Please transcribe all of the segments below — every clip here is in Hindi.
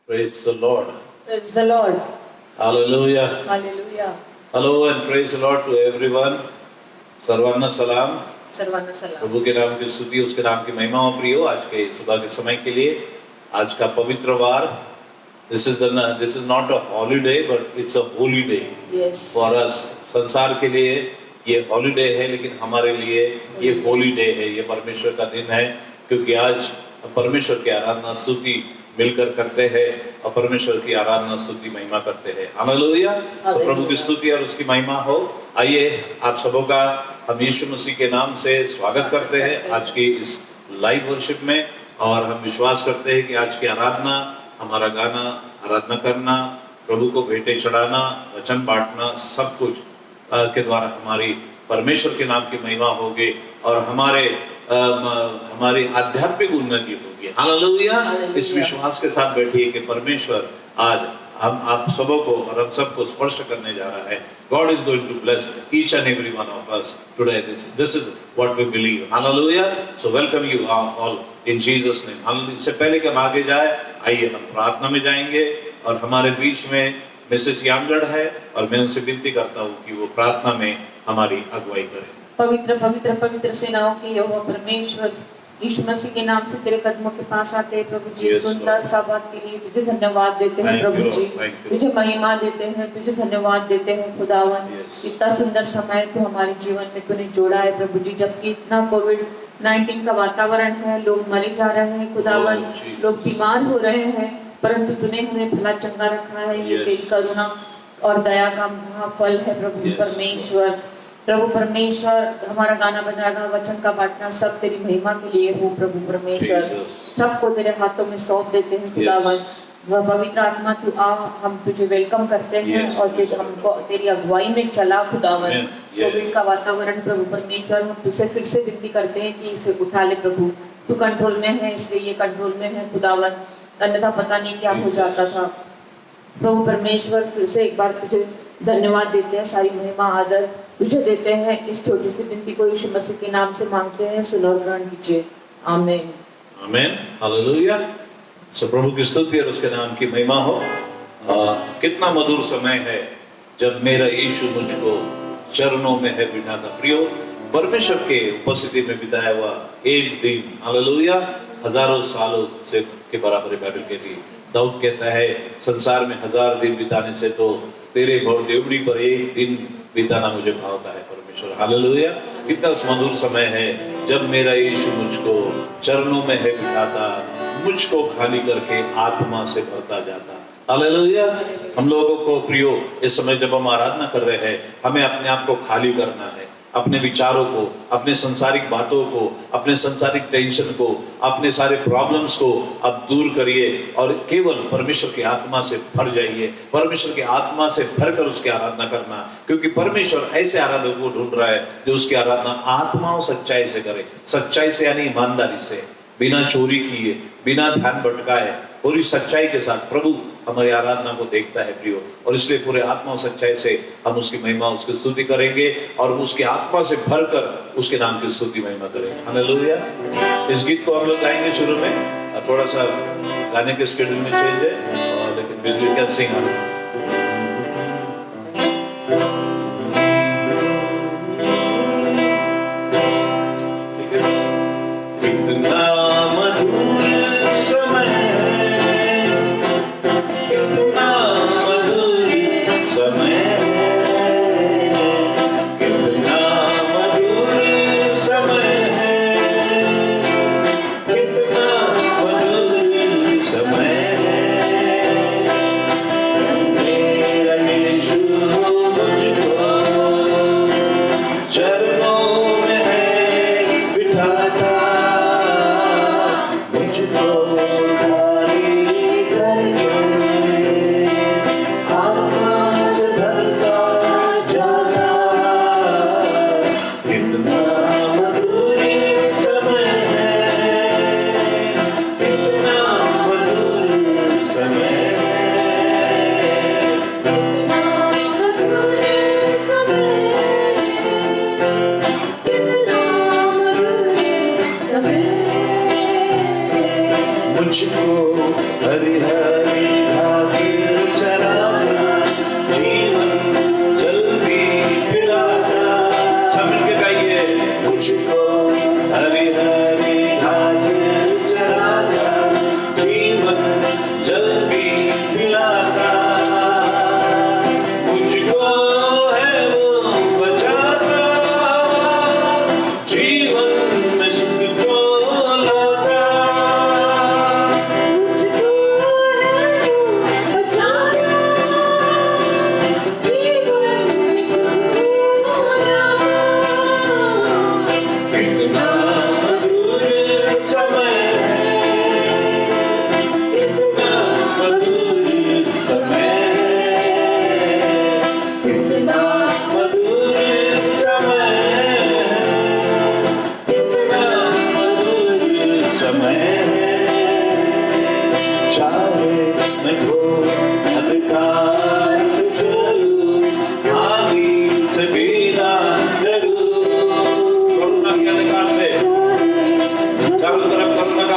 Praise the Lord. Praise the Lord. Hallelujah. Hallelujah. Hello and praise the Lord to everyone. सर्वांना सलाम. सर्वांना सलाम. प्रभु के नाम की स्तुति, उसके नाम की महिमा हो प्रियो. आज के सुबह के समय के लिए आज का पवित्र वार. This is not a holiday but it's a holy day. Yes. For us. संसार के लिए ये हॉलीडे है, लेकिन हमारे लिए ये होली डे है. ये परमेश्वर का दिन है, क्योंकि आज परमेश्वर की आराधना स्तुति मिलकर करते हैं और परमेश्वर की आराधना स्तुति महिमा करते हैं. हालेलुया. तो प्रभु की स्तुति और उसकी महिमा हो. आइए आप सबों का हम यीशु मसीह के नाम से स्वागत करते हैं आज की इस लाइव वर्शिप में. और हम विश्वास करते हैं कि आज की आराधना, हमारा गाना, आराधना करना, प्रभु को भेंटें चढ़ाना, वचन बांटना, सब कुछ के द्वारा हमारी परमेश्वर के नाम की महिमा होगी और हमारी आध्यात्मिक उन्नति होगी. हालेलुया. इस विश्वास के साथ बैठिए कि परमेश्वर आज हम आप सबों को और हम सबको स्पर्श करने जा रहा है. God is going to bless each and every one of us today. This is what we believe. Hallelujah. So welcome you all in Jesus name. Hallelujah. इससे पहले कि हम आगे जाए, आइए हम प्रार्थना में जाएंगे और हमारे बीच में मिसेस यांगड़ है और मैं उनसे विनती करता हूँ कि वो प्रार्थना में हमारी अगुवाई करें. पवित्र पवित्र पवित्र सेनाओं के यहोवा परमेश्वर, यीशु मसीह के नाम से तेरे कदमों के पास आते हैं प्रभु जी. सुंदर सा बात के लिए तुझे धन्यवाद देते हैं प्रभु जी. तुझे महिमा देते हैं, तुझे धन्यवाद देते हैं खुदावन. इतना सुंदर समय तू हमारे जीवन में तूने जोड़ा है प्रभु जी. जबकि इतना कोविड-19 का वातावरण है, लोग मरे जा रहे हैं खुदावन, लोग बीमार हो रहे हैं, परंतु तूने हमें भला चंगा रखा है. ये तेरी करुणा और दया का महाफल है प्रभु परमेश्वर. प्रभु परमेश्वर, हमारा गाना बजाना, वचन का बांटना सब तेरी महिमा के लिए हो प्रभु परमेश्वर. सबको तेरे हाथों में सौंप देते हैं खुदावन. वह पवित्र आत्मा तू आ, हम तुझे वेलकम करते हैं और हमको तेरी अगुवाई में चला खुदावन. कोविड का वातावरण प्रभु परमेश्वर, हम तुझसे फिर से विनती करते हैं कि इसे उठा ले प्रभु. तू कंट्रोल में है, इसलिए ये कंट्रोल में है खुदावन, अन्यथा पता नहीं क्या हो जाता था प्रभु परमेश्वर. फिर से एक बार तुझे धन्यवाद देते हैं, सारी महिमा आदर तुझे देते हैं. इस छोटी सी विनती को यीशु मसीह के नाम से मांगते हैं, सुनो ग्रहण कीजिए. आमीन. आमीन. हालेलुया. सो प्रभु की स्तुति और उसके नाम की महिमा हो. कितना मधुर समय है जब मेरा यीशु मुझको चरणों में है बिठाता. प्रियो, परमेश्वर के उपस्थिति में बिताया हुआ एक दिन, हालेलुया, हजारों सालों से के बराबर बाइबल कहती है. दाऊद कहता है, संसार में 1000 दिन बिताने से तो तेरे भोर देवड़ी पर एक दिन बिताना मुझे भावता है परमेश्वर. हालेलुया. कितना मधुर समय है जब मेरा यीशु मुझको चरणों में है बिठाता, मुझको खाली करके आत्मा से भरता जाता. हालेलुया. हम लोगों को प्रियो, इस समय जब हम आराधना कर रहे हैं, हमें अपने आप को खाली करना है. अपने विचारों को, अपने संसारिक बातों को, अपने संसारिक टेंशन को, अपने सारे प्रॉब्लम्स को अब दूर करिए और केवल परमेश्वर की आत्मा से भर जाइए. परमेश्वर की आत्मा से भरकर उसकी आराधना करना, क्योंकि परमेश्वर ऐसे आराधकों को ढूंढ रहा है जो उसकी आराधना आत्मा और सच्चाई से करे. सच्चाई से यानी ईमानदारी से, बिना चोरी किए, बिना ध्यान भटकाए, पूरी सच्चाई के साथ प्रभु हमारी आराधना को देखता है प्रियो. और इसलिए पूरे आत्मा और सच्चाई से हम उसकी महिमा, उसकी स्तुति करेंगे और उसकी आत्मा से भरकर उसके नाम की स्तुति महिमा करेंगे. हालेलुया. इस गीत को हम लोग गाएंगे शुरू में, थोड़ा सा गाने के स्केड्यूल में चेंज है, लेकिन वी कैन सिंग. मुझको हरि हरि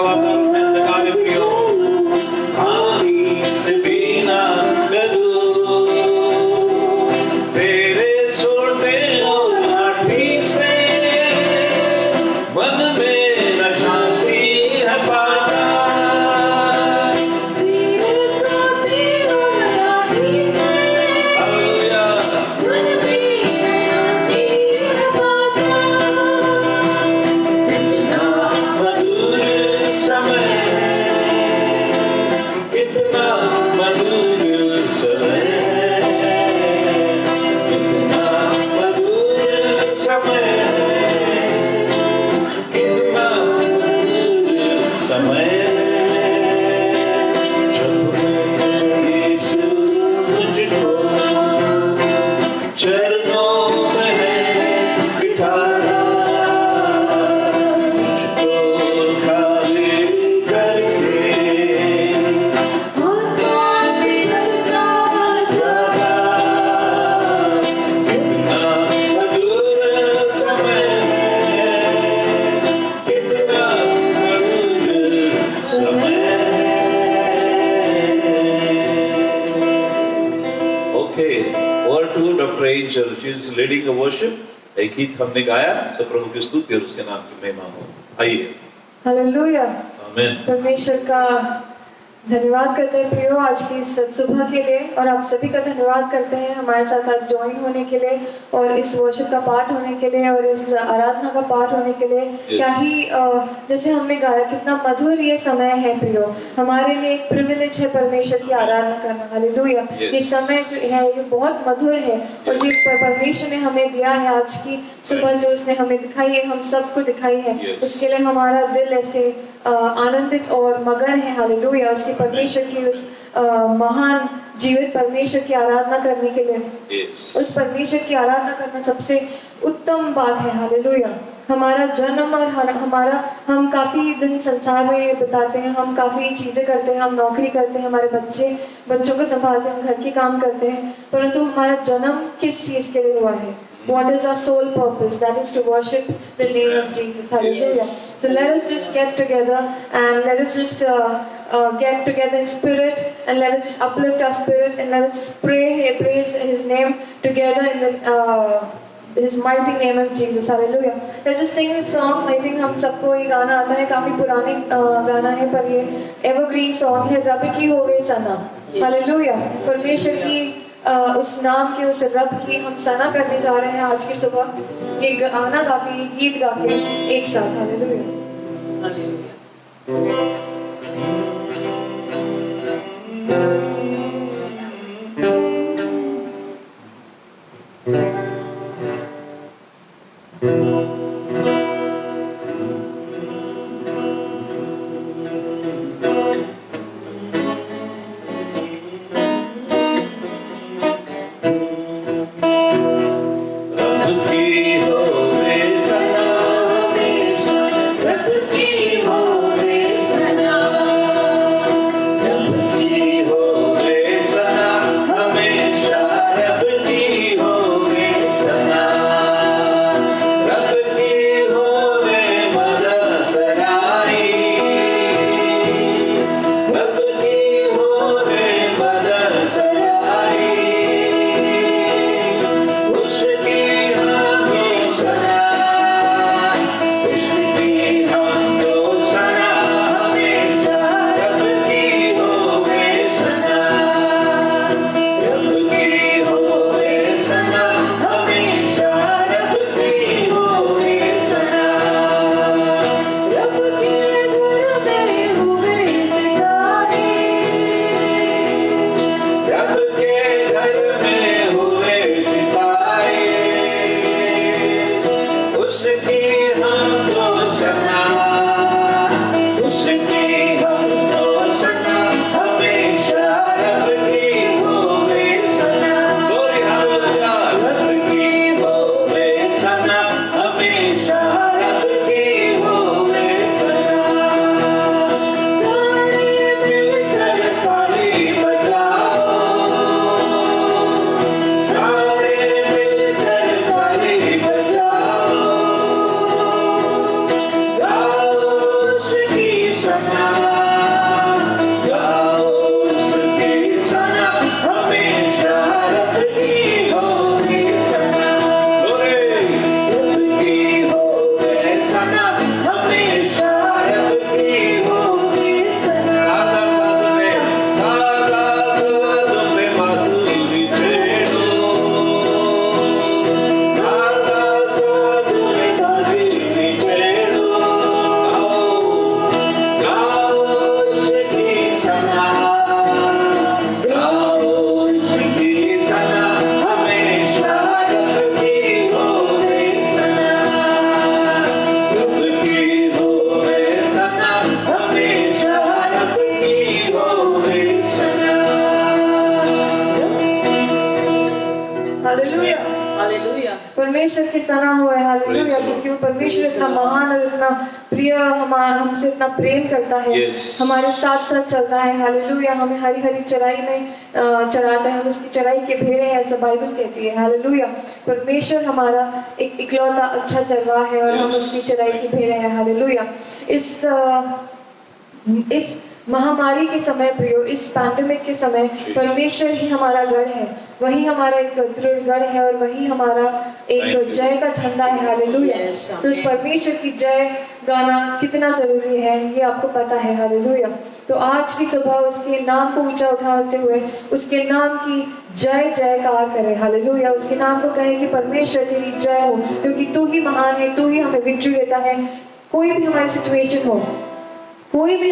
वातावरण में अंधकार प्रियो पानी से पीना करूं तेरे सोने और लाठी से मन में न शांति है पाता तेरे सोते और लाठी से हालेलुया मन में शांति है पाता। कितना मधुर समय कितना मधुर समय कितना मधुर समय कितना मधुर समय जब यीशु मुझको चरणों में बिठाया मुझको खाली करके आत्मा से भरता जागा कितना मधुर समय कितना मधुर समय Okay, over to Dr. Angel. She is leading a worship. एक गीत हमने गाया, सब प्रभु की स्तुति और उसके नाम की महिमा हो। आइए, हालेलुया। आमेन। परमेश्वर का धन्यवाद करते हैं प्रियो आज की इस सुबह के लिए, और आप सभी का धन्यवाद करते हैं हमारे साथ आज ज्वाइन होने के लिए और इस वर्शिप का पार्ट होने के लिए और इस आराधना का पार्ट होने के लिए। क्या ही जैसे हमने गाया, कितना मधुर ये समय है प्रियो, हमारे लिए एक प्रिविलेज है परमेश्वर की आराधना करना। हालेलुया। Yes. ये समय जो है ये बहुत मधुर है, और जो परमेश्वर ने हमें दिया है आज की सुबह, जो उसने हमें दिखाई है, हम सबको दिखाई है, Yes. उसके लिए हमारा दिल ऐसे आनंदित और मगन है। हालेलुया। उसकी परमेश्वर की उस महान जीवित परमेश्वर की आराधना करने के लिए, Yes. उस परमेश्वर की आराधना करना सबसे उत्तम बात है। हालेलुया। हमारा जन्म और हमारा हम काफी दिन संसार में बिताते हैं, हम काफी चीजें करते हैं, हम नौकरी करते हैं, हमारे बच्चों को संभालते हैं, हम घर के काम करते हैं, परंतु हमारा जन्म किस चीज के लिए हुआ है? What is our sole purpose? That is to worship the name of Jesus. Hallelujah. Yes. So let us just get together and let us just get together in spirit, and let us just uplift our spirit, and let us just praise His name together in the His mighty name of Jesus. Hallelujah. Let's just sing this song. I think हम सबको ये गाना आता है, काफी पुरानी गाना है, पर ये evergreen song है, रब की होवे सना। Yes. Hallelujah. परमेश्वर की उस नाम के, उस रब की हम सना करने जा रहे हैं आज की सुबह, ये गाना गा के, ये गीत गा के एक साथ। हालेलुया। हालेलुया। रब की होवे सना, रब की परमेश्वर की सना हो है, हालेलुया, Praise the क्योंकि वो परमेश्वर इतना महान और इतना प्रिय, हमसे इतना प्रेम करता है, Yes. हमारे साथ साथ चलता है, हालेलुया, हमें हरी हरी चराई में चराता है, हम उसकी चराई के भेड़े हैं, ऐसा बाइबल कहती है, हालेलुया। परमेश्वर हमारा एक इकलौता अच्छा चरवाहा है और हम Yes. उसकी चराई के भेड़े हैं, हालेलुया। इस महामारी के समय प्रियो, इस पैंडेमिक के समय परमेश्वर ही हमारा गढ़ है, वही हमारा एक दृढ़ गढ़ है और वही हमारा एक जय का झंडा है, हालेलुया। तो इस परमेश्वर की जय गाना कितना जरूरी है ये आपको पता है, हालेलुया। तो आज की सुबह उसके नाम को ऊंचा उठाते हुए उसके नाम की जय जयकार करें, हालेलुया। उसके नाम को कहें कि परमेश्वर तेरी जय हो, क्योंकि तू ही महान है, तू ही हमें विक्ट्री देता है। कोई भी हमारी सिचुएशन हो, कोई भी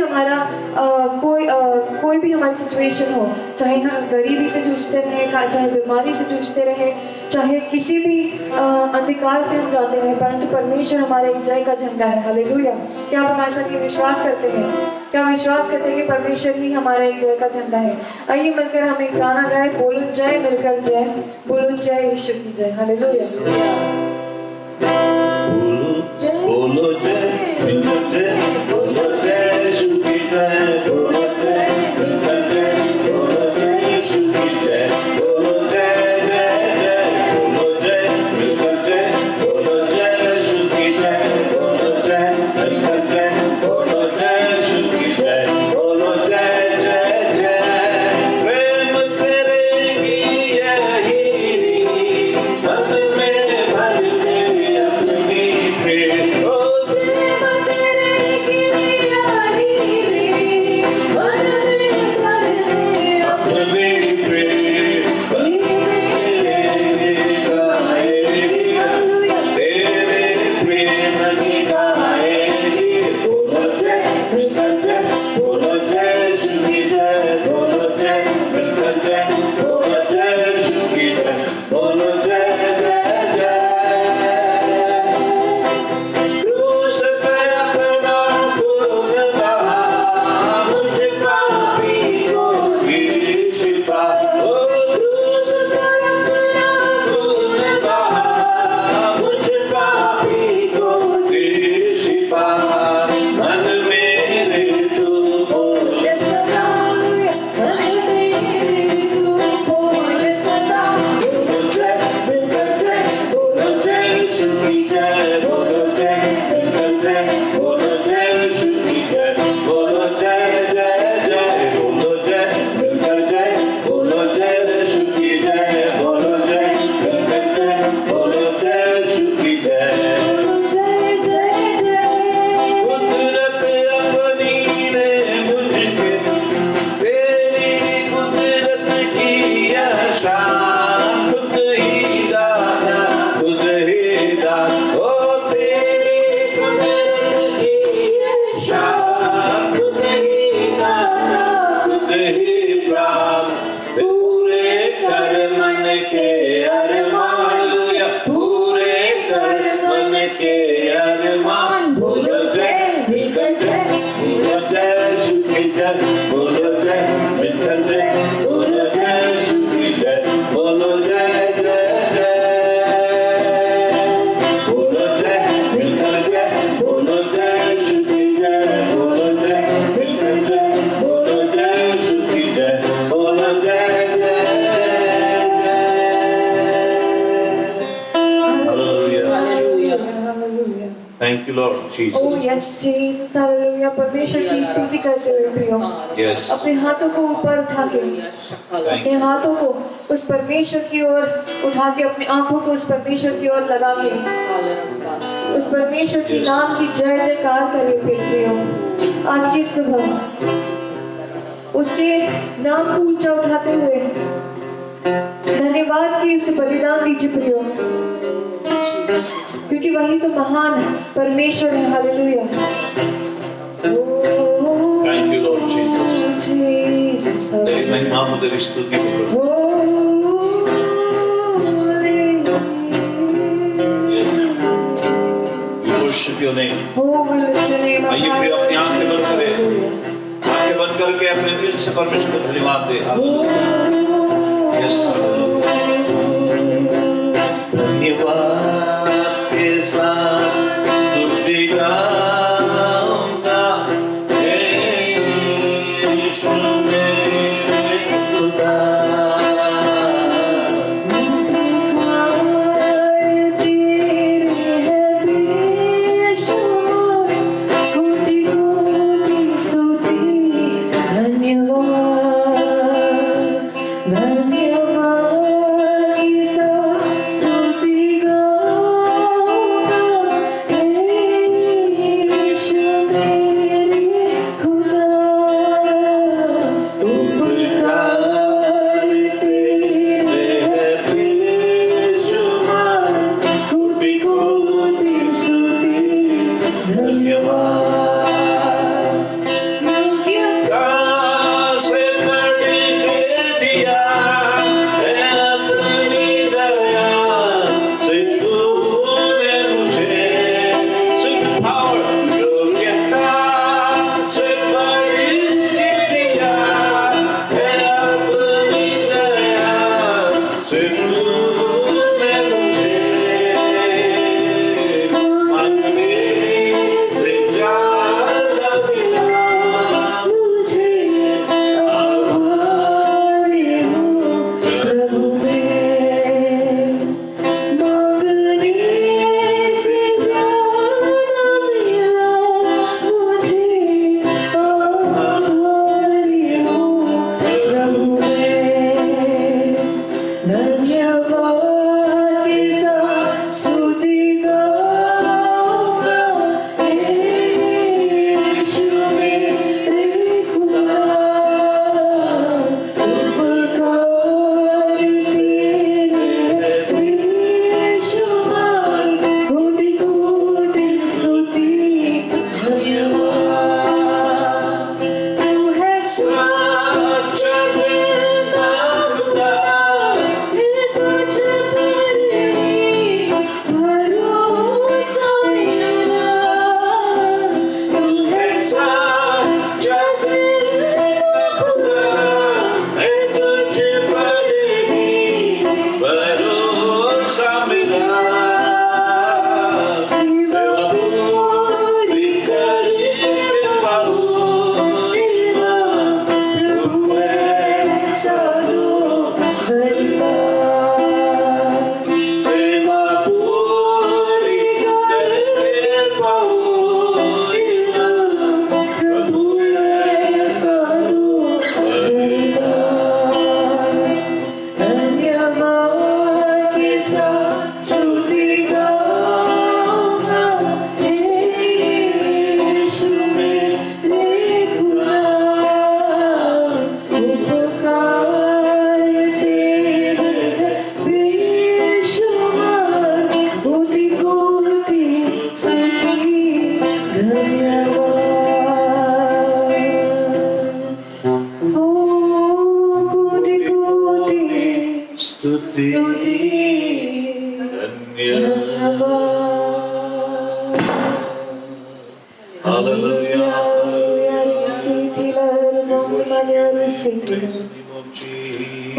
हमारी सिचुएशन हो, चाहे हम गरीबी से जूझते रहे, चाहे बीमारी से जूझते रहे, चाहे किसी भी अंधकार से हम जाते रहे, परंतु परमेश्वर हमारा एक जय का झंडा है, हालेलुया। क्या आप हमारे साथ ये विश्वास करते हैं? क्या विश्वास करते हैं कि परमेश्वर ही हमारा एक जय का झंडा है? आइए मिलकर हम एक गाना गाए, बोलो जय, मिलकर जय, बोलो जय यीशु की जय, हालेलुया। बोलो जय, मिलकर जय, बोलो जय यीशु की जय, बोलो जय, मिलकर जय, बोलो जय यीशु की जय, बोलो जय जय जय, बोलो जय, मिलकर जय, बोलो जय यीशु की जय, बोलो जय, मिलकर जय, बोलो जय यीशु की जय, बोलो जय जय जय। प्रेम करेगी यही मन में भर दे अपनी प्रेम, ओ Thank you, Lord Jesus. Oh yes, Jesus, hallelujah. परमेश्वर की स्तुति करते हुए प्रियो, Yes. अपने हाथों को ऊपर उठा के, अपने हाथों को उस परमेश्वर की ओर उठा के, अपनी आंखों को उस परमेश्वर की ओर लगा के, उस परमेश्वर के नाम की जय जयकार करे प्रियो। आज की सुबह उसके नाम को ऊंचा उठाते हुए धन्यवाद की उसे बलिदान दीजिए प्रियो, क्योंकि वही तो महान परमेश्वर है, hallelujah. Thank you, Lord Jesus. तेरी महिमा हो, तेरी स्तुति हो। We worship your name. आइए प्रिय अपनी आंखें बंद करें, आंखें बंद करके अपने दिल से परमेश्वर को धन्यवाद दे। Yes, धन्यवाद के साथ स्तुति गाऊंगा, हे यीशु मेरे खुदा।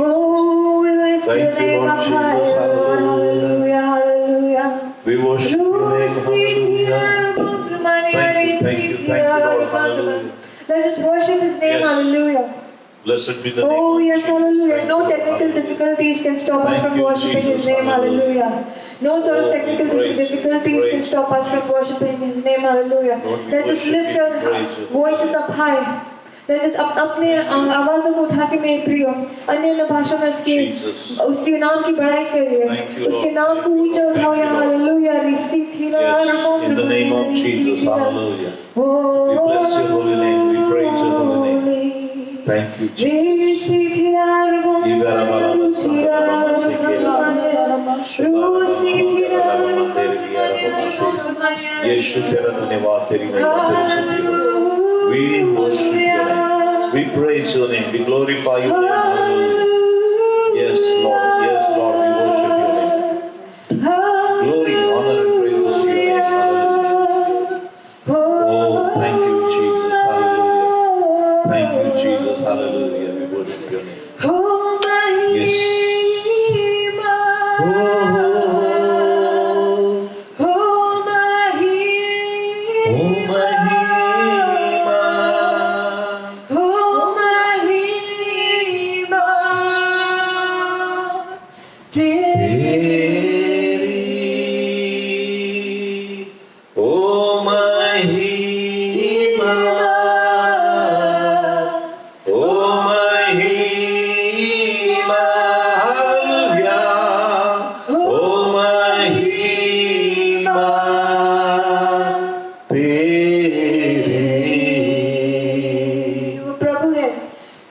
Oh, we lift your name up high, Lord. Hallelujah, hallelujah. We worship your name. Hallelujah. Thank you, Lord. Hallelujah. Let's just worship his name. Yes. Hallelujah. Blessed be the name. Oh, of yes, Jesus. hallelujah. Thank No you, technical Lord. difficulties can stop us Thank from you, worshiping Jesus. his name. Hallelujah. No sort of Oh, technical we praise you. difficulties can Praise stop us from worshiping his name. Hallelujah. Lord, we Let's just worship lift you. your Praise you. voices up high. Let's just अपने आवाज़ों को उठा के मेरे प्रियो अन्य भाषा में Jesus. उसके नाम की बड़ाई करिए Thank you, उसके Lord. नाम को ऊंचा Thank उठाओ you, या Lord. Hallelujah receive Yes, in the name of Jesus. Hallelujah. We bless your holy name. We praise your holy name. Thank you, Jesus. यीशु तेरा धन्यवाद तेरी महिमा तेरी स्तुति। We worship your name. We praise your name. We glorify your name. Hallelujah. Yes, Lord. Yes, Lord. We worship your name. Glory, honor, and praise to your name. Hallelujah. Oh, thank you, Jesus. Hallelujah. Thank you, Jesus. Hallelujah. We worship your name. Yes. Oh,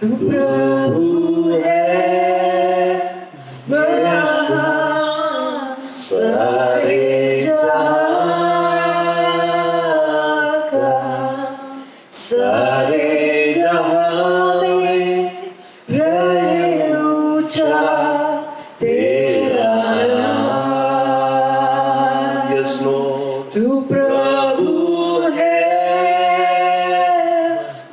तू प्रभु है महान, सारे जहां का, सारे जहां में रहे ऊंचा तेरा नाम। Yes, Lord. तू प्रभु है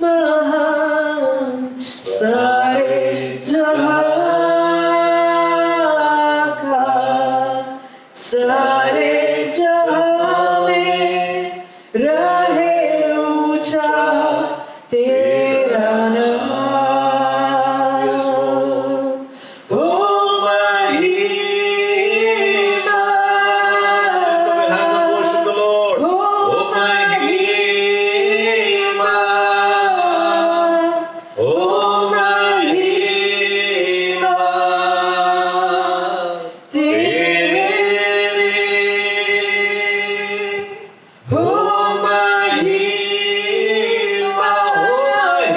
महान, सारे जहां का, सारे जहां में रहे ऊंचा तेरा नाम। Yes, Lord. ओ महिमा, Have the worship the Lord. O Oh, my महिमा, Oh, महिमा तेरी, ओ महिमा, महिमा, ओ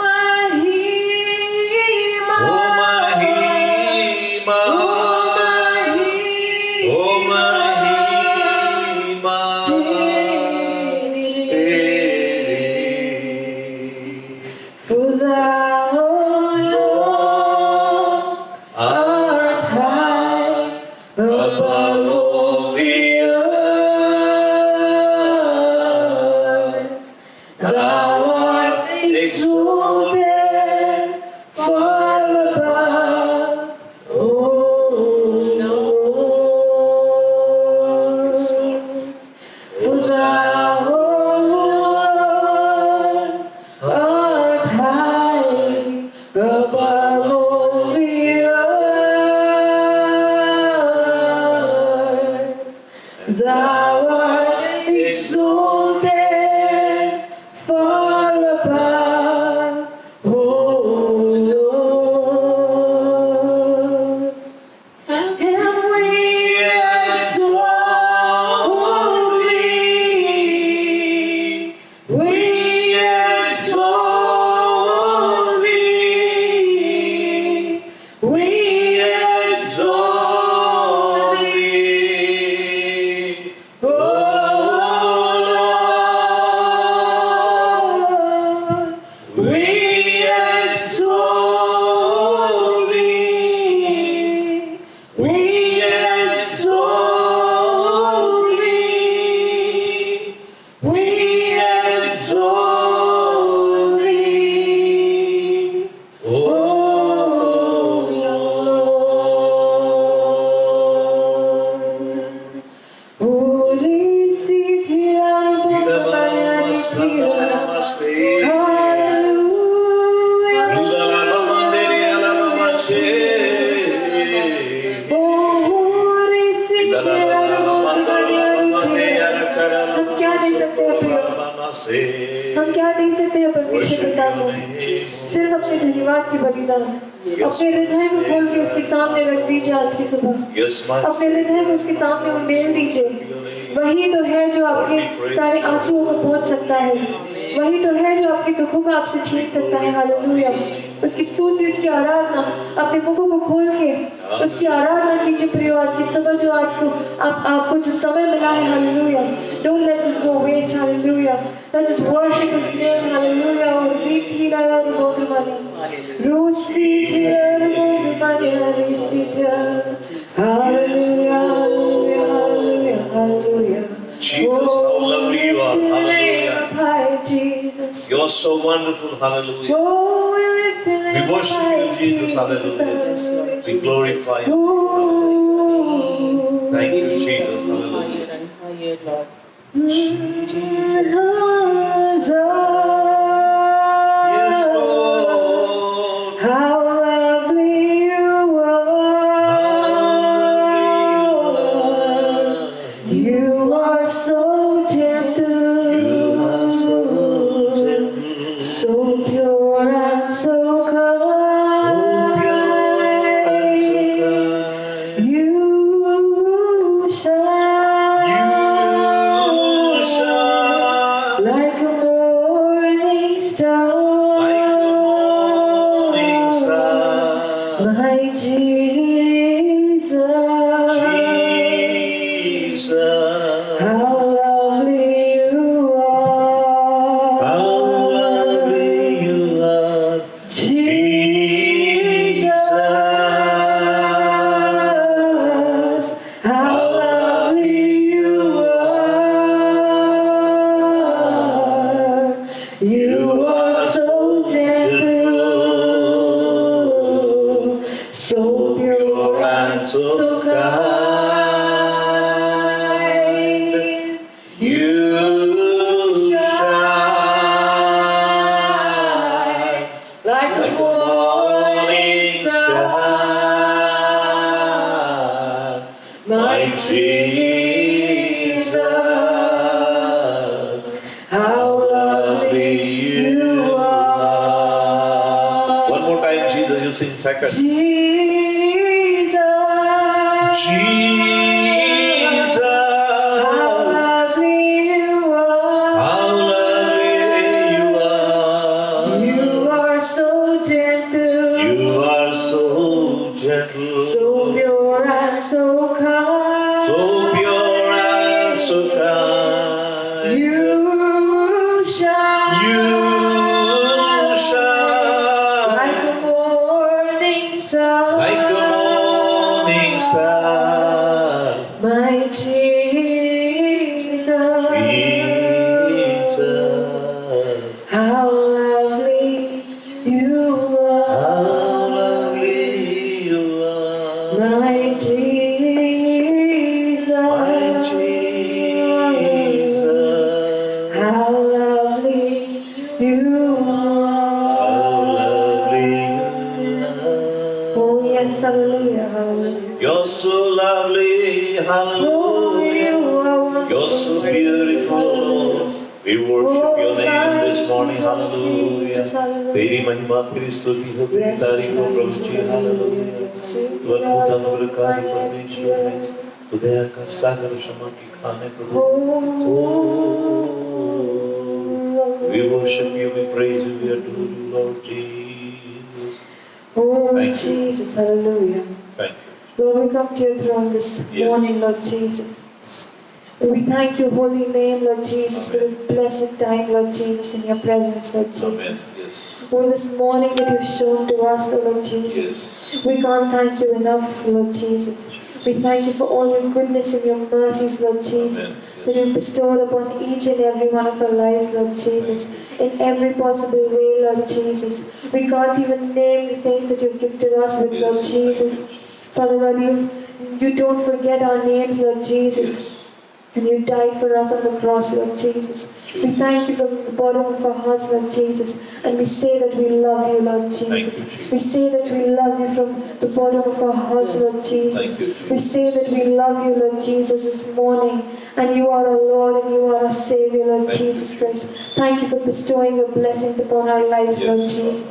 महिमा, ओ महिमा, ओ महिमा तेरी। For thou, O Lord, art high above all the earth. Thou art exalted far above, O Lord. For thou, O Lord, art high above all the earth. Thou art exalted far above, O Lord. And we exalt thee, we exalt thee, we exalt thee, O Lord. We exalt thee, we exalt thee, we exalt thee, O Lord. Ori Sithya हम क्या दे सकते हैं परमेश्वर पिता को? सिर्फ अपने धन्यवाद की बलिदान अपने हृदय को खोल के उसके सामने रख दीजिए आज की सुबह। अपने हृदय को उसके सामने उंडेल दीजिए। वही तो है जो आपके सारे आंसुओं को पोंछ सकता है, वही तो है जो आपके दुखों को आपसे छीन सकता है। हालेलुया। उसकी स्तुति, उसकी आराधना, अपने मुखों को खोल के उसकी आराधना कीजिए प्रियो। आज की सुबह जो आज को आपको जो समय मिला है, hallelujah, don't let this go waste. Hallelujah, let's just worship his name. Hallelujah. और रीति लारा रोगमाने रोसी थियर रोगमाने रीति थियर। Hallelujah, hallelujah, hallelujah. Jesus, how lovely you are. Hallelujah. Jesus. You are so wonderful. Hallelujah. Oh, we lift your name We worship you, high, Jesus. Hallelujah. We glorify you. Thank you, Jesus. Hallelujah. Yes, Lord. How lovely you are. You are so gentle. You are so gentle. So pure and so kind. You shine. my Jesus. Jesus. How lovely you are. How lovely you are, Jesus. How lovely you are. You are so gentle, so pure and so kind. You shine like the morning star, my Jesus. How lovely you are. One more time, Jesus, you sing second. Jesus. Jesus. How lovely you are. How lovely you are. You are so gentle, You are so gentle, so pure and so kind. so pure and so kind. You shine, You shine like the morning sun, like the morning sun. my Jesus. Jesus, How lovely you are, how lovely you are, my Jesus. my Jesus. How lovely you How are. lovely you Oh are. yes, hallelujah, hallelujah. You're so lovely, Oh, hallelujah. you are You're so wonderful, beautiful, Lord. We worship your name this morning, hallelujah. तेरी महिमा तेरी स्तुति हो, तेरी तारीफ हो प्रभु जी, हालेलुया। तू अद्भुत अनुग्रहकारी परमेश्वर है, तू दया का सागर क्षमा की खाने प्रभु। We worship you, we praise you, we adore you, Lord Jesus. Oh, Thank you. Jesus, hallelujah. Thank you. Lord, we come to your throne this Yes. morning, Lord Jesus. We thank your holy name, Lord Jesus, for this blessed time, Lord Jesus, in your presence, Lord Amen. Jesus. Yes. For this morning that you've shown to us, Lord Jesus. Yes. We can't thank you enough, Lord Jesus. We thank you for all your goodness and your mercies, Lord Jesus, Amen. that you bestowed upon each and every one of our lives, Lord Jesus, in every possible way, Lord Jesus. We can't even name the things that you've gifted us with, Lord Yes. Jesus. Father God, you don't forget our names, Lord Jesus. Yes. And you died for us on the cross, Lord Jesus. We thank you from the bottom of our hearts, Lord Jesus. And we say that we love you, Lord Jesus. Thank you, Jesus. We say that we love you from the bottom of our hearts, Lord Jesus. Thank you, Jesus. We say that we love you, Lord Jesus, this morning. And you are our Lord and you are our Savior, Lord Thank you, Jesus Jesus. Christ. Thank you for bestowing your blessings upon our lives, Yes, Lord Lord. Jesus.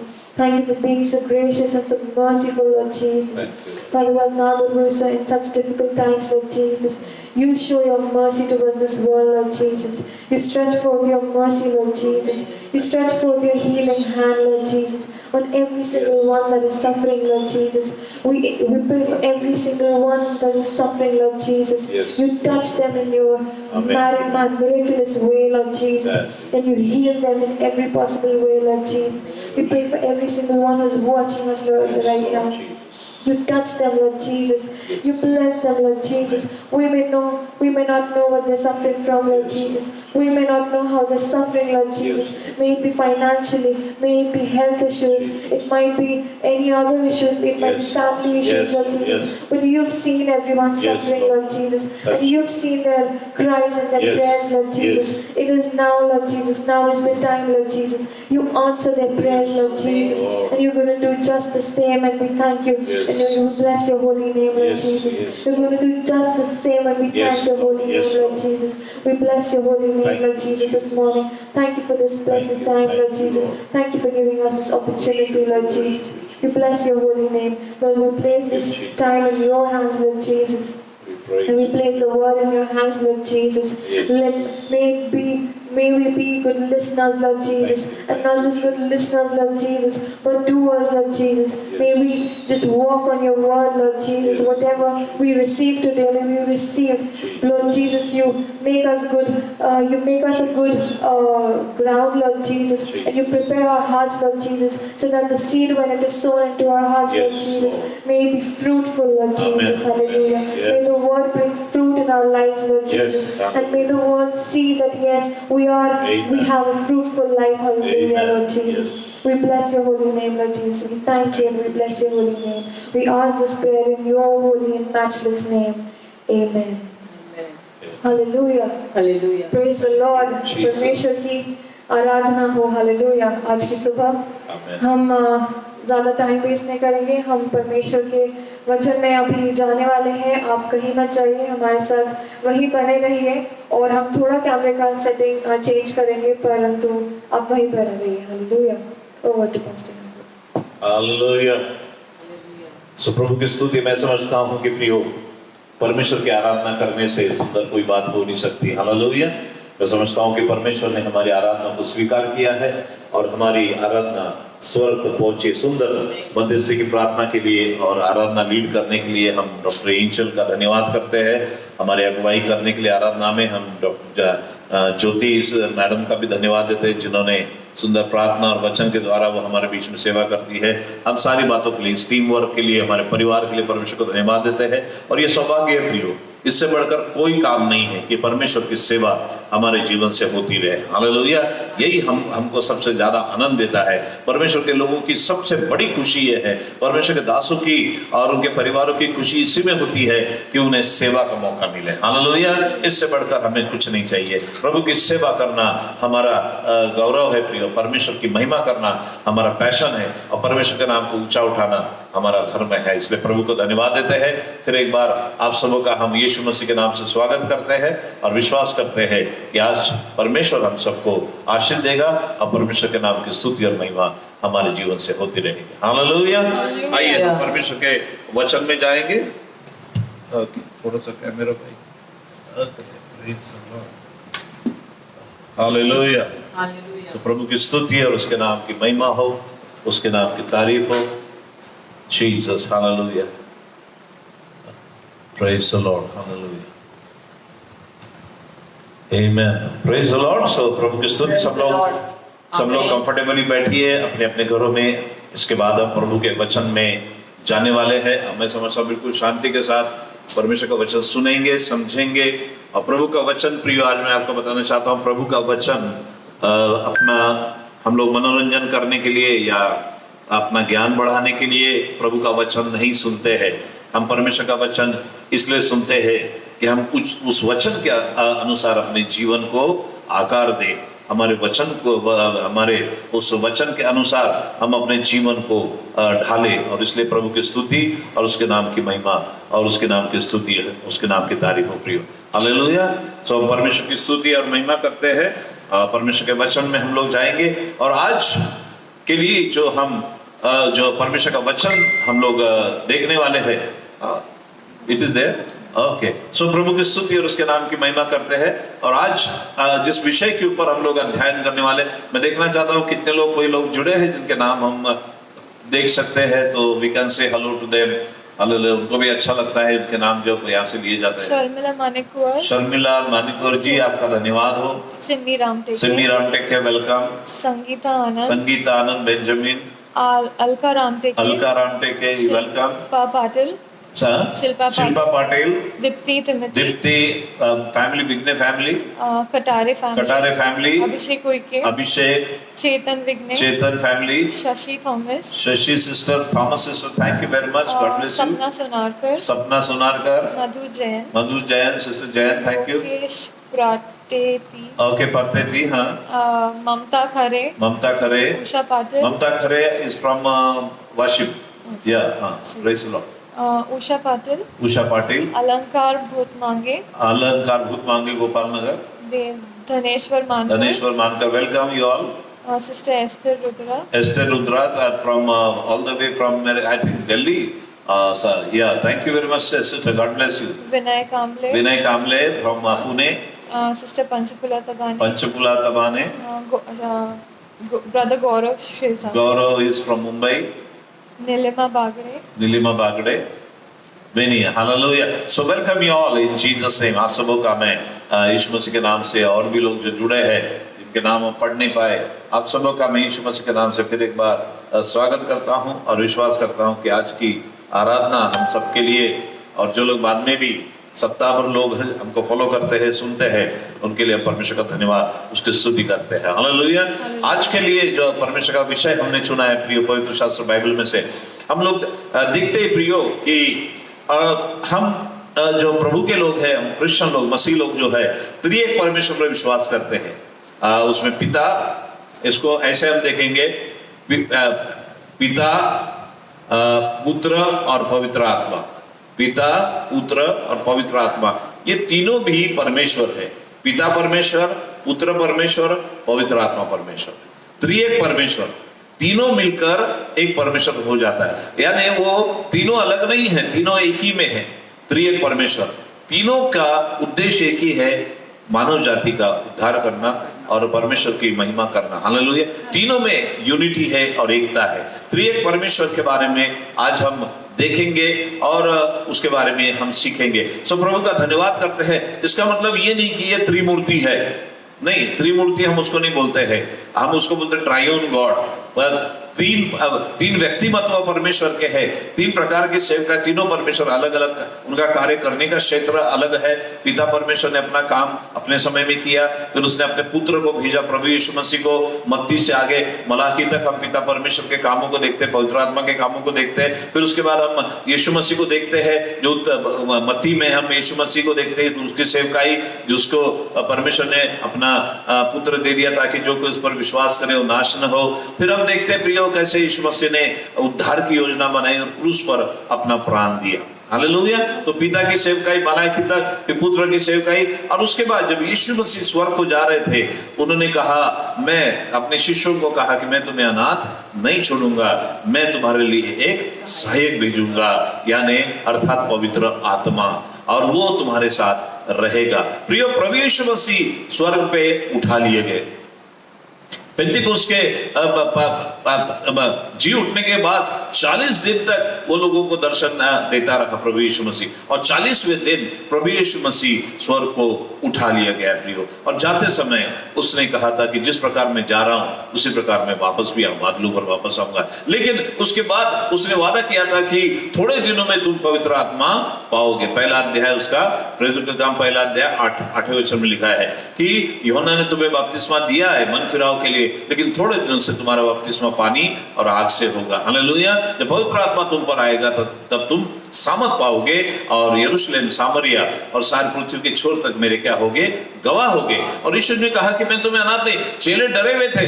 Thank you for being so gracious and so merciful, Lord Jesus. Thank you. Father God, now that we're so in such difficult times, Lord Jesus, you show your mercy towards this world, Lord Jesus. You stretch forth your mercy, Lord Jesus. You stretch forth your healing hand, Lord Jesus, on every single one that is suffering, Lord Jesus. We pray for every single one that is suffering, Lord Jesus. Yes. You touch them in your Amen. miraculous way, Lord Jesus. Yes. And you heal them in every possible way, Lord Jesus. We pray for every single one who's watching us, Lord, Yes, right Lord now. Jesus. You touch them, Lord Jesus. You bless them, Lord Jesus. We may not know what they're suffering from, Lord Yes, Jesus. We may not know how they're suffering, Lord Jesus. May it be financially, may it be health issues, it might be any other issues, it might be Yes. family issues, Yes, Lord Jesus. yes. But you've seen everyone Yes, suffering, Lord. Lord Jesus. Touch. And you've seen their cries and their Yes. prayers, Lord Jesus. Yes. It is now, Lord Jesus. Now is the time, Lord Jesus. You answer their prayers, Lord Jesus. Lord. And you're going to do just the same, and we thank you. Yes. And you bless your holy name, Lord Yes, Jesus. yes. You're going to do just the same, and we Yes, thank your holy yes, name, Lord Lord. Jesus. We bless your holy name, Thank Lord you, Jesus, this Jesus. morning. Thank you for this blessed you, time, thank Lord you, Jesus. Lord. Thank you for giving us this opportunity, Lord Worship you, Jesus. worship you. We bless your holy name. Lord, we place Thank you, this Jesus. time in your hands, Lord Jesus. We praise And we you. place the word in your hands, Lord Jesus. Yes. May it be May we be good listeners, Lord Jesus, and not just good listeners, Lord Jesus, but doers, Lord Jesus. May we just walk on your word, Lord Jesus. Whatever we receive today, may we receive, Lord Jesus. You make us good. You make us a good ground, Lord Jesus, and you prepare our hearts, Lord Jesus, so that the seed, when it is sown into our hearts, Lord Jesus, may it be fruitful, Lord Jesus. Hallelujah. May the word bring fruit in our lives, Lord Jesus, and may the world see that yes, we have a fruitful life. Hallelujah, Lord Jesus. We bless your holy name, Lord Jesus. We thank you and we bless your holy name. We ask this prayer in your holy and matchless name. Amen. Hallelujah hallelujah praise the Lord परमेश्वर की आराधना हो हालेलुया आज की सुबह हम ज़्यादा टाइम वेस्ट नहीं करेंगे हम परमेश्वर के वचन में अभी जाने वाले हैं आप कहीं मत जाइए हमारे साथ वहीं बने रहिए और हम थोड़ा कैमरे का सेटिंग चेंज करेंगे परंतु आप वहीं बने रहिए hallelujah over to pastor hallelujah so प्रभु की स्तुति मैं समझता हूँ कि प्रियो परमेश्वर की आराधना करने से सुंदर कोई बात हो नहीं सकती हालेलुया मैं समझता हूँ कि परमेश्वर ने हमारी आराधना को स्वीकार किया है और हमारी आराधना स्वर्ग तक पहुंचे सुंदर मध्यस्थी की प्रार्थना के लिए और आराधना लीड करने के लिए हम डॉक्टर इंचल का धन्यवाद करते हैं हमारे अगुवाई करने के लिए आराधना में हम डॉक्टर ज्योति मैडम का भी धन्यवाद देते हैं जिन्होंने सुंदर प्रार्थना और वचन के द्वारा वो हमारे बीच में सेवा करती है हम सारी बातों के लिए इस टीम वर्क के लिए हमारे परिवार के लिए परमेश्वर को धन्यवाद देते हैं और ये सौभाग्य है प्रियो इससे बढ़कर कोई काम नहीं है कि परमेश्वर की सेवा हमारे जीवन से होती रहे हालेलुया यही हमको सबसे ज्यादा आनंद देता है परमेश्वर के लोगों की सबसे बड़ी खुशी ये है परमेश्वर के दासों की और उनके परिवारों की खुशी इसी में होती है कि उन्हें सेवा का मौका मिले हालेलुया इससे बढ़कर हमें कुछ नहीं चाहिए प्रभु की सेवा करना हमारा गौरव है प्रिय परमेश्वर की महिमा करना हमारा पैशन है और परमेश्वर के नाम को ऊंचा उठाना हमारा धर्म है इसलिए प्रभु को धन्यवाद देते हैं फिर एक बार आप सबों का हम यीशु मसीह के नाम से स्वागत करते हैं और विश्वास करते हैं कि आज परमेश्वर हम सबको आशीष देगा और परमेश्वर के नाम की स्तुति और महिमा हमारे जीवन से होती रहेगी हालेलुया आइए हम परमेश्वर के वचन में जाएंगे थोड़ा सा कैमरा भाई हालेलुया तो प्रभु की स्तुति और उसके नाम की महिमा हो उसके नाम की तारीफ हो Jesus, hallelujah. Praise the Lord, hallelujah. Amen. Praise the Lord. So प्रभु की स्तुति सब लोग कंफर्टेबली बैठिए अपने अपने घरों में इसके बाद हम प्रभु के वचन में जाने वाले हैं मैं समझता हूँ बिल्कुल शांति के साथ परमेश्वर का वचन सुनेंगे समझेंगे और प्रभु का वचन प्रिय आज मैं आपको बताना चाहता हूँ प्रभु का वचन अपना हम लोग मनोरंजन करने के लिए या अपना ज्ञान बढ़ाने के लिए प्रभु का वचन नहीं सुनते हैं हम परमेश्वर का वचन इसलिए सुनते हैं कि हम उस वचन के अनुसार अपने जीवन को आकार दें हमारे वचन को हमारे उस वचन के अनुसार हम अपने जीवन को ढालें और इसलिए प्रभु की स्तुति और उसके नाम की महिमा और उसके नाम की स्तुति उसके नाम की तारीफ हो प्रिय हालेलुया सो हम परमेश्वर की स्तुति और महिमा करते हैं परमेश्वर के वचन में हम लोग जाएंगे और आज के लिए जो परमेश्वर का वचन हम लोग देखने वाले हैं it is there okay so प्रभु की स्तुति और उसके नाम की महिमा करते हैं और आज जिस विषय के ऊपर हम लोग अध्ययन करने वाले मैं देखना चाहता हूँ कितने लोग कोई लोग जुड़े हैं जिनके नाम हम देख सकते हैं तो we can say hello to them hallelujah उनको भी अच्छा लगता है उनके नाम जो यहाँ से लिए जाते हैं शर्मिला मानिकौर जी आपका धन्यवाद हो Simi Ram Teke welcome Sangeeta Anand Benjamin Alka Ram Teke welcome Patil Shilpa Patil Deepti family Vighne family Katare family Abhishek Chetan family Shashi sister Thomas sister thank you very much God bless you Sapna Sonarkar Madhu Jain sister Jain thank you okay Partete हाँ Mamta Khare Usha Patil is from worship या हाँ praise the Lord Usha Patil Alankar Bhoot Mange Gopal Nagar Dhaneshwar Mankar welcome you all sister Esther Rudra from all the way from I think Delhi sir yeah thank you very much sister god bless you Vinay Kamble from Pune Sister Panchapula Tabane, Panchapula Tabane. Brother Gaurav Shivsam, Gaurav is from Mumbai. Nilima Bagde. Nilima Bagde. Many. Hallelujah. So welcome you all in Jesus name. आप सबों का मैं यीशु मसीह के नाम से और भी लोग जो जुड़े हैं जिनके नाम हम पढ़ नहीं पाए, आप सबों का मैं यीशु मसीह के नाम से फिर एक बार स्वागत करता हूं और विश्वास करता हूं कि आज की आराधना हम सबके लिए और जो लोग बाद में भी सप्ताह भर लोग हमको फॉलो करते हैं, सुनते हैं, उनके लिए परमेश्वर का धन्यवाद, उसकी स्तुति करते हैं। हालेलुया। आज के लिए जो परमेश्वर का विषय हमने चुना है प्रियो, पवित्र शास्त्र बाइबल में से हम लोग देखते हैं प्रियो कि हम जो प्रभु के लोग हैं, हम क्रिश्चियन लोग, मसीह लोग जो है, त्रिएक परमेश्वर पर विश्वास करते हैं। उसमें पिता, इसको ऐसे हम देखेंगे, पिता, पुत्र और पवित्र आत्मा। पिता, पुत्र और पवित्र आत्मा, ये तीनों भी परमेश्वर है। पिता परमेश्वर, पुत्र परमेश्वर, पवित्र आत्मा परमेश्वर, त्रिएक परमेश्वर, तीनों मिलकर एक परमेश्वर हो जाता है। यानी वो तीनों अलग नहीं है, तीनों एक ही में है। त्रिएक परमेश्वर, तीनों का उद्देश्य एक ही है, मानव जाति का उद्धार करना और परमेश्वर की महिमा करना। हालेलुया। तीनों में यूनिटी है और एकता है। त्रिएक परमेश्वर के बारे में आज हम देखेंगे और उसके बारे में हम सीखेंगे। सो प्रभु का धन्यवाद करते हैं। इसका मतलब ये नहीं कि ये त्रिमूर्ति है, नहीं, त्रिमूर्ति हम उसको नहीं बोलते हैं, हम उसको बोलते हैं ट्रायून गॉड। पर तीन व्यक्तिमत्व परमेश्वर के हैं, तीन प्रकार के सेवक, तीनों परमेश्वर अलग अलग, उनका कार्य करने का क्षेत्र अलग है। पिता परमेश्वर ने अपना काम अपने समय में किया, फिर उसने अपने पुत्र को भेजा प्रभु यीशु मसीह को। मत्ती से आगे मलाकी तक हम पिता परमेश्वर के कामों को देखते हैं, पवित्र आत्मा के कामों को देखते हैं। फिर उसके बाद हम यीशु मसीह को देखते हैं, जो मत्ती में हम यीशु मसीह को देखते हैं, उसकी सेवकाई, जिसको परमेश्वर ने अपना पुत्र दे दिया ताकि जो कोई उस पर विश्वास करे वो नाश न हो। फिर हम देखते हैं प्रियो कैसे यीशु मसीह ने उद्धार की योजना बनाई और क्रूस पर अपना प्राण दिया। हालेलुया। तो पिता की सेवकाई, मलाकी तक, फिर पुत्र की सेवकाई, और उसके बाद जब यीशु मसीह स्वर्ग को जा रहे थे, उन्होंने कहा, मैं अपने शिष्यों को कहा कि मैं तुम्हें अनाथ नहीं छोड़ूंगा, मैं तुम्हारे लिए एक सहायक भेजूंगा, यानी अर्थात पवित्र आत्मा, और वो तुम्हारे साथ रहेगा। प्रियो, प्रभु यीशु मसीह स्वर्ग पे उठा लिए गए। पेंतिकुस्त के जी उठने के बाद 40 दिन तक वो लोगों को दर्शन देता रहा प्रभु यीशु मसीह, और 40वें दिन प्रभु यीशु मसीह स्वर्ग को उठा लिया गया प्रियो। और जाते समय उसने कहा था कि जिस प्रकार मैं जा रहा हूं उसी प्रकार मैं वापस भी बादलों पर वापस आऊंगा। लेकिन उसके बाद उसने वादा किया था कि थोड़े दिनों में तुम पवित्र आत्मा पाओगे। पहला अध्याय उसका, प्रेरितों का काम पहला अध्याय 8वें वचन में लिखा है कि यूहन्ना ने तुम्हें बपतिस्मा दिया है मन फिराव के लिए, लेकिन थोड़े दिनों से तुम्हारा बपतिस्मा पानी और आग से होगा। हालेलुया। जब पवित्र आत्मा तुम पर आएगा तब तुम सामर्थ पाओगे और यरूशलेम, सामरिया और सारी पृथ्वी के छोर तक मेरे क्या होगे, गवाह होगे। और यीशु ने कहा कि मैं तुम्हें अनाथ नहीं। चेले डरे हुए थे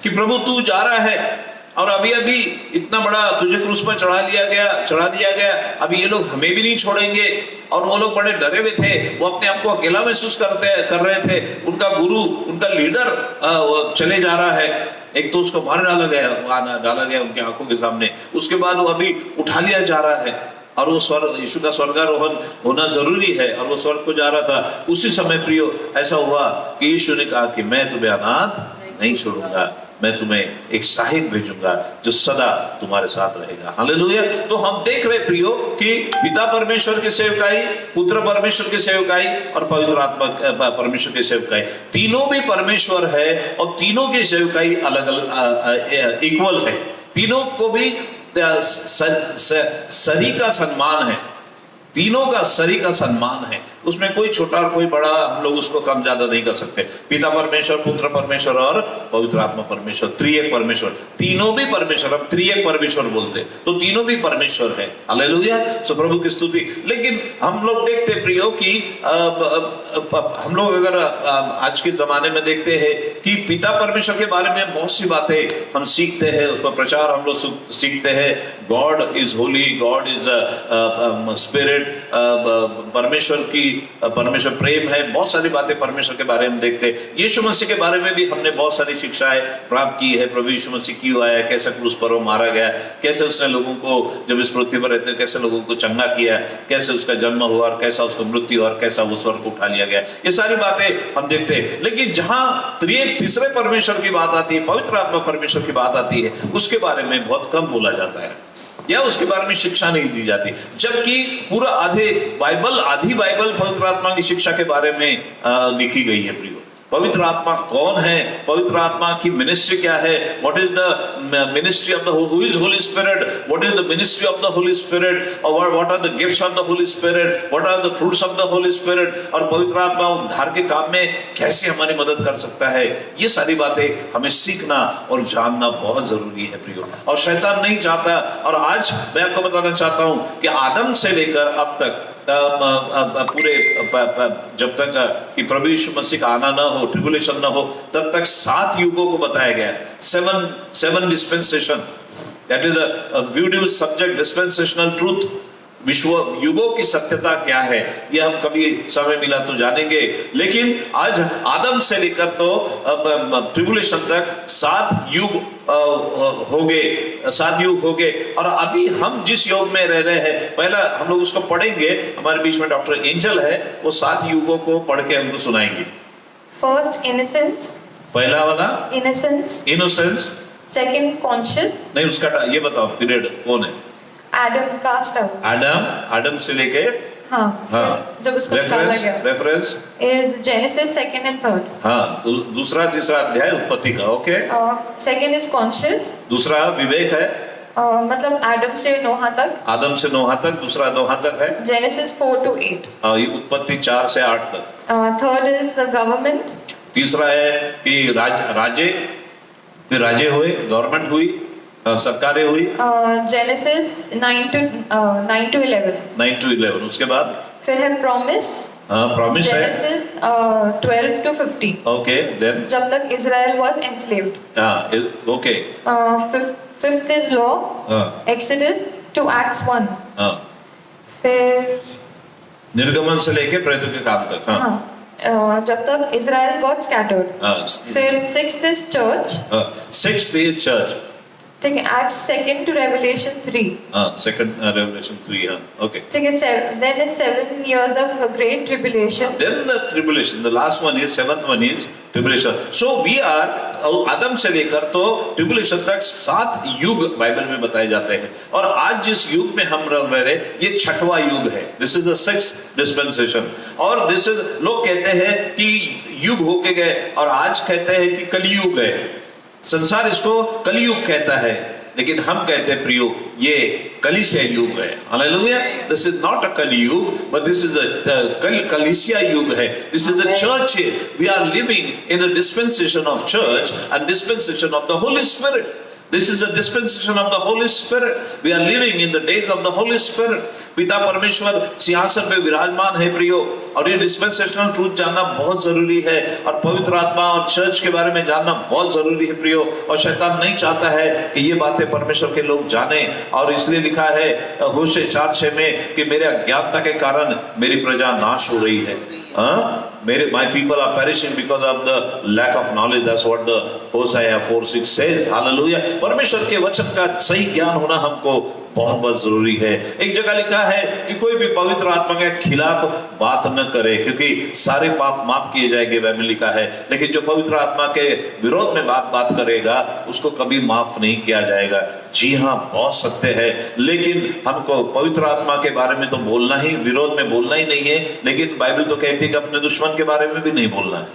कि प्रभु तू जा रहा है और अभी अभी इतना बड़ा तुझे क्रूस पर चढ़ा दिया गया, अभी ये लोग हमें भी नहीं छोड़ेंगे। और वो लोग बड़े डरे हुए थे, वो अपने आप को अकेला महसूस कर रहे थे। उनका गुरु, उनका लीडर चले जा रहा है। एक तो उसको मार डाला गया उनकी आंखों के सामने, उसके बाद वो अभी उठा लिया जा रहा है और वो स्वर्ग, यीशु का स्वर्गारोहण होना जरूरी है और वो स्वर्ग को जा रहा था। उसी समय प्रियो ऐसा हुआ कि यीशु ने कहा कि मैं तुम्हें अनाथ नहीं छोड़ूंगा, मैं तुम्हें एक सहायक भेजूंगा जो सदा तुम्हारे साथ रहेगा। हालेलुया। तो हम देख रहे प्रियो कि पिता परमेश्वर की सेवकाई, पुत्र परमेश्वर की सेवकाई और पवित्र आत्मा परमेश्वर की सेवकाई, तीनों भी परमेश्वर है और तीनों की सेवकाई अलग अलग इक्वल है। तीनों को भी सरी का सम्मान है, तीनों का सरी का सम्मान है। उसमें कोई छोटा और कोई बड़ा हम लोग उसको कम ज्यादा नहीं कर सकते। पिता परमेश्वर, पुत्र परमेश्वर और पवित्र आत्मा परमेश्वर, त्रिएक परमेश्वर, तीनों भी परमेश्वर। हम त्रिएक परमेश्वर बोलते तो तीनों भी परमेश्वर है। हालेलुया। सो प्रभु की स्तुति। लेकिन हम लोग देखते प्रियो कि हम लोग अगर आज के जमाने में देखते हैं कि पिता परमेश्वर के बारे में बहुत सी बातें हम सीखते हैं, उसका प्रचार हम लोग सीखते हैं। God is Holi, God is spirit, परमेश्वर प्रेम है, बहुत सारी बातें परमेश्वर के बारे में देखते हैं। यीशु मसीह के बारे में भी हमने बहुत सारी शिक्षाएं प्राप्त की है। प्रभु यीशु मसीह क्यों आया, कैसे क्रूस पर वो मारा गया, कैसे उसने लोगों को जब इस पृथ्वी पर रहते कैसे लोगों को चंगा किया, कैसे उसका जन्म हुआ और कैसा उसका मृत्यु और कैसा वो स्वर्ग को उठा लिया गया, ये सारी बातें हम देखते हैं। लेकिन जहां तीसरे परमेश्वर की बात आती है, पवित्र आत्मा परमेश्वर की बात आती है, उसके बारे में बहुत कम बोला जाता है या उसके बारे में शिक्षा नहीं दी जाती। जबकि पूरा आधी बाइबल पवित्र आत्मा की शिक्षा के बारे में लिखी गई है। प्रियो, पवित्र आत्मा कौन है, पवित्र आत्मा की मिनिस्ट्री क्या है, what is the ministry of the who is Holy Spirit, what is the ministry of the Holi Spirit, और what are the gifts of the Holi Spirit, what are the fruits of the Holi Spirit, और पवित्र आत्मा उद्धार के काम में कैसे हमारी मदद कर सकता है, ये सारी बातें हमें सीखना और जानना बहुत जरूरी है। प्रियो, और शैतान नहीं चाहता, और आज मैं आपको बताना चाहता हूं कि आदम से लेकर अब तक पूरे जब तक कि प्रभु यीशु मसीह का आना ना हो, ट्रिबुलेशन ना हो, तब तक 7 युगों को बताया गया है। 7 dispensation, that is a beautiful subject, dispensational truth. विश्व युगों की सत्यता क्या है, ये हम कभी समय मिला तो जानेंगे। लेकिन आज आदम से लेकर तो ट्रिबुलेशन तक 7 युग हो गए, और अभी हम जिस योग में रह रहे हैं, पहला हम लोग उसको पढ़ेंगे। हमारे बीच में डॉक्टर एंजल है, वो 7 युगों को पढ़ के हमको सुनाएंगे। फर्स्ट इनोसेंस, पहला वाला इनोसेंस, सेकंड कॉन्शियस, नहीं उसका ये बताओ पीरियड कौन है। एडम कास्ट आउट, आदम से लेके जब उसको निकाला गया। Reference is genesis 2nd and 3rd। दूसरा तीसरा अध्याय उत्पत्ति का। ओके, सेकंड इज कॉन्शियस, दूसरा विवेक है, मतलब आदम से नोहा तक, दूसरा नोहा तक है। जेनेसिस 4 to 8, ये उत्पत्ति 4 से 8 तक। थर्ड इज गवर्नमेंट, तीसरा है कि राजे हुए, गवर्नमेंट हुई, सरकारें हुई। Genesis 9 to 11। उसके बाद फिर है प्रॉमिस है, जेनेसिस 12 to 50। ओके, देन जब तक Israel was enslaved. Okay, fifth is law, exodus to Acts 1। फिर निर्गमन से लेके प्रेरितों के काम तक। जब तक इजराइल गॉट स्कैटर्ड। फिर सिक्स्थ इज चर्च, ठीक है। Acts 2nd to Revelation 3। Second Revelation 3, okay। ठीक है। Then is 7 years of great tribulation। Then the tribulation, the last one is 7th one is tribulation। So we are आदम से लेकर तो ट्रिबुलेशन तक 7 युग बाइबल में बताए जाते हैं, और आज जिस युग में हम रह रहे ये 6वां युग है। This is the 6th dispensation, और दिस इज, लोग कहते हैं कि युग होके गए, और आज कहते हैं कि कलयुग है। संसार इसको कलयुग कहता है, लेकिन हम कहते हैं प्रियो ये कलीसिया युग है। Hallelujah, this is not a Kalyug, but this is a कलीसिया युग है। This is the church, we are living in the dispensation of church and dispensation of the Holi spirit. This is a dispensation of the Holy Spirit. We are living in the days of the Holy Spirit. पिता परमेश्वर सिंहासन पे विराजमान है प्रियो, और ये डिस्पेंसेशनल ट्रूथ जानना बहुत जरूरी है, और पवित्र आत्मा और चर्च के बारे में जानना बहुत जरूरी है प्रियो। और शैतान नहीं चाहता है कि ये बातें परमेश्वर के लोग जाने, और इसलिए लिखा है होशे 4:6 में कि मेरे अज्ञानता के कारण मेरी प्रजा नाश हो रही है। My people are perishing because of the lack of knowledge. That's what the Hosea 4:6 says. Hallelujah. परमेश्वर के वचन का सही ज्ञान होना हमको बहुत बहुत जरूरी है। एक जगह लिखा है कि कोई भी पवित्र आत्मा के खिलाफ बात न करे, क्योंकि सारे पाप माफ किए जाएंगे, वह में लिखा है। लेकिन जो पवित्र आत्मा के विरोध में बात करेगा उसको कभी माफ नहीं किया जाएगा। जी हाँ, बहुत सत्य है, लेकिन हमको पवित्र आत्मा के बारे में तो बोलना ही, विरोध में बोलना ही नहीं है। लेकिन बाइबल तो कहती है कि अपने दुश्मन के बारे में भी नहीं बोलना है।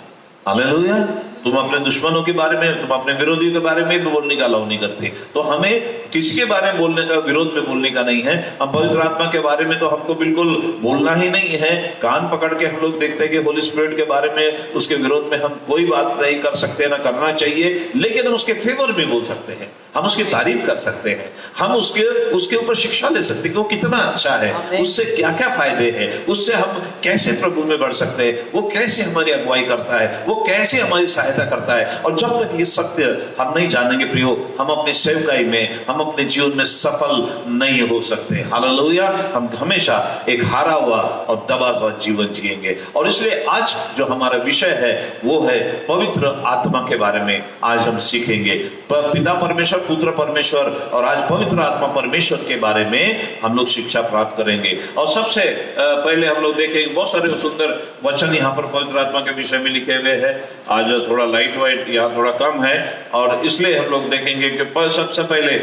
हालेलुया, तुम अपने दुश्मनों के बारे में, तुम अपने विरोधियों के बारे में भी बोलने का अलाउ नहीं करते। तो हमें किसी के बारे में बोलने का, विरोध में बोलने का नहीं है। हम पवित्र आत्मा के बारे में तो हमको बिल्कुल बोलना ही नहीं है। कान पकड़ के हम लोग देखते हैं कि होली स्पिरिट के बारे में, उसके विरोध में हम कोई बात नहीं कर सकते, ना करना चाहिए। लेकिन हम उसके फेवर में बोल सकते हैं, हम उसकी तारीफ कर सकते हैं, हम उसके ऊपर शिक्षा ले सकते हैं कि वो कितना अच्छा है, उससे क्या क्या फायदे हैं, उससे हम कैसे प्रभु में बढ़ सकते हैं, वो कैसे हमारी अगुवाई करता है, वो कैसे हमारी सहायता सहायता करता है। और जब तक ये सत्य हम नहीं जानेंगे प्रियो, हम अपनी सेवकाई में, हम अपने जीवन में सफल नहीं हो सकते। हालेलुया। हम हमेशा एक हारा हुआ और दबा हुआ जीवन जिएंगे। और इसलिए आज जो हमारा विषय है वो है पवित्र आत्मा के बारे में आज हम सीखेंगे। पिता परमेश्वर, पुत्र परमेश्वर और आज पवित्र आत्मा परमेश्वर के बारे में हम लोग शिक्षा प्राप्त करेंगे। और सबसे पहले हम लोग देखेंगे, बहुत सारे सुंदर वचन यहाँ पर पवित्र आत्मा के विषय में लिखे हुए हैं। आज थोड़ा लाइट वाइट यहाँ थोड़ा कम है और इसलिए हम लोग देखेंगे कि सबसे पहले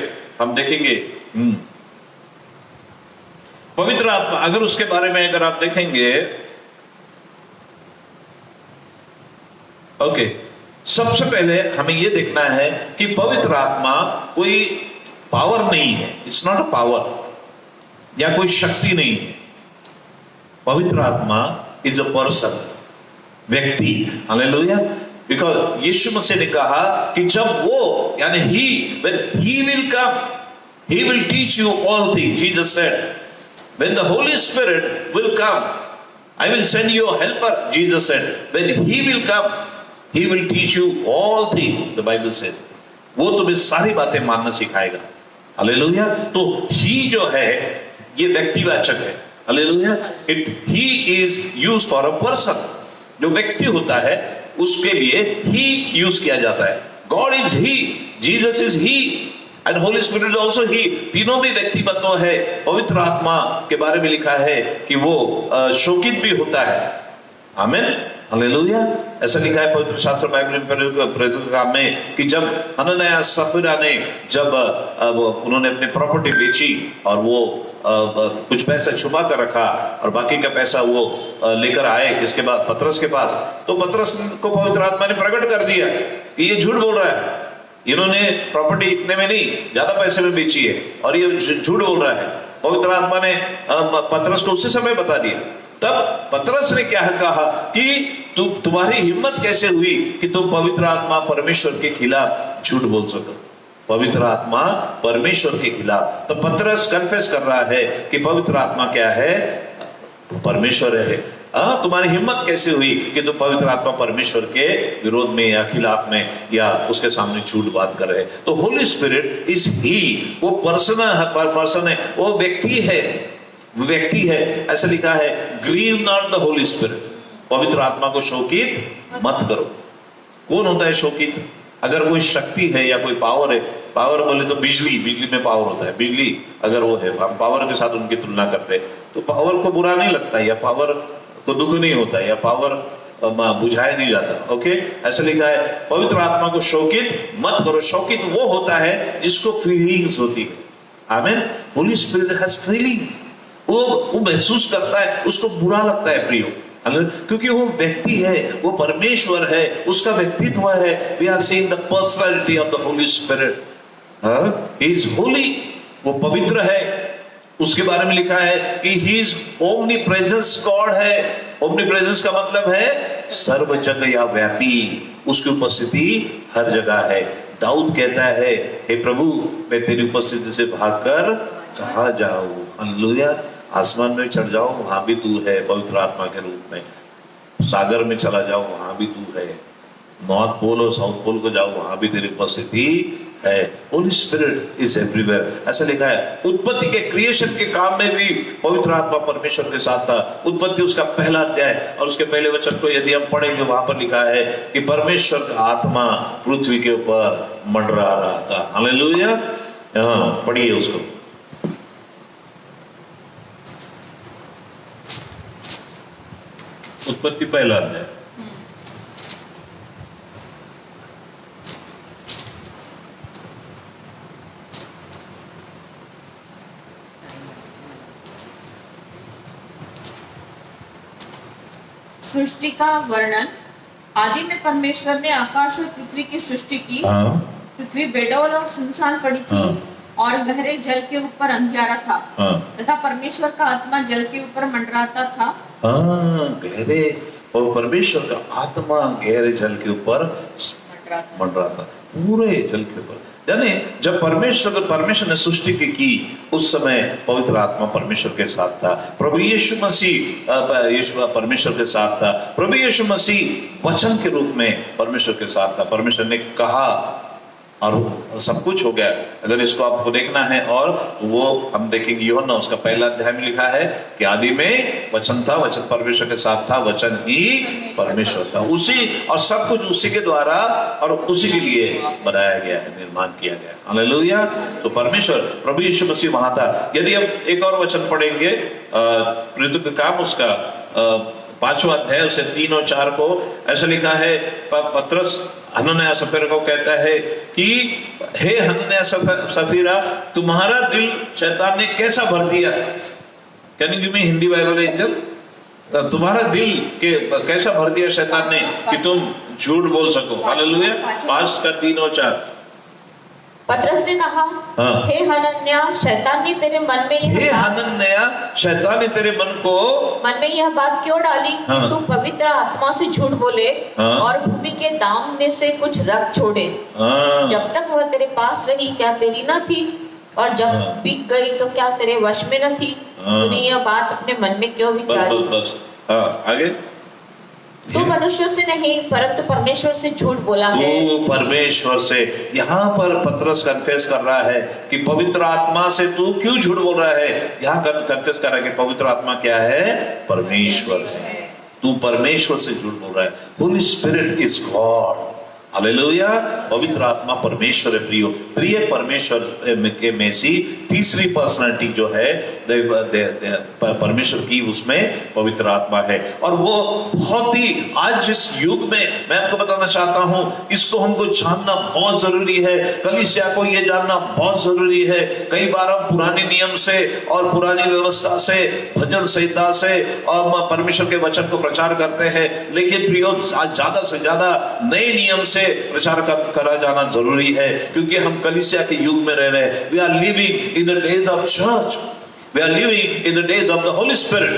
हम देखेंगे पवित्र आत्मा। अगर उसके बारे में अगर आप देखेंगे, ओके, सबसे पहले हमें यह देखना है कि पवित्र आत्मा कोई पावर नहीं है। इट्स नॉट अ पावर या कोई शक्ति नहीं है। पवित्र आत्मा इज अ पर्सन, व्यक्ति। हालेलुया। बिकॉज यीशु मसीह ने कहा कि जब वो यानी he will come, he will teach you all things. Jesus said, when the Holy Spirit will come, I will send you a helper. Jesus said, when he will come, he will teach you all things. The Bible says, वो तुम्हें सारी बातें मानना सिखाएगा। हालेलुया। तो he जो है ये व्यक्तिवाचक है। Hallelujah. he is used for a person. जो व्यक्ति होता है उसके लिए he यूज किया जाता है। God is he, Jesus is he and Holy Spirit is also he. तीनों भी व्यक्तित्व है। पवित्र आत्मा के बारे में लिखा है कि वो शोकित भी होता है। आमीन। हालेलुया। ऐसा लिखा है पवित्र शास्त्र बाइबल प्रेरितों के काम में कि जब हनन्याह सफीरा ने जब उन्होंने अपनी प्रॉपर्टी बेची और वो कुछ पैसा छुपा कर रखा और बाकी का पैसा वो लेकर आए इसके बाद पतरस के पास, तो पतरस को पवित्र आत्मा ने प्रकट कर दिया कि ये झूठ बोल रहा है, इन्होंने प्रॉपर्टी इतने में नहीं ज्यादा पैसे में बेची है और ये झूठ बोल रहा है। पवित्र आत्मा ने पतरस को उसी समय बता दिया। तब पतरस ने क्या कहा कि तुम्हारी हिम्मत कैसे हुई कि तुम पवित्र आत्मा परमेश्वर के खिलाफ झूठ बोल सको। पवित्र आत्मा परमेश्वर के खिलाफ। तो पतरस कन्फेस कर रहा है कि पवित्र आत्मा क्या है, परमेश्वर है। तुम्हारी हिम्मत कैसे हुई कि तुम पवित्र आत्मा परमेश्वर के विरोध में या खिलाफ में या उसके सामने झूठ बात कर रहे। तो होली स्पिरिट इज ही, वो पर्सन है, वो व्यक्ति है, व्यक्ति है। ऐसा लिखा है, grieve not the Holi spirit. पवित्र आत्मा को शोकित मत करो। कौन होता है शोकित? अगर कोई शक्ति है या कोई पावर है, पावर बोले तो बिजली में पावर होता है। बिजली अगर वो है, हम पावर के साथ उनकी तुलना करते हैं तो पावर को बुरा नहीं लगता या पावर को दुख नहीं होता या पावर बुझाया नहीं जाता। ओके, ऐसा लिखा है पवित्र आत्मा को शोकित मत करो। शोकित वो होता है जिसको फीलिंग्स होती है। आमीन। Holi spirit has feelings. वो महसूस करता है, उसको बुरा लगता है प्रियो, क्योंकि वो व्यक्ति है, वो परमेश्वर है, उसका व्यक्तित्व है। We are seeing the personality of the Holi spirit. He is holy, वो पवित्र है। उसके बारे में लिखा है कि he is omni presence God है। ओमनी प्रेजेंस का मतलब है सर्व जगह या व्यापी, उसकी उपस्थिति हर जगह है। दाऊद कहता है, हे प्रभु मैं तेरी उपस्थिति से भागकर कहाँ जाऊं? हालेलुया। आसमान में चढ़ जाऊं वहां भी तू है पवित्र आत्मा के रूप में। सागर में चला जाऊं वहां भी तू है। नॉर्थ पोल और साउथ पोल को जाऊं वहां भी तेरी उपस्थिति है। Holi Spirit is everywhere. ऐसा लिखा है उत्पत्ति के क्रिएशन के काम में भी पवित्र आत्मा परमेश्वर के साथ था। उत्पत्ति उसका पहला अध्याय और उसके पहले वचन को यदि हम पढ़ेंगे, वहां पर लिखा है कि परमेश्वर का आत्मा पृथ्वी के ऊपर मंडरा रहा था। हालेलुया। पढ़िए उसको। उत्पत्ति पहला अध्याय। सृष्टि का वर्णन। आदि में परमेश्वर ने आकाश और पृथ्वी की सृष्टि की। पृथ्वी बेडौल और सुनसान पड़ी थी और गहरे जल के ऊपर अंधियारा था तथा परमेश्वर का आत्मा जल के ऊपर मंडराता था। गहरे, और परमेश्वर का आत्मा गहरे जल के ऊपर मंडराता, पूरे जल के ऊपर। यानी जब परमेश्वर ने सृष्टि की उस समय पवित्र आत्मा परमेश्वर के साथ था। प्रभु यीशु मसीह परमेश्वर के साथ था। प्रभु यीशु मसीह वचन के रूप में परमेश्वर के साथ था। परमेश्वर ने कहा और सब कुछ हो गया। अगर इसको आपको देखना है और वो हम देखेंगे यूहन्ना उसका पहला अध्याय में लिखा है कि आदि में वचन था, वचन परमेश्वर के साथ था, वचन ही परमेश्वर था। उसी और सब कुछ उसी के द्वारा और उसी के लिए बनाया गया है, निर्माण किया गया। हालेलुया। तो परमेश्वर प्रभु यीशु मसीह वहां था। यदि हम एक और वचन पढ़ेंगे प्रेरितों के काम उसका 5वां अध्याय उसे 3 और 4 को ऐसा लिखा है। पतरस हनन्याह सफीरा को कहता है कि हे हनन्याह सफीरा, तुम्हारा दिल शैतान ने कैसा भर दिया। Can you give me Hindi Bible angel? तुम्हारा दिल के कैसा भर दिया शैतान ने कि तुम झूठ बोल सको। हालेलुया। 5 का 3 और 4। पतरस ने कहा, हे हनन्याह, शैतान ने तेरे मन में यह बात क्यों डाली कि तू पवित्र आत्मा से झूठ बोले और भूमि के दाम में से कुछ रख छोड़े। जब तक वह तेरे पास रही क्या तेरी न थी, और जब बिक गई तो क्या तेरे वश में न थी? तूने यह बात अपने मन में क्यों विचारी? आगे। तू मनुष्य से नहीं परंतु परमेश्वर से झूठ बोला है। तू परमेश्वर से, यहाँ पर पतरस कन्फेस कर रहा है कि पवित्र आत्मा से तू क्यों झूठ बोल रहा है। यहाँ कन्फेस कर रहा है कि पवित्र आत्मा क्या है? परमेश्वर है। तू परमेश्वर से झूठ बोल रहा है। Holi Spirit is God. Hallelujah. पवित्र आत्मा परमेश्वर है। प्रिय परमेश्वर के में से तीसरी पर्सनालिटी जो है परमेश्वर की, उसमें पवित्र आत्मा है। और वो बहुत ही आज जिस युग में मैं आपको बताना चाहता हूं, इसको हमको जानना बहुत जरूरी है। कलीसिया को ये जानना बहुत जरूरी है। कई बार हम पुराने नियम से और पुरानी व्यवस्था से, भजन संहिता से और परमेश्वर के वचन को प्रचार करते हैं, लेकिन प्रियो आज ज्यादा से ज्यादा नए नियम से प्रचार करा जाना जरूरी है, क्योंकि हम कलीसिया के युग में रह रहे हैं। We are living in the days of church, we are living in the days of the Holi spirit.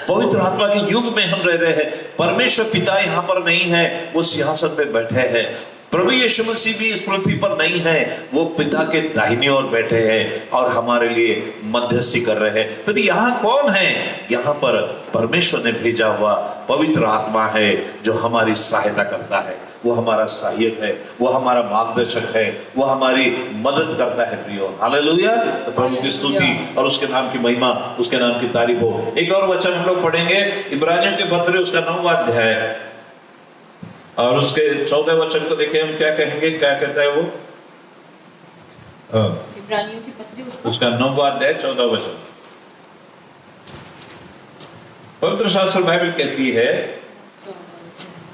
पवित्र आत्मा के युग में हम रह रहे हैं। परमेश्वर पिता यहाँ पर नहीं है, वो सिंहासन पे बैठे हैं। प्रभु यीशु मसीह भी इस पृथ्वी पर नहीं है, वो पिता के दाहिनी ओर बैठे हैं और हमारे लिए मध्यस्थी कर रहे हैं। तो यहाँ कौन है? यहाँ पर परमेश्वर ने भेजा हुआ पवित्र आत्मा है, जो हमारी सहायता करता है। वो हमारा सहायक है, वो हमारा मार्गदर्शक है, वो हमारी मदद करता है। प्रियो हालेलुया। तो प्रभु की स्तुति और उसके नाम की महिमा, उसके नाम की तारीफ हो। एक और वचन हम लोग पढ़ेंगे, इब्रानियों के पत्र उसका 9वां अध्याय और उसके 14 वचन को देखें। हम क्या कहेंगे, क्या कहता है वो? इब्रानियों के पत्र उसका 9वां अध्याय 14 वचन। पवित्र शास्त्र बाइबल कहती है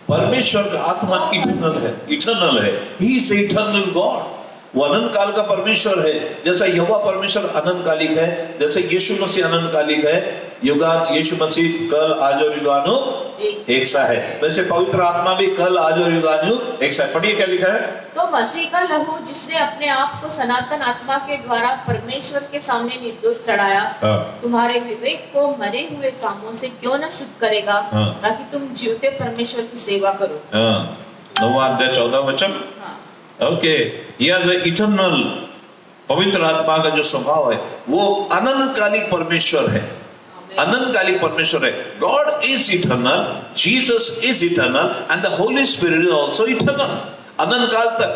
परमेश्वर का आत्मा इटर्नल है, इटर्नल है। He is eternal God. वो अनंत काल का परमेश्वर है। जैसा यहोवा परमेश्वर अनंत कालिक है, जैसे यीशु मसीह अनंत कालिक है, युगान यीशु मसीह कल आज और युगानु एक सा है, वैसे पवित्र आत्मा भी कल आज और युगानु एक सा है। पढ़िए क्या लिखा है। तो मसीह का लहू जिसने अपने आप को सनातन आत्मा के द्वारा परमेश्वर के सामने निर्दोष चढ़ाया, तुम्हारे विवेक को मरे हुए कामों से क्यों न शुद्ध करेगा, ताकि तुम जीवते परमेश्वर की सेवा करो। 9वां अध्याय 14 वचन। ओके, यह इटर्नल पवित्र आत्मा का जो स्वभाव है वो अनंतकालिक परमेश्वर है, अनंतकालिक परमेश्वर है। God is eternal, Jesus is eternal and the Holi Spirit is also eternal. अनंत काल तक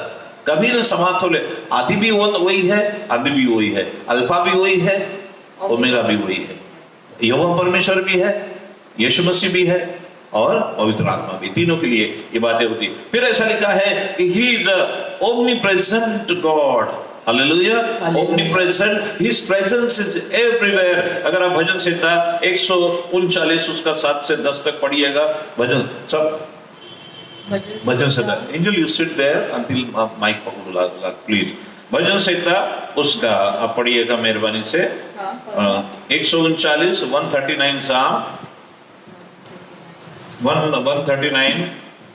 कभी न समाप्त होले। आदि भी वही है, अंत भी वही है, अल्फा भी वही है, ओमेगा भी वही है। यहोवा परमेश्वर भी है, यीशु मसीह भी है और पवित्र आत्मा भी, तीनों के लिए ये बातें होती। फिर ऐसा लिखा है कि he is omnipresent God. Hallelujah. Omnipresent. His presence is everywhere. अगर आप भजन संहिता 139 उसका 7 से 10 तक पढ़िएगा, भजन सब भजन संहिता। Angel, you sit there until mic पकड़ो प्लीज। भजन संहिता उसका आप पढ़िएगा मेहरबानी से। 139 139 साम 139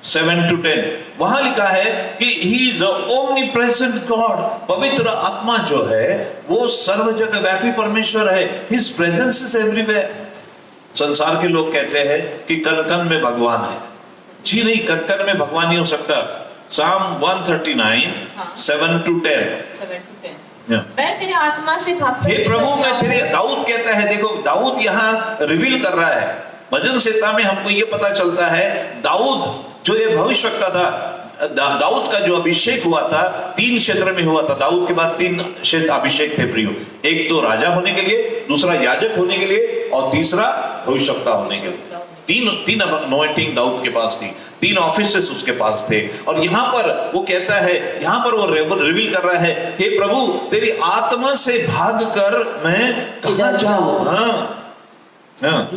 7 to 10 वहां लिखा है कि ही इज ओमनीप्रेजेंट गॉड। पवित्र आत्मा जो है वो सर्व जगह व्यापी परमेश्वर है। His presence is everywhere. संसार के लोग कहते हैं कि कन कन में भगवान है। जी नहीं, कन कन में भगवान नहीं हो सकता। Psalm 139, हाँ। 7 to 10. 7 to 10 Yeah. मैं तेरे आत्मा से भागकर हे प्रभु मैं जाऊं। तेरे, दाऊद कहता है, देखो दाऊद यहाँ रिवील कर रहा है। भजन संहिता में हमको ये पता चलता है, दाऊद जो ये भविष्यवक्ता था, दाऊद का जो अभिषेक हुआ था 3 क्षेत्र में हुआ था। दाऊद के बाद 3 क्षेत्र अभिषेक थे प्रियो, एक तो राजा होने के लिए, दूसरा याजक होने के लिए, और तीसरा भविष्यवक्ता होने के लिए। तीन अनॉइंटिंग दाऊद के पास थी, 3 ऑफिसेस उसके पास थे। और यहाँ पर वो कहता है, यहाँ पर वो रिवील कर रहा है, हे प्रभु तेरी आत्मा से भाग कर मैं कहाँ जाऊं। हाँ,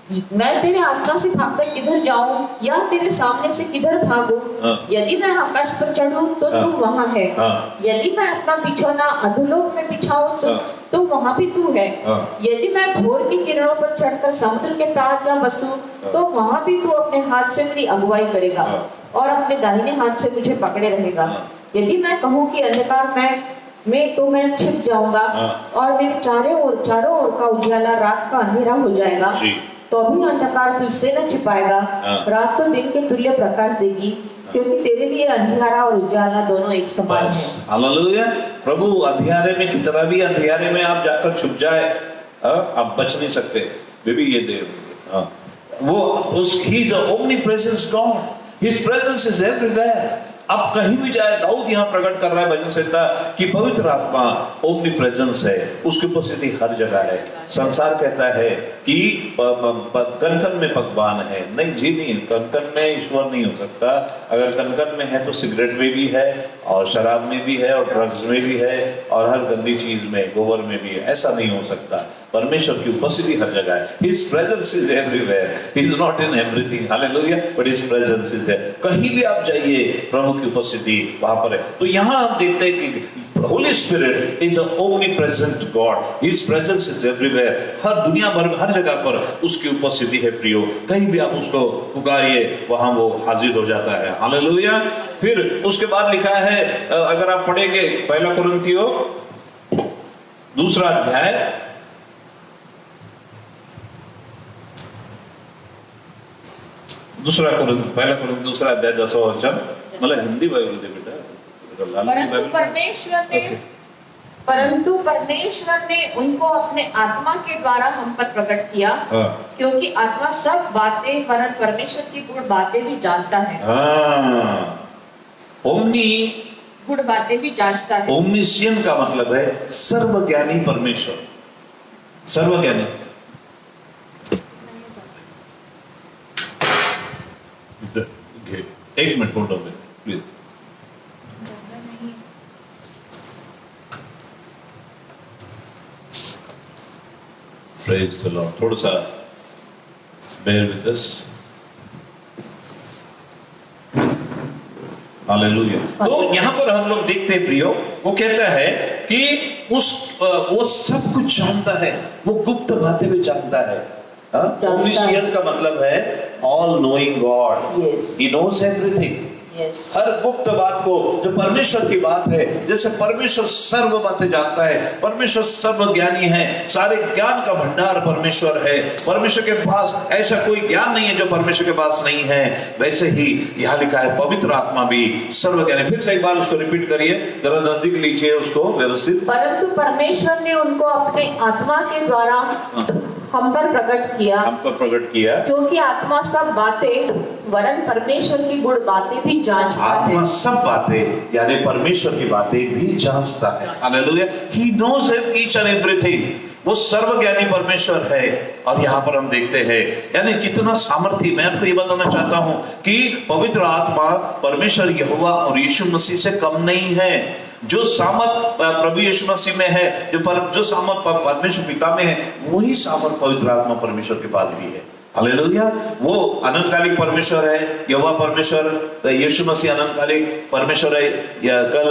मैं तेरे आत्मा से भागकर किधर जाऊं, या तेरे सामने से किधर भागूं। यदि मैं आकाश पर चढ़ूं तो तू वहां है, यदि मैं अपना बिछौना अधोलोक में बिछाऊं तो वहां भी तू है। यदि मैं भोर की किरणों पर चढ़कर समुद्र के पार जा बसूं तो वहां भी तू अपने हाथ से मेरी अगुवाई करेगा और अपने दाहिने हाथ से मुझे पकड़े रहेगा। यदि मैं कहूँ कि अंधकार में तो मैं छिप जाऊंगा और मेरे चारों ओर का उजियाला रात का अंधेरा हो जाएगा, तो भी अंधकार तुझसे न छिपाएगा। रात तो दिन के तुल्य प्रकाश देगी, क्योंकि तेरे लिए अंधियारा और उजाला दोनों एक समान है। हालेलुया। प्रभु अंधियारे में, कितना भी अंधियारे में आप जाकर छुप जाए, आप बच नहीं सकते। बेबी ये देव, वो he is omnipresence God, his presence is everywhere. अब कहीं भी जाए, दाऊद यहाँ प्रकट कर रहा है भजन संहिता कि पवित्र आत्मा ओमनी प्रेजेंस है, उसकी उपस्थिति हर जगह है। संसार कहता है कि कनकन में भगवान है, नहीं जी नहीं, कनकन में ईश्वर नहीं हो सकता। अगर कनकन में है तो सिगरेट में भी है, और शराब में भी है, और ड्रग्स में भी है, और हर गंदी चीज में, गोबर में भी है। ऐसा नहीं हो सकता। परमेश्वर की उपस्थिति हर जगह है। His presence is everywhere. He is not in everything. Hallelujah. But His presence is there. कहीं भी आप जाइए, प्रभु की उपस्थिति वहां पर है। तो यहाँ हम देखते हैं कि Holy Spirit is an omnipresent God. His presence is everywhere. हर दुनिया भर में, हर जगह पर उसकी उपस्थिति है प्रियो। कहीं भी आप उसको पुकारिए, वहां वो हाजिर हो जाता है। हालेलुया। फिर उसके बाद लिखा है, अगर आप पढ़ेंगे 1 कुरिन्थियों 2 अध्याय, 1 कुरिन्थियों 2 अध्याय 10 वचन, मतलब हिंदी बाइबल दे बेटा, परंतु परमेश्वर ने उनको अपने आत्मा के द्वारा हम पर प्रकट किया, क्योंकि आत्मा सब बातें वरन परमेश्वर की गुड़ बातें भी जानता है। ओमनी गुड़ बातें भी जांचता है। ओमनिशियन का मतलब है सर्वज्ञानी परमेश्वर, सर्वज्ञानी। एक minute hold on please. Praise the Lord. थोड़ा सा बेयर विद अस। हालेलुया। तो यहाँ पर हम लोग देखते हैं प्रियो, वो कहता है कि वो सब कुछ जानता है, वो गुप्त बातें भी जानता है। ओमनिशियंट का मतलब है all knowing God. He knows everything. हर गुप्त बात को, जो परमेश्वर की बात है, जैसे परमेश्वर सर्व बातें जानता है, परमेश्वर सर्व ज्ञानी है, सारे ज्ञान का भंडार परमेश्वर है। परमेश्वर के पास ऐसा कोई ज्ञान नहीं है जो परमेश्वर के पास नहीं है। वैसे ही यहाँ लिखा है पवित्र आत्मा भी सर्व ज्ञानी। फिर से एक बार उसको रिपीट करिए, जरा नजदीक लीजिए उसको व्यवस्थित। परंतु परमेश्वर ने उनको अपने आत्मा के द्वारा हम पर प्रकट किया, क्योंकि आत्मा सब बातें वरन परमेश्वर की गुड़ बातें भी जांचता है। आत्मा सब बातें यानी परमेश्वर की बातें भी जांचता है। Hallelujah. He knows each and everything. वो सर्वज्ञानी परमेश्वर है। और यहाँ पर हम देखते हैं यानी कितना सामर्थ्य। मैं आपको ये बताना चाहता हूँ कि पवित्र आत्मा परमेश्वर यहोवा और यीशु मसीह से कम नहीं है। जो सामर्थ प्रभु यीशु मसीह में है, जो सामर्थ परमेश्वर पिता में है, वही सामर्थ पवित्र आत्मा परमेश्वर के पास भी है। हालेलुया। वो अनंतकालिक परमेश्वर है, यहोवा परमेश्वर, यीशु मसीह अनंतकालिक परमेश्वर है। या कल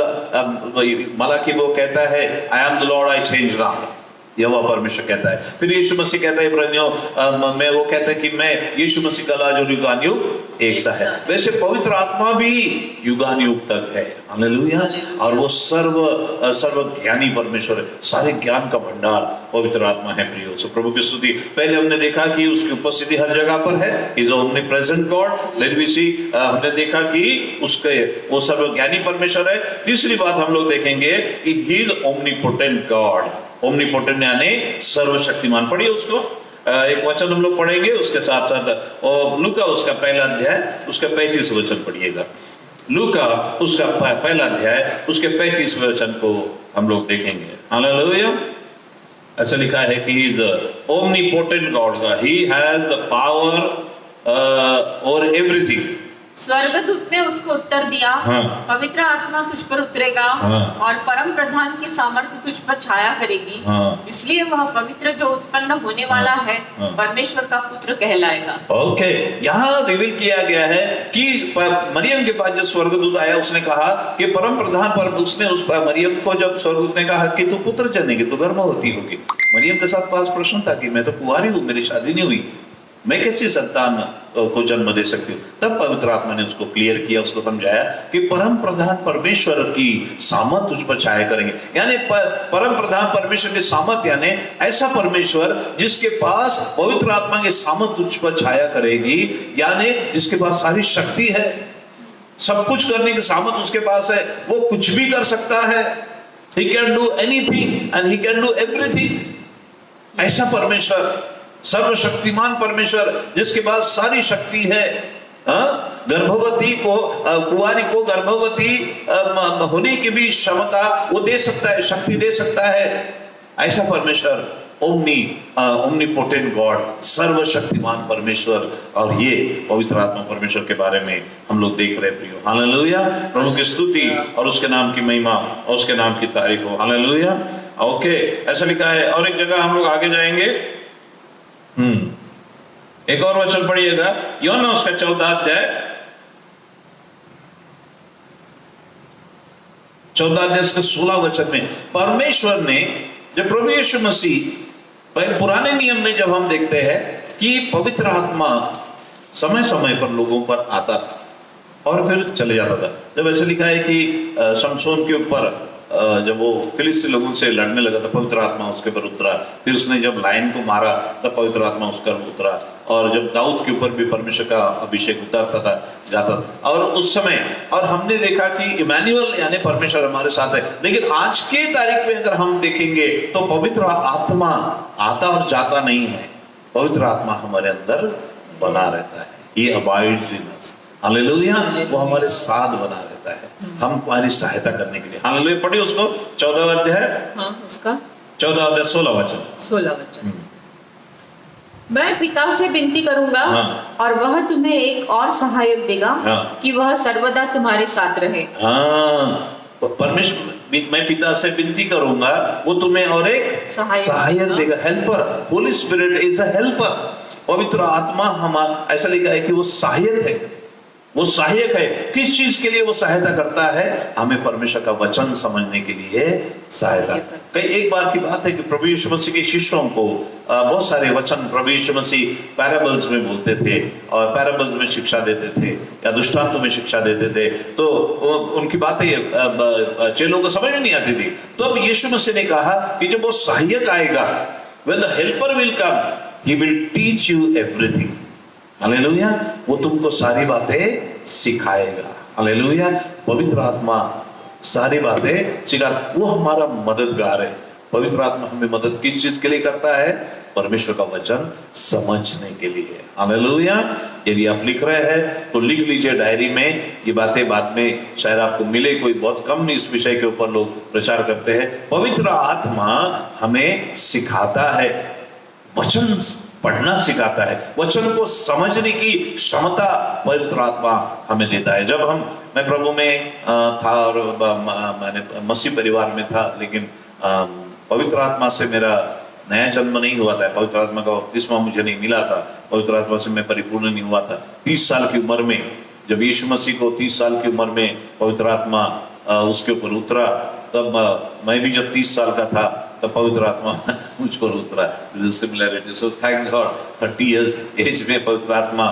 मलाकी वो कहता है, I am the Lord, I change not. यहोवा परमेश्वर कहता है। फिर यीशु मसीह कहता है इब्रानियों में, वो कहता है कि मैं यीशु मसीह का लाज और युगानुयुग एक सा है। वैसे पवित्र आत्मा भी युगानुयुग तक है। हालेलुया। और वो सर्व ज्ञानी परमेश्वर है, सारे ज्ञान का भंडार पवित्र आत्मा है प्रियो। सो प्रभु की स्तुति। पहले हमने देखा कि उसकी उपस्थिति हर जगह पर है, is omnipresent God. Then we see, हमने देखा कि उसके वो सर्व ज्ञानी परमेश्वर है। तीसरी बात हम लोग देखेंगे कि he is omnipotent God. Omnipotent यानी सर्वशक्तिमान। पढ़िए उसको, एक वचन हम लोग पढ़ेंगे उसके साथ साथ, और लूका उसका पहला अध्याय उसका 35 वचन पढ़िएगा। लूका उसका पहला अध्याय उसके 35 वचन को हम लोग देखेंगे। हालेलुया। ऐसा लिखा है कि he is omnipotent God, he has the power over everything. स्वर्गदूत ने उसको उत्तर दिया, हाँ। पवित्र आत्मा तुझ पर उतरेगा, हाँ। और परम प्रधान की सामर्थ्य तुझ पर छाया करेगी, हाँ। इसलिए वह पवित्र जो उत्पन्न होने वाला है हाँ। परमेश्वर का पुत्र कहलाएगा। ओके, यहाँ रिवील किया गया है कि मरियम के पास जब स्वर्गदूत आया, उसने कहा कि परम प्रधान पर, उसने उस मरियम को जब स्वर्गदूत ने कहा कि तू पुत्र जनेगी, तू गर्भवती होगी। मरियम के साथ पास प्रश्न था कि मैं तो कुंवारी हूँ, मेरी शादी नहीं हुई, मैं कैसी संतान को जन्म दे सकती हूँ। तब पवित्र आत्मा ने उसको क्लियर किया, उसको समझाया कि परम प्रधान परमेश्वर की सामर्थ तुझ पर छाया करेंगे। यानी परम प्रधान परमेश्वर की सामर्थ यानी ऐसा परमेश्वर जिसके पास पवित्र आत्मा की सामर्थ तुझ पर छाया करेगी, यानी जिसके पास सारी शक्ति है, सब कुछ करने की सामर्थ उसके पास है, वो कुछ भी कर सकता है। He can do anything and he can do everything। ऐसा परमेश्वर, सर्वशक्तिमान परमेश्वर जिसके पास सारी शक्ति है। गर्भवती को, कुंवारी को गर्भवती होने की भी क्षमता वो दे सकता है, शक्ति दे सकता है। ऐसा परमेश्वर ओमनीपोटेंट गॉड, सर्वशक्तिमान परमेश्वर। और ये पवित्र आत्मा परमेश्वर के बारे में हम लोग देख रहे प्रियो। हालेलुया। प्रभु की स्तुति और उसके नाम की महिमा और उसके नाम की तारीफ हो। हालेलुया। ओके, ऐसा लिखा है। और एक जगह हम लोग आगे जाएंगे। एक और वचन पढ़िएगा, यूहन्ना उसका 14 अध्याय, 14 अध्याय उसका 16 वचन में परमेश्वर ने, जब प्रभु यीशु मसीह, पुराने नियम में जब हम देखते हैं कि पवित्र आत्मा समय समय पर लोगों पर आता था और फिर चले जाता था। जब ऐसे लिखा है कि शमशोन के ऊपर जब वो फिलिस्ती लोगों से लड़ने लगा था, पवित्र आत्मा उसके ऊपर उतरा। फिर उसने जब लायन को मारा तब पवित्र आत्मा उसका उतरा। और जब दाऊद के ऊपर भी परमेश्वर का अभिषेक उतरता था, जाता था। और उस समय, और हमने देखा कि इमैनुअल यानी परमेश्वर हमारे साथ है। लेकिन आज के तारीख में अगर हम देखेंगे तो पवित्र आत्मा आता और जाता नहीं है, पवित्र आत्मा हमारे अंदर बना रहता है। He abides in us। Hallelujah. वो हमारे साथ बना रहता है, हम हमारी सहायता करने के लिए। हालेलुया। पढ़िए उसको 14 अध्याय, हाँ, उसका 14 अध्याय 16 वचन। 16 वचन। मैं पिता से विनती करूंगा, हाँ। और वह तुम्हें एक और सहायक देगा, हाँ। कि वह सर्वदा तुम्हारे साथ रहे। हाँ, परमेश्वर, मैं पिता से विनती करूंगा, वो तुम्हें और एक सहायक देगा। Helper, Holi Spirit is a helper. पवित्र आत्मा हमारा, ऐसा लिखा है कि वो सहायक है। वो सहायक है। किस चीज के लिए वो सहायता करता है? हमें परमेश्वर का वचन समझने के लिए सहायता। कई एक बार की बात है कि प्रभु यीशु मसीह के शिष्यों को बहुत सारे वचन प्रभु यीशु मसीह पैराबल्स में बोलते थे, और पैराबल्स में शिक्षा देते थे या दृष्टांतों में शिक्षा देते थे। तो उनकी बातें चेलों को समझ में नहीं आती थी। तो अब यीशु मसीह ने कहा कि जब वो सहायक आएगा, when the helper will come, he will teach you everything। Hallelujah. वो तुमको सारी बातें सिखाएगा। हालेलुया। पवित्र आत्मा सारी बातें सिखा, वो हमारा मददगार है। पवित्र आत्मा हमें मदद किस चीज के लिए करता है? परमेश्वर का वचन समझने के लिए। हालेलुया। यदि आप लिख रहे हैं तो लिख लीजिए डायरी में। ये बातें बाद में शायद आपको मिले, कोई बहुत कम इस विषय के ऊपर लोग प्रचार करते हैं। पवित्र आत्मा हमें सिखाता है, वचन पढ़ना सिखाता है, वचन को समझने की क्षमता पवित्र आत्मा हमें देता है। जब मैं प्रभु में था और मैंने मसीह परिवार में था, लेकिन पवित्र आत्मा से मेरा नया जन्म नहीं हुआ था। पवित्र आत्मा का बपतिस्मा मुझे नहीं मिला था। पवित्र आत्मा से मैं परिपूर्ण नहीं हुआ था। 30 साल की उम्र में, जब यीशु मसीह को 30 साल की उम्र में पवित्र आत्मा उसके ऊपर उतरा, तब मैं भी जब 30 साल का था तब पवित्र आत्मा मुझ पर उतरा। Similarity. So thank God, 30 years age में पवित्र आत्मा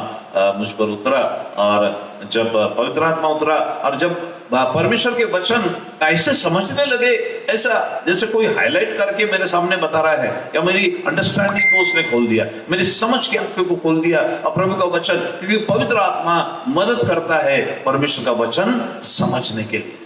मुझ पर उतरा। और जब पवित्र आत्मा उतरा, और जब परमेश्वर के वचन ऐसे समझने लगे, ऐसा जैसे कोई हाईलाइट करके मेरे सामने बता रहा है, या मेरी अंडरस्टैंडिंग को उसने खोल दिया, मेरी समझ की आंखों को खोल दिया। और प्रभु का वचन, क्योंकि पवित्र आत्मा मदद करता है परमेश्वर का वचन समझने के लिए।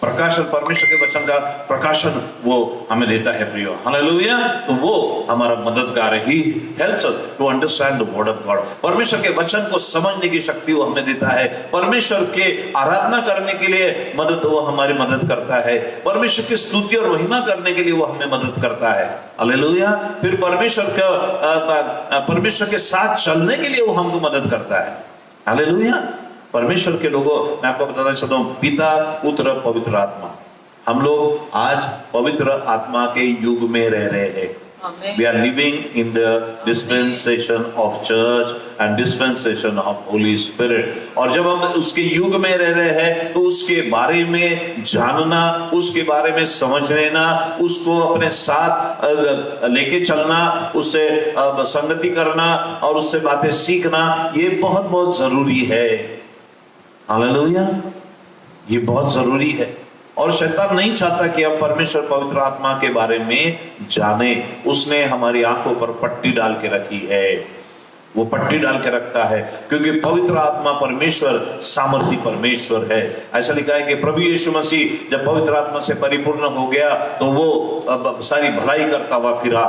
प्रकाशन, परमेश्वर के वचन का प्रकाशन वो हमें देता है प्रियो, हालेलुया। तो वो हमारा मददगार है, he helps us to understand the word of God. परमेश्वर के वचन को समझने की शक्ति वो हमें देता है। परमेश्वर के आराधना करने के लिए वो हमारी मदद करता है। परमेश्वर की स्तुति और महिमा करने के लिए वो हमें मदद करता है, हालेलुया। फिर परमेश्वर के साथ चलने के लिए वो हमको मदद करता है, हालेलुया। परमेश्वर के लोगों, मैं आपको बताना चाहता हूं, पिता, पुत्र, पवित्र आत्मा, हम लोग आज पवित्र आत्मा के युग में रह रहे हैं। We are living in the dispensation of church and dispensation of Holy Spirit. और जब हम उसके युग में रह रहे हैं तो उसके बारे में जानना, उसके बारे में समझ लेना, उसको अपने साथ लेके चलना, उससे संगति करना और उससे बातें सीखना, ये बहुत बहुत जरूरी है, हालेलुया। ये बहुत जरूरी है। और शैतान नहीं चाहता कि हम परमेश्वर पवित्र आत्मा के बारे में जाने। उसने हमारी आंखों पर पट्टी डाल के रखी है, वो पट्टी डाल के रखता है, क्योंकि पवित्र आत्मा परमेश्वर सामर्थी परमेश्वर है। ऐसा लिखा है कि प्रभु यीशु मसीह जब पवित्र आत्मा से परिपूर्ण हो गया तो वो अब सारी भलाई करता हुआ फिरा,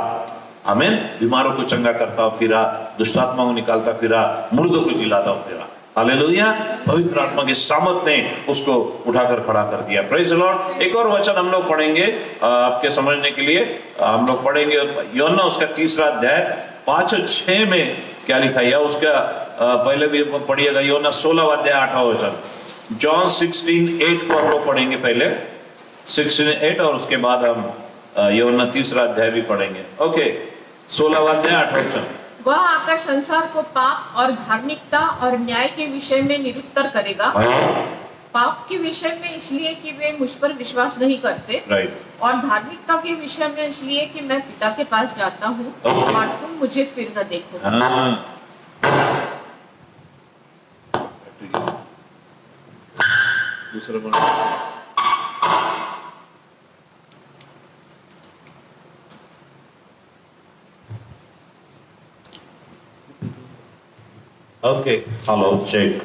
आमीन। बीमारों को चंगा करता हुआ फिरा, दुष्ट आत्मा को निकालता फिरा, मुर्दों को जिलाता हुआ फिरा, हालेलुया। पवित्र आत्मा के सामर्थ ने उसको उठाकर खड़ा कर दिया, प्रेज द लॉर्ड। एक और वचन हम लोग पढ़ेंगे आपके समझने के लिए। हम लोग पढ़ेंगे यूहन्ना उसका 3रा अध्याय 5 और 6 में क्या लिखा है, उसका पहले भी पढ़िएगा, यूहन्ना 16वां अध्याय 8वां वचन। जॉन 16:8 को हम लोग पढ़ेंगे, पहले 16:8 और उसके बाद हम यूहन्ना 3रा अध्याय भी पढ़ेंगे। ओके, 16वां अध्याय 8वां वचन। वह आकर संसार को पाप और धार्मिकता और न्याय के विषय में निरुत्तर करेगा। पाप के विषय में इसलिए कि वे मुझ पर विश्वास नहीं करते, और धार्मिकता के विषय में इसलिए कि मैं पिता के पास जाता हूँ और तुम मुझे फिर न देखोगे। Okay, hello check.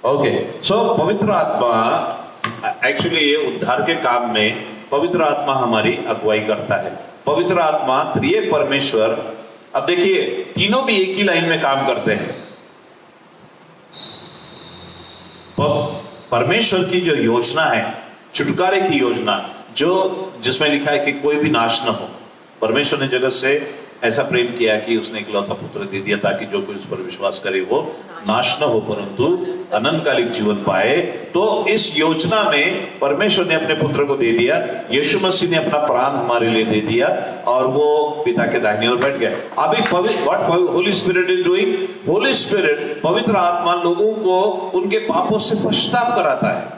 Okay, so पवित्र आत्मा एक्चुअली ये उद्धार के काम में पवित्र आत्मा हमारी अगुवाई करता है। पवित्र आत्मा, त्रिएक परमेश्वर। अब देखिए, तीनों भी एक ही लाइन में काम करते हैं। परमेश्वर की जो योजना है, छुटकारे की योजना, जो जिसमें लिखा है कि कोई भी नाश न हो। परमेश्वर ने जगत से ऐसा प्रेम किया कि उसने इकलौता पुत्र दे दिया ताकि जो कोई उस पर विश्वास करे वो नाश न हो परंतु अनंतकालिक जीवन पाए। तो इस योजना में परमेश्वर ने अपने पुत्र को दे दिया, यीशु मसीह ने अपना प्राण हमारे लिए दे दिया और वो पिता के दाहिने ओर बैठ गया। अभी what Holi Spirit is doing? Holi spirit, पवित्र आत्मा, लोगों को उनके पापों से पश्चाताप कराता है।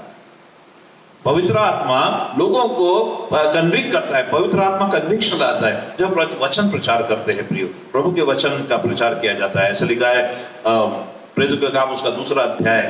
पवित्र आत्मा लोगों को कन्विक्ट करता है। पवित्र आत्मा कन्विक्शन लाता है जब वचन प्रचार करते हैं प्रियो, प्रभु के वचन का प्रचार किया जाता है। ऐसा लिखा है प्रेरितों के काम उसका 2रा अध्याय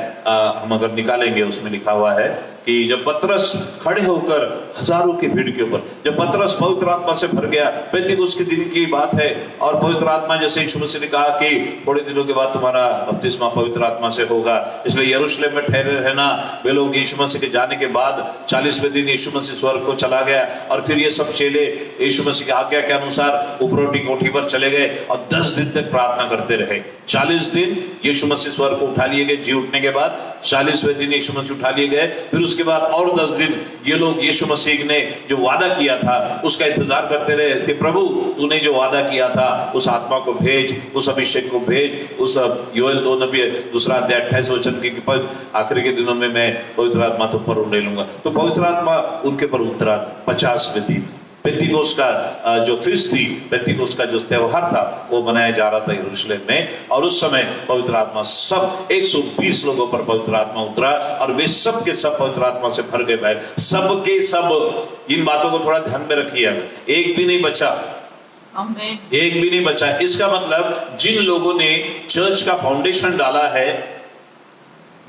हम अगर निकालेंगे, उसमें लिखा हुआ है कि जब पतरस खड़े होकर हजारों की भीड़ के ऊपर, जब पतरस पवित्र आत्मा से भर गया, पेंतिकुस्त के दिन की बात है, और पवित्र आत्मा जैसे यीशु मसीह ने कहा कि थोड़े दिनों के बाद तुम्हारा बपतिस्मा पवित्र आत्मा से होगा, इसलिए यरूशलेम में ठहरे रहना। वे लोग यीशु मसीह के जाने के बाद 40वें दिन यीशु मसीह स्वर्ग को चला गया और फिर ये सब चेले यीशु मसीह की आज्ञा के अनुसार उपरोटी कोठी पर चले गए और 10 दिन तक प्रार्थना करते रहे। 40 दिन यीशु मसीह स्वर्ग को उठा लिए गए, जी उठने के बाद 40वें दिन यीशु मसीह उठा लिए गए। फिर उसके बाद और 10 दिन ये लोग यीशु मसीह ने जो वादा किया था उसका इंतजार करते रहे कि प्रभु तूने जो वादा किया था उस आत्मा को भेज, उस अभिषेक को भेज। उस योएल 2 2रा अध्याय 28 वचन की आखिरी के दिनों में मैं पवित्र आत्मा तुम पर उड़ेलूंगा। तो पवित्र आत्मा उनके पर उतरा 50वें दिन। पेंतिकोस्त का जो फीस्ट थी, पेंतिकोस्त का जो त्योहार था वो मनाया जा रहा था यरूशलेम में, और उस समय पवित्र आत्मा सब 120 लोगों पर पवित्र आत्मा उतरा और वे सब के सब पवित्र आत्मा से भर गए। भाई सब के सब, इन बातों को थोड़ा ध्यान में रखिए, एक भी नहीं बचा, एक भी नहीं बचा। इसका मतलब जिन लोगों ने चर्च का फाउंडेशन डाला है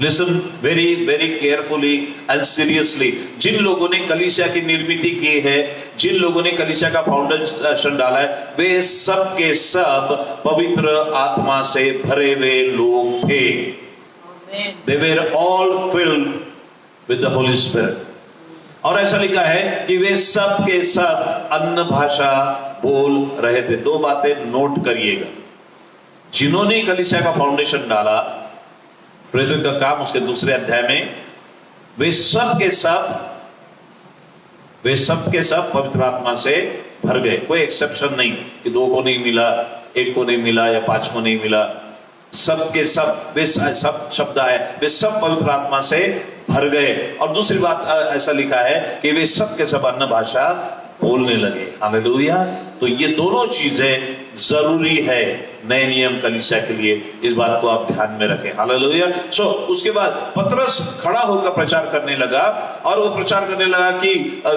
listen very very carefully and seriously. जिन लोगों ने कलीसिया की निर्मित की है, जिन लोगों ने कलीसिया का फाउंडेशन डाला है, वे सब के सब पवित्र आत्मा से भरे हुए लोग थे। They were all filled with the Holy Spirit। और ऐसा लिखा है कि वे सब के सब अन्य भाषा बोल रहे थे। दो बातें नोट करिएगा, जिन्होंने कलीसिया का फाउंडेशन डाला, प्रेरितों का काम उसके दूसरे अध्याय में, वे सब के सब पवित्र आत्मा से भर गए। कोई एक्सेप्शन नहीं कि दो को नहीं मिला, एक को नहीं मिला या पांच को नहीं मिला। सब के सब, वे सब शब्द आए, वे सब पवित्र आत्मा से भर गए। और दूसरी बात ऐसा लिखा है कि वे सब के सब अन्य भाषा बोलने लगे। हालेलुया। तो ये दोनों चीजें जरूरी है नए नियम कलीसिया के लिए, इस बात को आप ध्यान में रखें। हालेलुया। सो उसके बाद पतरस खड़ा होकर प्रचार करने लगा, और वो प्रचार करने लगा कि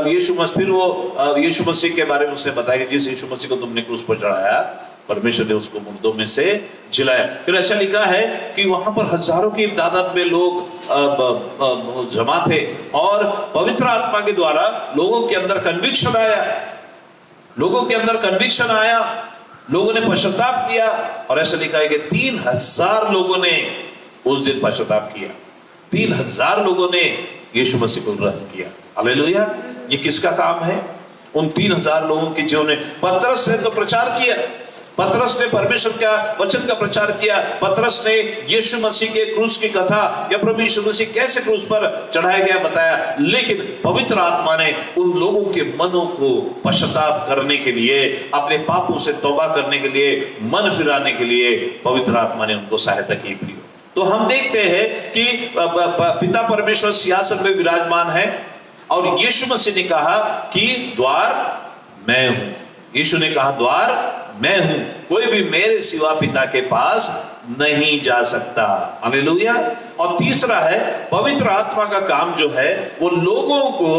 यीशु मसीह के बारे में उसने बताया कि जिस यीशु मसीह को तुमने क्रूस पर चढ़ाया, परमेश्वर ने उसको मुर्दों में से जिलाया। फिर ऐसा लिखा है कि वहां पर हजारों की तादाद में लोग जमा थे, और पवित्र आत्मा के द्वारा लोगों के अंदर कन्विक्शन आया, लोगों ने पश्चाताप किया। और ऐसा लिखा है कि 3000 लोगों ने उस दिन पश्चाताप किया। 3000 लोगों ने यीशु मसीह को ग्रहण किया। हालेलुया। ये किसका काम है? उन 3000 लोगों के जीवन में पतरस ने तो प्रचार किया, पतरस ने परमेश्वर का वचन का प्रचार किया, पतरस ने यीशु मसीह के क्रूस की कथा या प्रभु यीशु मसीह कैसे क्रूस पर चढ़ाया गया बताया। लेकिन पवित्र आत्मा ने उन लोगों के मनों को पश्चाताप करने के लिए, अपने पापों से तौबा करने के लिए, मन फिराने के लिए पवित्र आत्मा ने उनको सहायता की। प्रियो, तो हम देखते हैं कि पिता परमेश्वर सिंहासन में विराजमान है, और यीशु मसीह ने कहा कि द्वार मैं हूं। यीशु ने कहा द्वार मैं हूं, कोई भी मेरे सिवा पिता के पास नहीं जा सकता। हालेलुया। और तीसरा है, पवित्र आत्मा का काम जो है वो लोगों को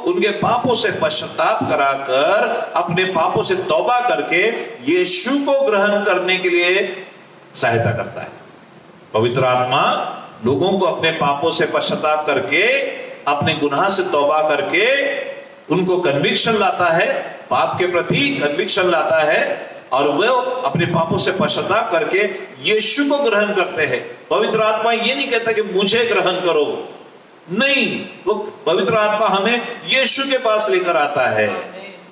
उनके पापों से पश्चाताप कराकर, अपने पापों से तौबा करके यीशु को ग्रहण करने के लिए सहायता करता है। पवित्र आत्मा लोगों को अपने पापों से पश्चाताप करके, अपने गुनाह से तौबा करके उनको कन्विक्शन लाता है, पाप के प्रति कन्विक्शन लाता है, और वो अपने पापों से पश्चाताप करके यीशु को ग्रहण करते हैं। पवित्र आत्मा ये नहीं कहता कि मुझे ग्रहण करो, नहीं, वो पवित्र आत्मा हमें यीशु के पास लेकर आता है।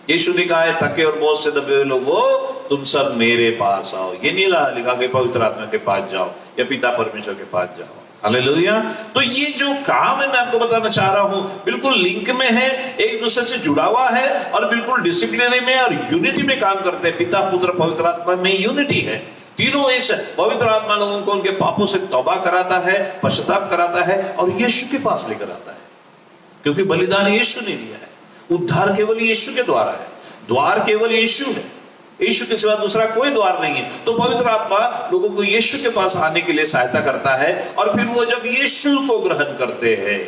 यीशु ने कहा है, थके और बोझ से दबे हुए लोगों, तुम सब मेरे पास आओ। ये नहीं लिखा कि पवित्र आत्मा के पास जाओ या पिता परमेश्वर के पास जाओ। हालेलुया। तो ये जो काम है मैं आपको बताना चाह रहा हूं, बिल्कुल लिंक में है, एक दूसरे से जुड़ा हुआ है, और बिल्कुल डिसिप्लिन में और यूनिटी में काम करते हैं। पिता पुत्र पवित्र आत्मा में यूनिटी है, तीनों एक से। पवित्र आत्मा लोगों को उनके पापों से तौबा कराता है, पश्चाताप कराता है, और यीशु के पास लेकर आता है, क्योंकि बलिदान यीशु ने दिया है। उद्धार केवल यीशु के द्वारा है, द्वार केवल यीशु है, यीशु के सिवा दूसरा कोई द्वार नहीं है। तो पवित्र आत्मा लोगों को यीशु के पास आने के लिए सहायता करता है, और फिर वो जब यीशु को ग्रहण करते हैं,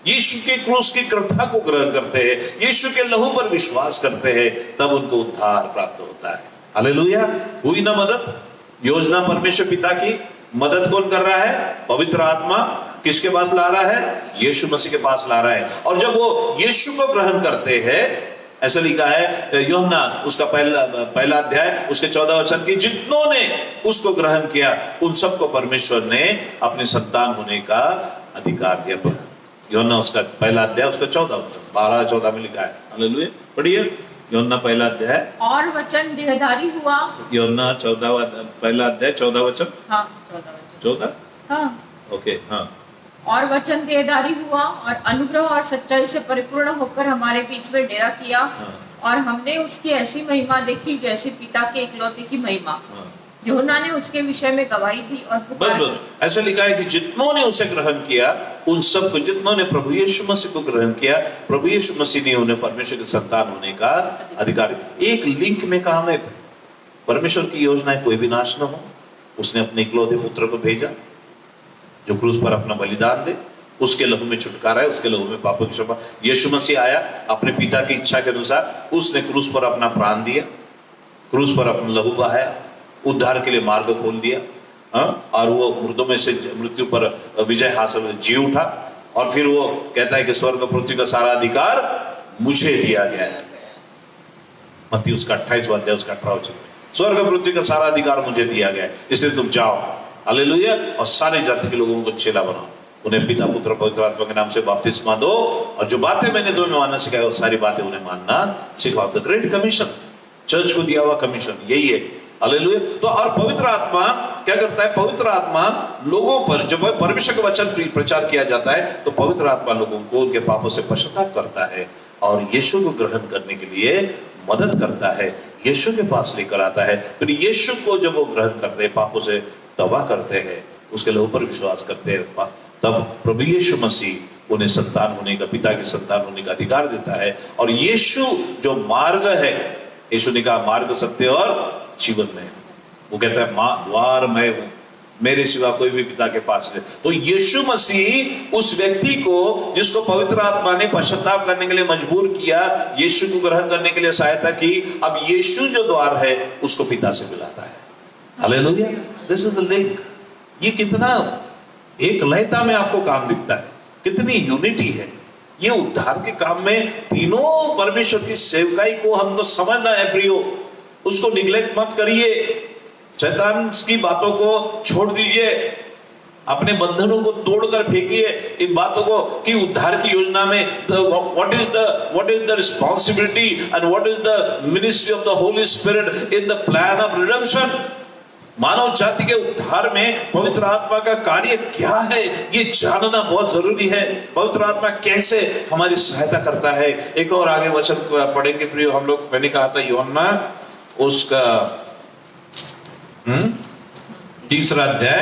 यीशु के क्रूस की कथा को ग्रहण करते हैं, यीशु के लहू पर विश्वास करते हैं, तब उनको उद्धार प्राप्त होता है। हालेलुया। हुई ना मदद? योजना परमेश्वर पिता की मदद कौन कर रहा है? पवित्र आत्मा किसके पास ला रहा है? यीशु मसीह के पास ला रहा है। और जब वो यीशु को ग्रहण करते हैं, ऐसा लिखा है यूहन्ना उसका पहला अध्याय उसके 14 वचन की, जितनों ने उसको ग्रहण किया उन सबको परमेश्वर ने अपने संतान होने का अधिकार दिया। यूहन्ना उसका पहला अध्याय उसका 14 वचन 12-14 में लिखा है। हालेलुया। पढ़िए यूहन्ना पहला अध्याय। और वचन देहधारी हुआ। यूहन्ना 14 पहला अध्याय 14 वचन। हाँ 14 वचन। 14 हाँ ओके हाँ। और वचन देहधारी हुआ और अनुग्रह और सच्चाई से परिपूर्ण होकर हमारे बीच में डेरा किया। और हमने उसकी ऐसी महिमा देखी जैसे पिता के इकलौते की महिमा। यूहन्ना ने उसके विषय में गवाही दी और बस ऐसा लिखा है कि जितनों ने उसे ग्रहण किया उन सबको, जितनों ने प्रभु यीशु मसीह को ग्रहण किया, प्रभु यीशु मसीह ने उन्हें परमेश्वर के संतान होने का अधिकार। एक लिंक में काम है। परमेश्वर की योजना है कोई भी नाश न हो। उसने अपने इकलौते पुत्र को भेजा जो क्रूस पर अपना बलिदान दे, उसके लहू में छुटकारा है, उसके लहू में पापों की क्षमा। यीशु मसीह आया अपने पिता की इच्छा के अनुसार, उसने क्रूस पर अपना प्राण दिया, क्रूस पर अपना लहू बहाया, उद्धार के लिए मार्ग खोल दिया। और वो मुर्दों में से मृत्यु पर विजय हासिल जी उठा, और फिर वो कहता है कि स्वर्ग पृथ्वी का सारा अधिकार मुझे दिया गया है। मत्ती उसका 28वां अध्याय उसका 18वां वचन, स्वर्ग पृथ्वी का सारा अधिकार मुझे दिया गया है, इसलिए तुम जाओ, हालेलुया, और सारे जाति के लोगों को चेला बनाओ, उन्हें पिता पुत्र पवित्र आत्मा के नाम से बपतिस्मा दो, और जो बातें मैंने तुम्हें मानना सिखाया वो सारी बातें उन्हें मानना सिखाओ। द ग्रेट कमीशन, चर्च को दिया हुआ कमीशन यही है, हालेलुया। तो और पवित्र आत्मा क्या करता है? पवित्र आत्मा लोगों पर, जब परमेश्वर का वचन प्रचार किया जाता है तो पवित्र आत्मा लोगों को उनके पापों से पश्चाताप करता है और यीशु को ग्रहण करने के लिए मदद करता है, यीशु के पास लेकर आता है। फिर यीशु को जब वो ग्रहण करते हैं, पापों से तौबा करते हैं, उसके लहू पर विश्वास करते हैं, तब प्रभु यीशु मसीह उन्हें संतान होने का, पिता की संतान होने का अधिकार देता है। और यीशु जो मार्ग है, यीशु ने कहा मार्ग, सत्य और जीवन में, वो कहता है द्वार मैं हूं, मेरे सिवा कोई भी पिता के पास नहीं। तो यीशु मसीह उस व्यक्ति को जिसको पवित्र आत्मा ने पश्चाताप करने के लिए मजबूर किया, यीशु को ग्रहण करने के लिए सहायता की, अब यीशु जो द्वार है उसको पिता से मिलाता है। Hallelujah, this is the link. ये कितना एक लयता में आपको काम दिखता है, कितनी यूनिटी है ये उद्धार के काम में। तीनों परमेश्वर की सेवकाई को हमको समझना है प्रियो, उसको निग्लेक्ट मत करिए, शैतान की बातों को छोड़ दीजिए, अपने बंधनों को तोड़कर फेंकिए इन बातों को कि उद्धार की योजना में what is the responsibility and what is the ministry of the Holi Spirit in the plan of redemption. मानव जाति के उद्धार में पवित्र आत्मा का कार्य क्या है ये जानना बहुत जरूरी है। पवित्र आत्मा कैसे हमारी सहायता करता है। एक और आगे वचन पढ़ेंगे प्रियो हम लोग। मैंने कहा था यूहन्ना उसका 3रा अध्याय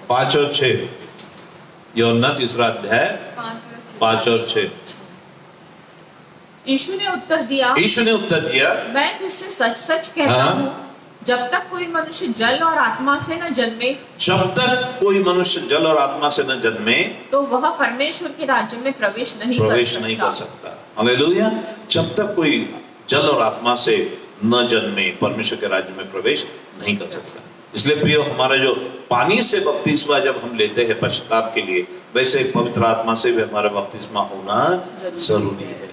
5 और 6, यूहन्ना 3रा अध्याय 5 और 6। यीशु ने उत्तर दिया, मैं तुझसे सच सच कहता हूँ, जब तक कोई मनुष्य जल और आत्मा से न जन्मे, तो वह परमेश्वर के राज्य में प्रवेश नहीं कर सकता। हालेलुया। जब तक कोई जल और आत्मा से न जन्मे परमेश्वर के राज्य में प्रवेश नहीं कर सकता। इसलिए प्रियो, हमारा जो पानी से बपतिस्मा जब हम लेते हैं पश्चाताप के लिए, वैसे पवित्र आत्मा से भी हमारा बपतिस्मा होना जरूरी है।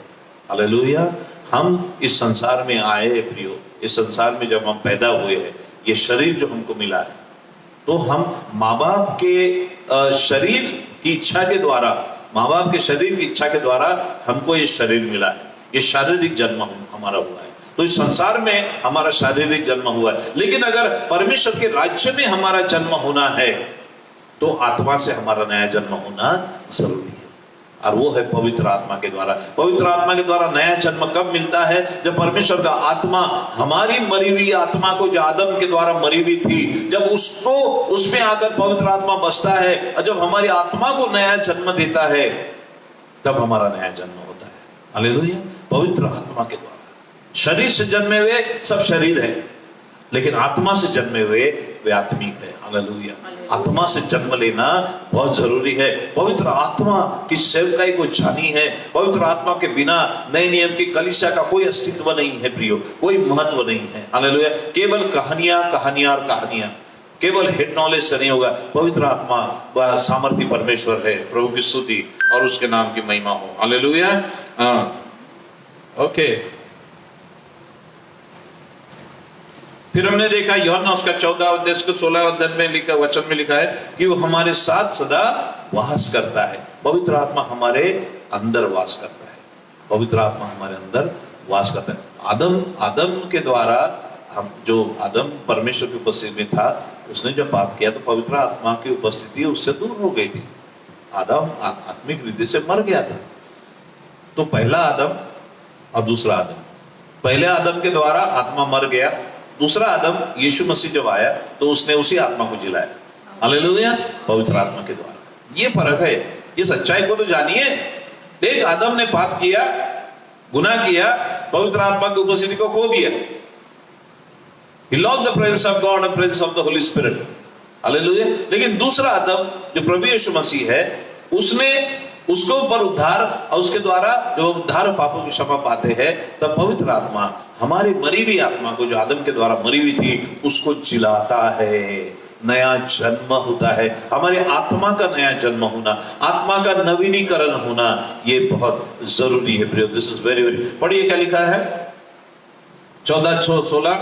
हालेलुया। हम इस संसार में आए हैं प्रियो, इस संसार में जब हम पैदा हुए हैं, ये शरीर जो हमको मिला है, तो हम माँ बाप के शरीर की इच्छा के द्वारा, माँ बाप के शरीर की इच्छा के द्वारा हमको ये शरीर मिला है, ये शारीरिक जन्म हमारा हुआ है। तो इस संसार में हमारा शारीरिक जन्म हुआ है, लेकिन अगर परमेश्वर के राज्य में हमारा जन्म होना है तो आत्मा से हमारा नया जन्म होना जरूरी है, और वो है पवित्र आत्मा के द्वारा। पवित्र आत्मा के द्वारा नया जन्म कब मिलता है? जब परमेश्वर का आत्मा हमारी मरी हुई आत्मा को, जो आदम के द्वारा मरी हुई थी, जब उसको उसमें आकर पवित्र आत्मा बसता है और जब हमारी आत्मा को नया जन्म देता है, तब हमारा नया जन्म होता है। हालेलुया। पवित्र आत्मा के द्वारा। शरीर से जन्मे हुए सब शरीर है, लेकिन आत्मा से जन्मे हुए वे आत्मिक है। हालेलुया। आत्मा से जन्म लेना बहुत जरूरी है। पवित्र आत्मा की सेवकाई को जानी है। पवित्र आत्मा के बिना नए नियम की कलीसिया का कोई अस्तित्व नहीं है प्रियो, कोई महत्व नहीं है। हालेलुया। केवल कहानियां कहानियां और कहानियां, केवल हेड नॉलेज से नहीं होगा। पवित्र आत्मा वह सामर्थी परमेश्वर है। प्रभु की स्तुति और उसके नाम की महिमा हो। हालेलुया। ओके, फिर हमने देखा यूहन्ना उसका 14 अध्याय उसके 16 अध्याय में लिखा, वचन में लिखा है कि वो हमारे साथ सदा वास करता है। पवित्र आत्मा हमारे अंदर वास करता है। पवित्र आत्मा हमारे अंदर वास करता है। आदम के द्वारा हम, जो आदम परमेश्वर की उपस्थिति में था, उसने जब पाप किया तो पवित्र आत्मा की उपस्थिति उससे दूर हो गई थी। आदम आत्मिक रीति से मर गया था। तो पहला आदम और दूसरा आदम, पहले आदम के द्वारा आत्मा मर गया, दूसरा आदम यीशु मसीह जब आया तो उसने उसी आत्मा को जिलाया। हालेलुया। पवित्र आत्मा के द्वारा। ये फर्क है, ये सच्चाई को तो जानिए। एक आदम ने पाप किया, गुनाह किया, पवित्र आत्मा की उपस्थिति को खो दिया। He lost the presence of God and presence of the Holy Spirit. Hallelujah. लेकिन दूसरा आदम जो प्रभु यीशु मसीह है, उसने उसको पर उद्धार, और उसके द्वारा जब उद्धार और पापों की क्षमा पाते हैं, तब पवित्र आत्मा हमारी मरी हुई आत्मा को, जो आदम के द्वारा मरी हुई थी, उसको जिलाता है, नया जन्म होता है। हमारे आत्मा का नया जन्म होना, आत्मा का नवीनीकरण होना, ये बहुत जरूरी है प्रियो। This is very very. पढ़िए क्या लिखा है 14:16।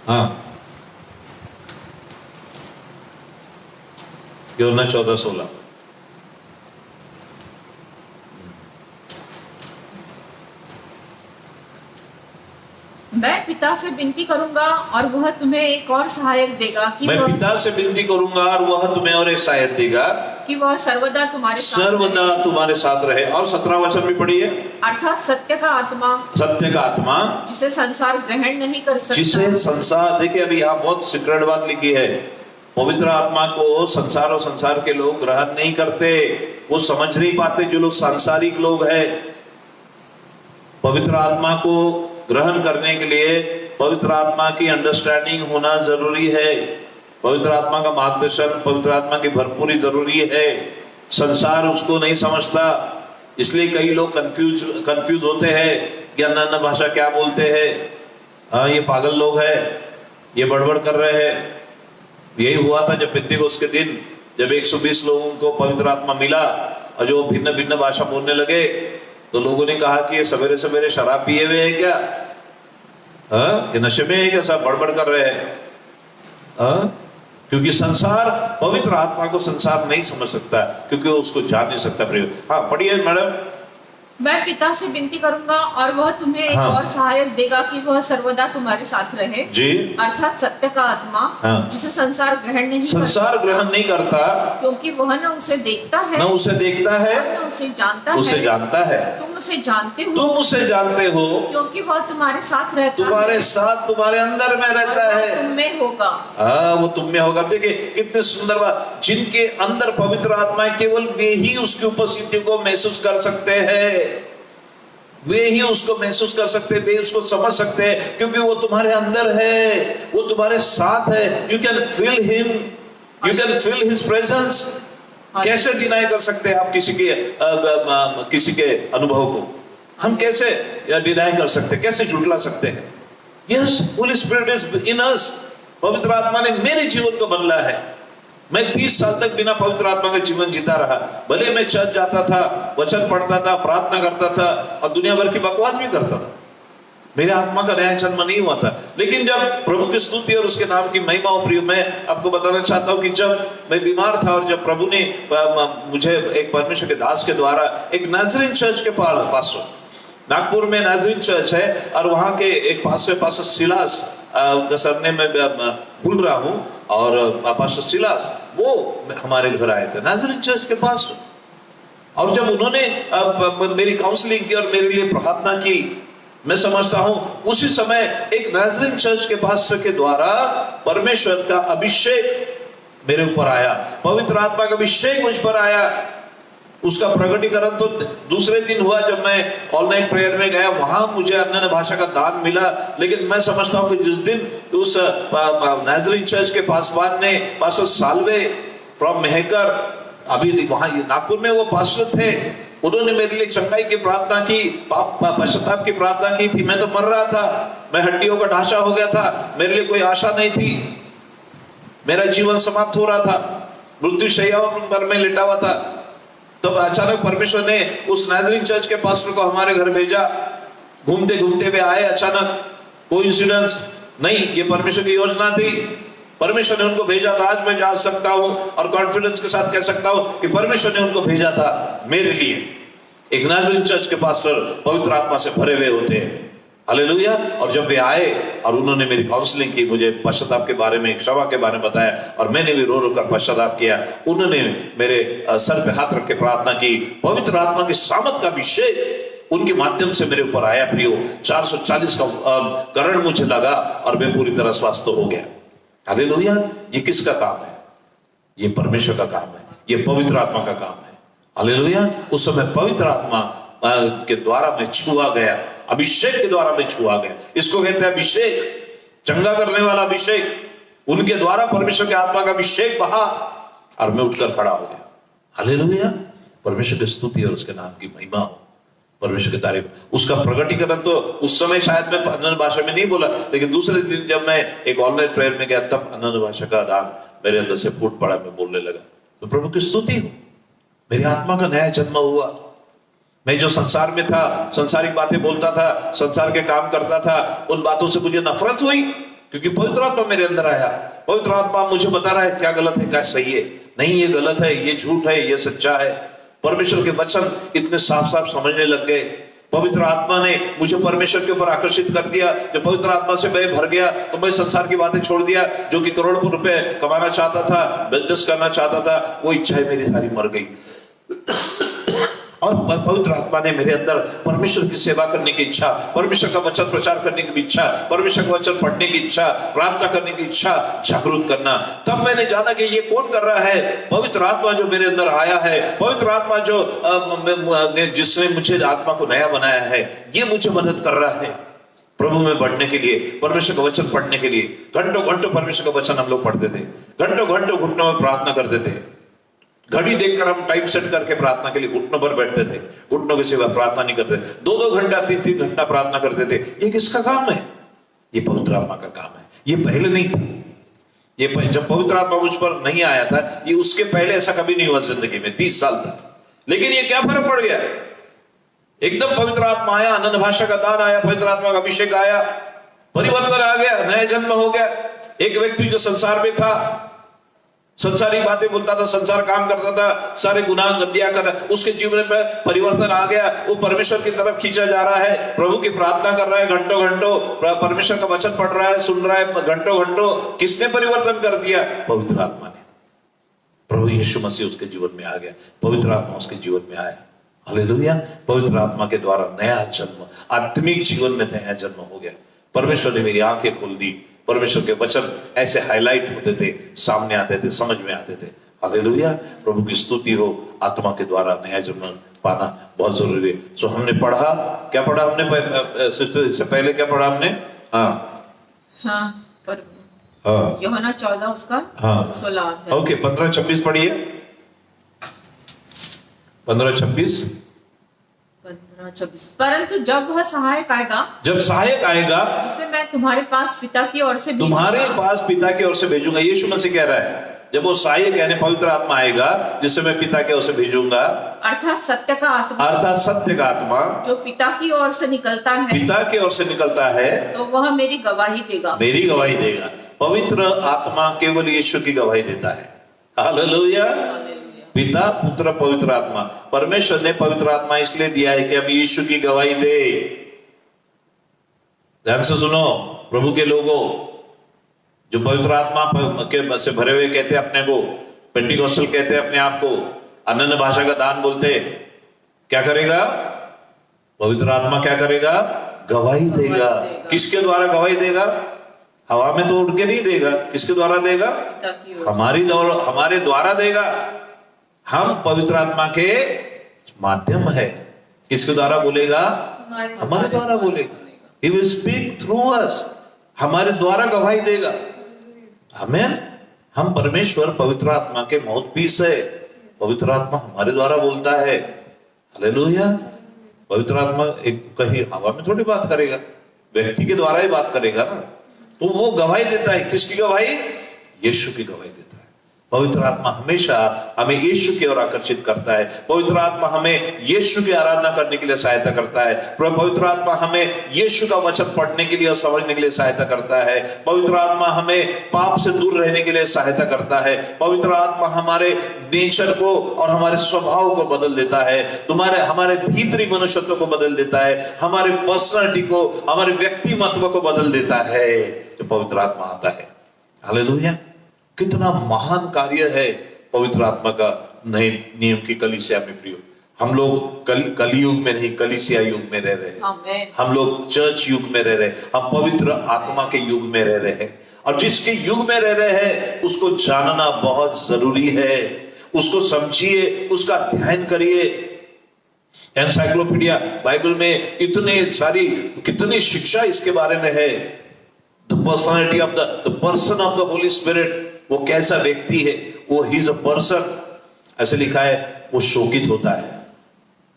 हाँ, यूहन्ना 14:16। मैं पिता से विनती करूंगा और वह तुम्हें एक और सहायक देगा कि मैं पिता से विनती करूंगा और वह तुम्हें और एक सहायक देगा कि वह सर्वदा तुम्हारे सर्वदा तुम्हारे साथ रहे। और 17वां वचन भी पढ़िए। अर्थात सत्य का आत्मा, सत्य का आत्मा जिसे संसार ग्रहण नहीं कर सकता, जिसे संसार, देखिए अभी यहाँ बहुत सीक्रेट बात लिखी है, पवित्र आत्मा को संसार और संसार के लोग ग्रहण नहीं करते, वो समझ नहीं पाते जो लोग सांसारिक लोग हैं। पवित्र आत्मा को ग्रहण करने के लिए पवित्र आत्मा की अंडरस्टैंडिंग होना जरूरी है, पवित्र आत्मा का मार्गदर्शन, पवित्र आत्मा की भरपूरी जरूरी है। संसार उसको नहीं समझता, इसलिए कई लोग कंफ्यूज होते हैं कि अन्य भाषा क्या बोलते हैं, हाँ ये पागल लोग हैं, ये बड़बड़ कर रहे हैं। यही हुआ था जब पेंतिकोस्त के दिन, जब 120 लोगों को पवित्र आत्मा मिला और जो भिन्न भिन्न भाषा बोलने लगे, तो लोगों ने कहा कि ये सवेरे सवेरे शराब पिए हुए हैं क्या, हाँ ये नशे में है क्या, सब बड़बड़ कर रहे हैं। हाँ, क्योंकि संसार पवित्र आत्मा को संसार नहीं समझ सकता, क्योंकि वो उसको जान नहीं सकता। प्रिय, हाँ पढ़िए मैडम। मैं पिता से विनती करूंगा और वह तुम्हें एक और सहायक देगा कि वह सर्वदा तुम्हारे साथ रहे जी, अर्थात सत्य का आत्मा, जिसे संसार ग्रहण नहीं करता, क्योंकि वह न उसे देखता है, न उसे देखता है, न उसे जानता है। तुम उसे जानते हो, क्योंकि वह तुम्हारे साथ रहता, तुम्हारे अंदर में रहता है, तुम में होगा। हाँ वो तुम में होगा। देखिए कितने सुंदर बात, जिनके अंदर पवित्र आत्मा है, केवल वे ही उसकी उपस्थिति को महसूस कर सकते हैं, वे ही उसको महसूस कर सकते हैं, वे उसको समझ सकते हैं, क्योंकि वो तुम्हारे अंदर है, वो तुम्हारे साथ है। You can feel him, you can feel his presence. कैसे डिनाई कर सकते हैं आप किसी के अनुभव को? हम कैसे डिनाई कर सकते हैं, कैसे झुठला सकते हैं? Yes, Holy Spirit is in us. पवित्र आत्मा ने मेरे जीवन को बदला है। मैं 30 साल तक बिना पवित्र आत्मा का जीवन जीता रहा। भले मैं चर्च जाता था, वचन पढ़ता था, प्रार्थना करता था और दुनिया भर की बकवास भी करता था, मेरे आत्मा का नया जन्म नहीं हुआ था। लेकिन जब प्रभु की स्तुति और उसके नाम की महिमा हो, प्रिय, मैं आपको बताना चाहता हूं कि जब मैं बीमार था और जब प्रभु ने मुझे एक परमेश्वर के दास के द्वारा एक नाजरीन चर्च के पास, नागपुर में नाजरीन चर्च है, और वहां के एक पास्टर सिलास, उनका सरनेम मैं भूल रहा हूं, और पास्टर सिलास वो हमारे घर आए थे नाजरीन चर्च के पास। और जब उन्होंने मेरी काउंसलिंग की और मेरे लिए प्रार्थना की, मैं समझता हूं उसी समय एक नाजरीन चर्च के पास्टर के द्वारा परमेश्वर का अभिषेक मेरे ऊपर आया, पवित्र आत्मा का अभिषेक मुझ पर आया। उसका प्रकटीकरण तो दूसरे दिन हुआ जब मैं ऑल नाइट प्रेयर में गया, वहां मुझे अन्य भाषा का दान मिला। लेकिन मैं समझता हूं कि जिस दिन उस नाजरीन चर्च के पासवान ने, पास्टर सालवे फ्रॉम मेहकर, अभी वहां नागपुर में वो पास्टर थे, उन्होंने मेरे लिए चंगाई की प्रार्थना की, पश्चाताप की प्रार्थना की थी। मैं तो मर रहा था, मैं हड्डियों का ढांचा हो गया था, मेरे लिए कोई आशा नहीं थी, मेरा जीवन समाप्त हो रहा था, मृत्यु शैया पर मैं लेटा हुआ था। तब अचानक परमेश्वर ने उस नाजरीन चर्च के पास्टर को हमारे घर भेजा। घूमते घूमते वे आए, अचानक, कोइंसिडेंस नहीं, ये परमेश्वर की योजना थी। परमेश्वर ने उनको भेजा था। आज मैं जा सकता हूं और कॉन्फिडेंस के साथ कह सकता हूं कि परमेश्वर ने उनको भेजा था मेरे लिए। एक नाजरीन चर्च के पास्टर पवित्र आत्मा से भरे हुए होते हैं, हालेलुया। और जब वे आए और उन्होंने मेरी काउंसलिंग की, मुझे पश्चाताप के बारे में, एक क्षमा के बारे में बताया, और मैंने भी रो रो कर पश्चाताप किया। उन्होंने मेरे सर पे हाथ रख के प्रार्थना की। पवित्र आत्मा की सामर्थ का अभिषेक उनके माध्यम से मेरे ऊपर आया। प्रियो, 440 का करण मुझे लगा और मैं पूरी तरह स्वस्थ हो गया। हालेलुया। ये किसका काम है? ये परमेश्वर का काम है, ये पवित्र आत्मा का काम है। हालेलुया। उस समय पवित्र आत्मा के द्वारा मैं छुआ गया, अभिषेक के द्वारा मैं छुआ गया। इसको कहते हैं अभिषेक, चंगा करने वाला अभिषेक। उनके द्वारा परमेश्वर के आत्मा का अभिषेक बहा और मैं उठकर खड़ा हो गया। हालेलुया, परमेश्वर की स्तुति और उसके नाम की महिमा हो, परमेश्वर की तारीफ। उसका प्रकटीकरण तो उस समय शायद मैं अन्य भाषा में नहीं बोला, लेकिन दूसरे दिन जब मैं एक ऑनलाइन प्रेयर में गया तब अन्य भाषा का दान मेरे अंदर से फूट पड़ा, मैं बोलने लगा। तो प्रभु की स्तुति हो, मेरी आत्मा का नया जन्म हुआ। मैं जो संसार में था, संसारिक बातें बोलता था, संसार के काम करता था, उन बातों से मुझे नफरत हुई, क्योंकि पवित्र आत्मा मेरे अंदर आया। पवित्र आत्मा मुझे बता रहा है क्या गलत है क्या सही है। नहीं, ये गलत है, ये झूठ है, ये सच्चा है। परमेश्वर के वचन इतने साफ साफ समझने लग गए। पवित्र आत्मा ने मुझे परमेश्वर के ऊपर आकर्षित कर दिया। जब पवित्र आत्मा से मैं भर गया तो मैं संसार की बातें छोड़ दिया। जो कि करोड़ों रुपए कमाना चाहता था, बिजनेस करना चाहता था, वो इच्छाएं मेरी सारी मर गई। और पवित्र आत्मा ने मेरे अंदर परमेश्वर की सेवा करने की इच्छा, परमेश्वर का वचन प्रचार करने की इच्छा, परमेश्वर का वचन पढ़ने की इच्छा, प्रार्थना करने की इच्छा जागृत करना। तब मैंने जाना कि ये कौन कर रहा है? पवित्र आत्मा जो मेरे अंदर आया है, पवित्र आत्मा जो जिसने मुझे आत्मा को नया बनाया है, ये मुझे मदद कर रहा है प्रभु में बढ़ने के लिए, परमेश्वर का वचन पढ़ने के लिए। घंटों घंटों परमेश्वर का वचन हम लोग पढ़ते थे, घंटों घंटों घुटनों में प्रार्थना करते थे। घड़ी देखकर हम टाइम सेट करके प्रार्थना के लिए घुटनों पर बैठते थे, घुटनों की सेवा प्रार्थना नहीं करते। 2-2 घंटा 3-3 घंटा प्रार्थना करते थे। ये किसका काम है? ये पवित्र आत्मा का काम है। ये पहले नहीं था। ये जब पवित्र आत्मा मुझ पर नहीं आया था, ये उसके पहले ऐसा कभी नहीं हुआ जिंदगी में 30 साल तक। लेकिन ये क्या फर्क पड़ गया? एकदम पवित्र आत्मा आया, अनन्य भाषा का दान आया, पवित्र आत्मा का अभिषेक आया, परिवर्तन आ गया, नया जन्म हो गया। एक व्यक्ति जो संसार में था, संसारी बातें बोलता था, संसार काम करता था, सारे गुनाह गंदियां करता, उसके जीवन में परिवर्तन आ गया। वो परमेश्वर की तरफ खींचा जा रहा है, प्रभु की प्रार्थना कर रहा है, घंटों घंटों परमेश्वर का वचन पढ़ रहा है, सुन रहा है घंटों घंटों। किसने परिवर्तन कर दिया? पवित्र आत्मा ने। प्रभु यीशु मसीह उसके जीवन में आ गया, पवित्र आत्मा उसके जीवन में आया। हालेलुया, पवित्र आत्मा के द्वारा नया जन्म, आत्मिक जीवन में नया जन्म हो गया। परमेश्वर ने मेरी आंखें खोल दी। परमेश्वर के वचन ऐसे हाईलाइट होते थे, सामने आते थे, समझ में आते थे। हालेलुया, प्रभु की स्तुति हो। आत्मा के द्वारा नया जन्म पाना बहुत जरूरी है। सो हमने पढ़ा, क्या पढ़ा हमने सिस्टर? इससे पहले क्या पढ़ा हमने? यूहन्ना 14 उसका 16। ओके, 15-26 पढ़िए। 15-26। परंतु जब वह सहायक आएगा, जब सहायक आएगा, जिसे मैं तुम्हारे पास पिता की ओर से भेजूंगा। यीशु मसीह कह रहा है, जब वो सहायक यानी पवित्र आत्मा आएगा, जिसे मैं पिता की ओर से भेजूंगा, अर्थात सत्य का आत्मा, जो पिता की ओर से निकलता है, तो वह मेरी गवाही देगा। पवित्र आत्मा केवल यीशु की गवाही देता है। हालेलुया, पिता, पुत्र, पवित्र आत्मा। परमेश्वर ने पवित्र आत्मा इसलिए दिया है कि हम यीशु की गवाही दे। ध्यान से सुनो प्रभु के लोगों, जो पवित्र आत्मा के से भरे हुए कहते हैं अपने को, पेंटिकोस्टल कहते हैं अपने आप को, अनन्य भाषा का दान बोलते, क्या करेगा? पवित्र आत्मा क्या करेगा? गवाही देगा। किसके द्वारा गवाही देगा? हवा में तो उड़ के नहीं देगा। किसके द्वारा देगा? हमारे द्वारा देगा। हम पवित्र आत्मा के माध्यम है। किसके द्वारा बोलेगा? हमारे द्वारा बोलेगा। He will speak through us. हमारे द्वारा गवाही देगा। हमें, हम परमेश्वर पवित्र आत्मा के माउथपीस है। पवित्र आत्मा हमारे द्वारा बोलता है। हालेलुया, पवित्र आत्मा एक कहीं हवा में थोड़ी बात करेगा, व्यक्ति के द्वारा ही बात करेगा ना। तो वो गवाही देता है। किसकी गवाही? यीशु की गवाही देता है। पवित्र आत्मा हमेशा हमें यीशु की ओर आकर्षित करता है। पवित्र आत्मा हमें यीशु की आराधना करने के लिए सहायता करता है। पवित्र आत्मा हमें यीशु का वचन पढ़ने के लिए और समझने के लिए सहायता करता है। पवित्र आत्मा हमें पाप से दूर रहने के लिए सहायता करता है। पवित्र आत्मा हमारे नेचर को और हमारे स्वभाव को बदल देता है। हमारे भीतरी मनुष्यत्व को बदल देता है। हमारे पर्सनालिटी को, हमारे व्यक्तिमत्व को बदल देता है जो पवित्र आत्मा आता है। हालेलुया, कितना महान कार्य है पवित्र आत्मा का नए नियम की कलीसिया में। प्रियो, हम लोग कलयुग में नहीं, कलीसिया युग में रह रहे हैं। हम लोग चर्च युग में रह रहे हैं। हम पवित्र आत्मा के युग में रह रहे हैं। और जिसके युग में रह रहे हैं उसको जानना बहुत जरूरी है। उसको समझिए, उसका अध्ययन करिए। एनसाइक्लोपीडिया बाइबल में कितनी शिक्षा इसके बारे में है। The personality of the person of the Holi spirit, वो कैसा व्यक्ति है, वो ही इज अ पर्सन। ऐसे लिखा है वो शोकित होता है,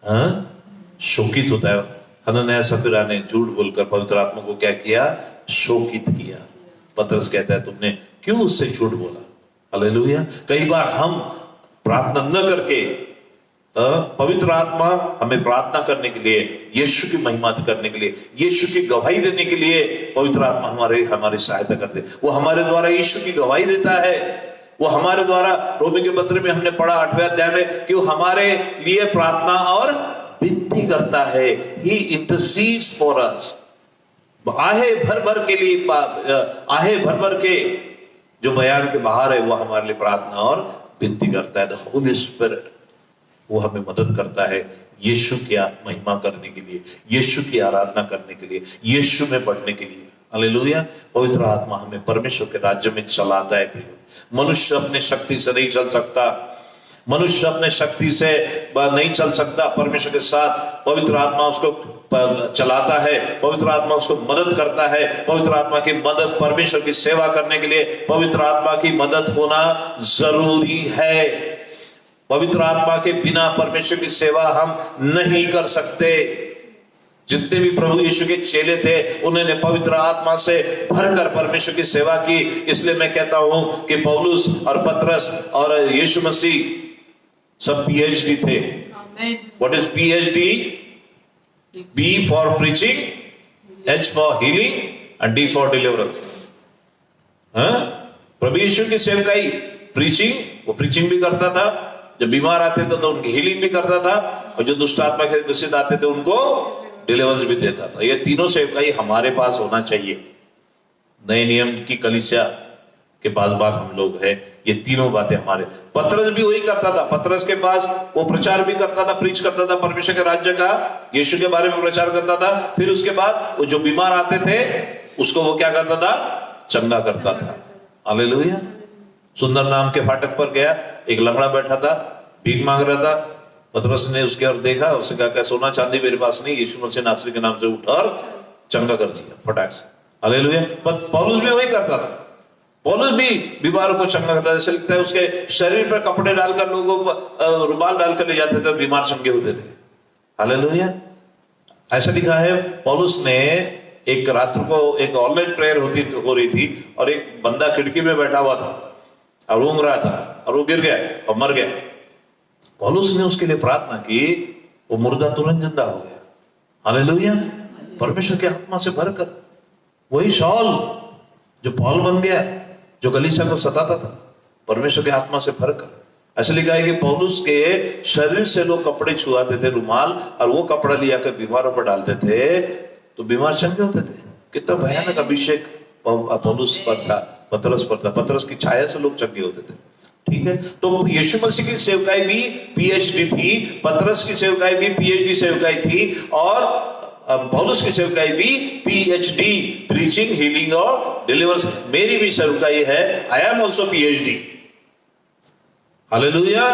हाँ शोकित होता है। हनन्याह सफीरा ने झूठ बोलकर पवित्र आत्मा को क्या किया? शोकित किया। पतरस कहता है तुमने क्यों उससे झूठ बोला? हालेलुया। कई बार हम प्रार्थना न करके पवित्र आत्मा हमें प्रार्थना करने के लिए, यीशु की महिमा करने के लिए, यीशु की गवाही देने के लिए पवित्र आत्मा हमारी सहायता करते। वो हमारे द्वारा यीशु की गवाही देता है। वो हमारे द्वारा, रोमी के पत्र में हमने पढ़ा 8वें अध्याय में कि वो हमारे लिए प्रार्थना और विनती करता है। ही इंटरसीड्स फॉर अस। आहे भर भर के लिए, आहे भर भर के जो बयान के बाहर है, वो हमारे लिए प्रार्थना और विनती करता है। द होली स्पिरिट वो हमें मदद करता है यीशु की महिमा करने के लिए, यीशु की आराधना करने के लिए, यीशु में बढ़ने के लिए। हालेलुया। पवित्र आत्मा हमें परमेश्वर के राज्य में चलाता है। मनुष्य अपने शक्ति से नहीं चल सकता, मनुष्य अपने शक्ति से नहीं चल सकता। परमेश्वर के साथ पवित्र आत्मा उसको चलाता है, पवित्र आत्मा उसको मदद करता है। पवित्र आत्मा की मदद, परमेश्वर की सेवा करने के लिए पवित्र आत्मा की मदद होना जरूरी है। पवित्र आत्मा के बिना परमेश्वर की सेवा हम नहीं कर सकते। जितने भी प्रभु यीशु के चेले थे, उन्होंने पवित्र आत्मा से भरकर परमेश्वर की सेवा की। इसलिए मैं कहता हूं कि पौलुस और पतरस और यीशु मसीह सब पीएचडी थे। What is PhD? P for preaching, H for healing and D for deliverance. प्रभु यीशु की सेवकाई प्रीचिंग, वो प्रीचिंग भी करता था। जब बीमार आते थे तो उनकी हीलिंग भी करता था, और जो दुष्ट आत्मा के ग्रसित आते थे उनको डिलीवरेंस भी देता था। ये तीनों सेवकाई हमारे पास होना चाहिए। नए नियम की कलीसिया के बाज़बान हम लोग हैं। ये तीनों बातें हमारे। पतरस भी वही करता था। पतरस के पास वो प्रचार भी करता था, प्रीच करता था परमेश्वर के राज्य का, यीशु के बारे में प्रचार करता था। फिर उसके बाद वो जो बीमार आते थे उसको वो क्या करता था? चंगा करता था। हालेलुया। सुंदर नाम के फाटक पर गया, एक लंगड़ा बैठा था, भीख मांग रहा था। पतरस ने उसके और देखा, उससे कहा सोना चांदी मेरे पास नहीं, यीशु मसीह नासरी के नाम से उठ और चंगा कर दिया फटाक से। हालेलुया। पौलुस भी वही करता था। पौलुस भी बीमारों को चंगा करता था। जैसे लगता है उसके शरीर पर कपड़े डालकर, लोगों को रुमाल डालकर ले जाते थे, बीमार चंगे होते थे। हालेलुया। ऐसा लिखा है, पौलुस ने एक रात्र को एक ऑनलाइन प्रेयर हो रही थी, और एक बंदा खिड़की में बैठा हुआ था और ऊँग रहा था, और वो गिर गया और मर गया। पौलुस ने उसके लिए प्रार्थना की, वो मुर्दा तुरंत जिंदा हो गया। हालेलुया। परमेश्वर के आत्मा से भरकर वही शाऊल जो पौल बन गया, जो कलीसिया को सताता था, परमेश्वर के आत्मा से भरकर। ऐसे लिखा है कि पौलुस के शरीर से लोग कपड़े छुआते थे, रुमाल, और वो कपड़ा लिया कर बीमारों पर डालते थे तो बीमार चंगे होते थे। कितना भयानक अभिषेक पौलुस पर था, पतरस पर था। पतरस की छाया से लोग चंगे होते थे। ठीक है। तो यीशु मसीह की सेवकाई भी पीएचडी थी, पतरस की सेवकाई भी पीएचडी सेवकाई थी, और पौलुस की सेवकाई भी पीएचडी, प्रीचिंग, हीलिंग और डिलीवरेंस। मेरी भी सेवकाई है, I am also PhD. Hallelujah.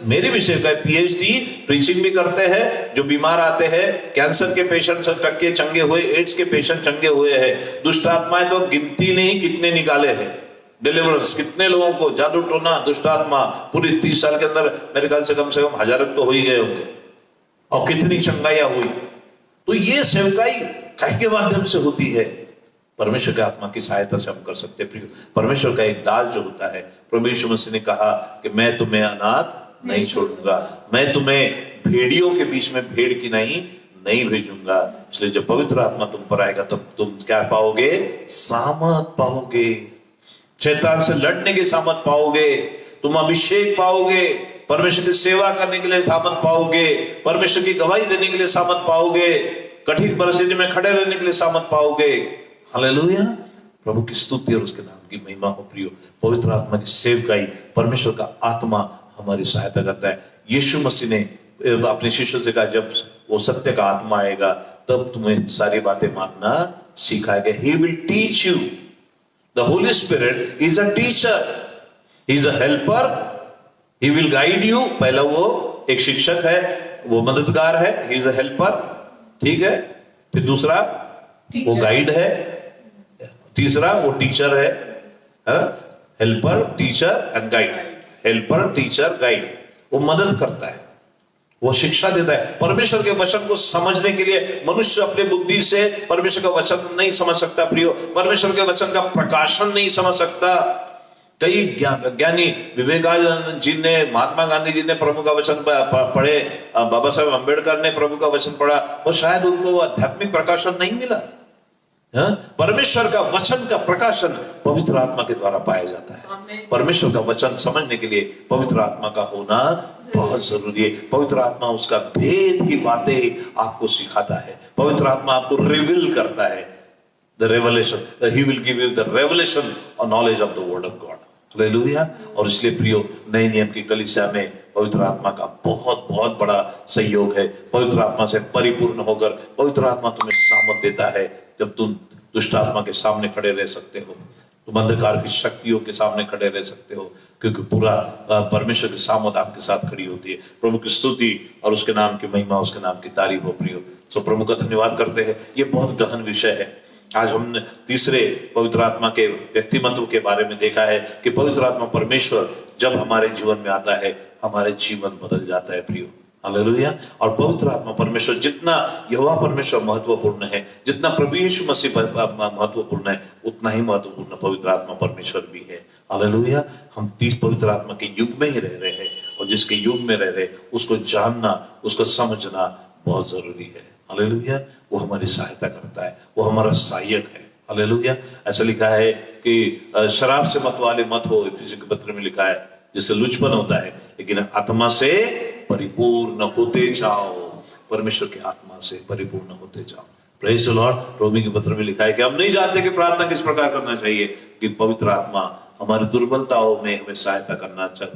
मेरी भी सेवकाई पीएचडी, प्रीचिंग भी करते हैं। जो बीमार आते हैं, कैंसर के पेशेंट तक के चंगे हुए, एड्स के पेशेंट चंगे हुए हैं। दुष्ट आत्माएं तो गिनती नहीं कितने निकाले हैं। डिलीवरेंस कितने लोगों को, जादू टोना, दुष्ट आत्मा, पूरी 30 साल के अंदर मेरे ख्याल से कम 1000 तो हो ही गए होंगे, और कितनी चंगाइयां हुई। तो ये सेवकाई काय के माध्यम से होती है? परमेश्वर के आत्मा की सहायता से हम कर सकते हैं। परमेश्वर का एक दास जो होता है, प्रभु यीशु मसीह ने कहा कि मैं तुम्हें अनाथ नहीं छोड़ूंगा, मैं तुम्हें भेड़ियों के बीच में भेड़ की नहीं भेजूंगा। इसलिए जब पवित्र आत्मा तुम पर आएगा तब तुम क्या पाओगे? सामर्थ पाओगे, शैतान से लड़ने की सामर्थ पाओगे, तुम अभिषेक पाओगे, परमेश्वर की सेवा करने के लिए सामर्थ पाओगे, परमेश्वर की गवाही देने के लिए सामर्थ पाओगे, कठिन परिस्थिति में खड़े रहने के लिए सामर्थ पाओगे। हालेलुया। प्रभु की स्तुति और उसके नाम की महिमा हो। प्रियो, पवित्र आत्मा की सेवकाई, परमेश्वर का आत्मा हमारी सहायता करता है। यीशु मसीह ने अपने शिष्यों से कहा, जब वो सत्य का आत्मा आएगा तब तुम्हें सारी बातें मानना सिखाएगा। He will teach you. The Holy Spirit is a teacher. He is a helper. He will guide you. पहला वो एक शिक्षक है, वो मददगार है, He is a helper. ठीक है। फिर दूसरा वो गाइड है, तीसरा वो टीचर है। Helper, teacher and guide. Helper, teacher, guide. वो मदद करता है, वो शिक्षा देता है। परमेश्वर के वचन को समझने के लिए मनुष्य अपने बुद्धि से परमेश्वर का वचन नहीं समझ सकता प्रियो, परमेश्वर के वचन का प्रकाशन नहीं समझ सकता। कई ज्ञानी विवेकानंद जी ने, महात्मा गांधी जी ने प्रभु का वचन पढ़े, बाबा साहेब अम्बेडकर ने प्रभु का वचन पढ़ा, और शायद उनको वो आध्यात्मिक प्रकाशन नहीं मिला। परमेश्वर का वचन का प्रकाशन पवित्र आत्मा के द्वारा पाया जाता है। परमेश्वर का वचन समझने के लिए पवित्र आत्मा का होना बहुत जरूरी है। पवित्र आत्मा उसका भेद की बातें आपको सिखाता है, पवित्र आत्मा आपको रिवील करता है। The revelation, he will give you the revelation or knowledge of the word of God. Hallelujah. और इसलिए प्रियो, नए नियम की कलीसिया में पवित्र आत्मा का बहुत बहुत बड़ा सहयोग है। पवित्र आत्मा से परिपूर्ण होकर पवित्र आत्मा तुम्हें सामर्थ देता है, जब तुम दुष्ट आत्मा के सामने खड़े रह सकते हो, तुम अंधकार की शक्तियों के सामने खड़े रह सकते हो, क्योंकि पूरा परमेश्वर की सामर्थ आपके साथ खड़ी होती है। प्रभु की स्तुति और उसके नाम की महिमा, उसके नाम की तारीफ हो प्रियो। सो प्रभु का धन्यवाद करते हैं। ये बहुत गहन विषय है। आज हमने तीसरे पवित्र आत्मा के व्यक्तिमत्व के बारे में देखा है कि पवित्र आत्मा परमेश्वर जब हमारे जीवन में आता है, हमारे जीवन बदल जाता है प्रियो। हालेलुया। और पवित्र आत्मा परमेश्वर, जितना यहोवा परमेश्वर महत्वपूर्ण है, जितना प्रभु यीशु मसीह महत्वपूर्ण है, उतना ही महत्वपूर्ण पवित्र आत्मा परमेश्वर भी है। हालेलुया। हम तीस पवित्र आत्मा के युग में ही रह रहे हैं, और जिसके युग में रह रहे उसको जानना, उसको समझना बहुत जरूरी है। हालेलुया। वो हमारी सहायता करता है, वो हमारा सहायक है। हालेलुया। ऐसा लिखा है कि शराब से मत वाले मत हो, इफिसियों के पत्र में लिखा है, जिससे लुचपन होता है, लेकिन आत्मा से परिपूर्ण होते जाओ। परमेश्वर की आत्मा से परिपूर्ण होते जाओ। Praise the Lord. रोमी के पत्र में लिखा है कि हम नहीं जानते कि प्रार्थना किस प्रकार करना चाहिए, कि पवित्र आत्मा हमारी दुर्बलताओं में हमें सहायता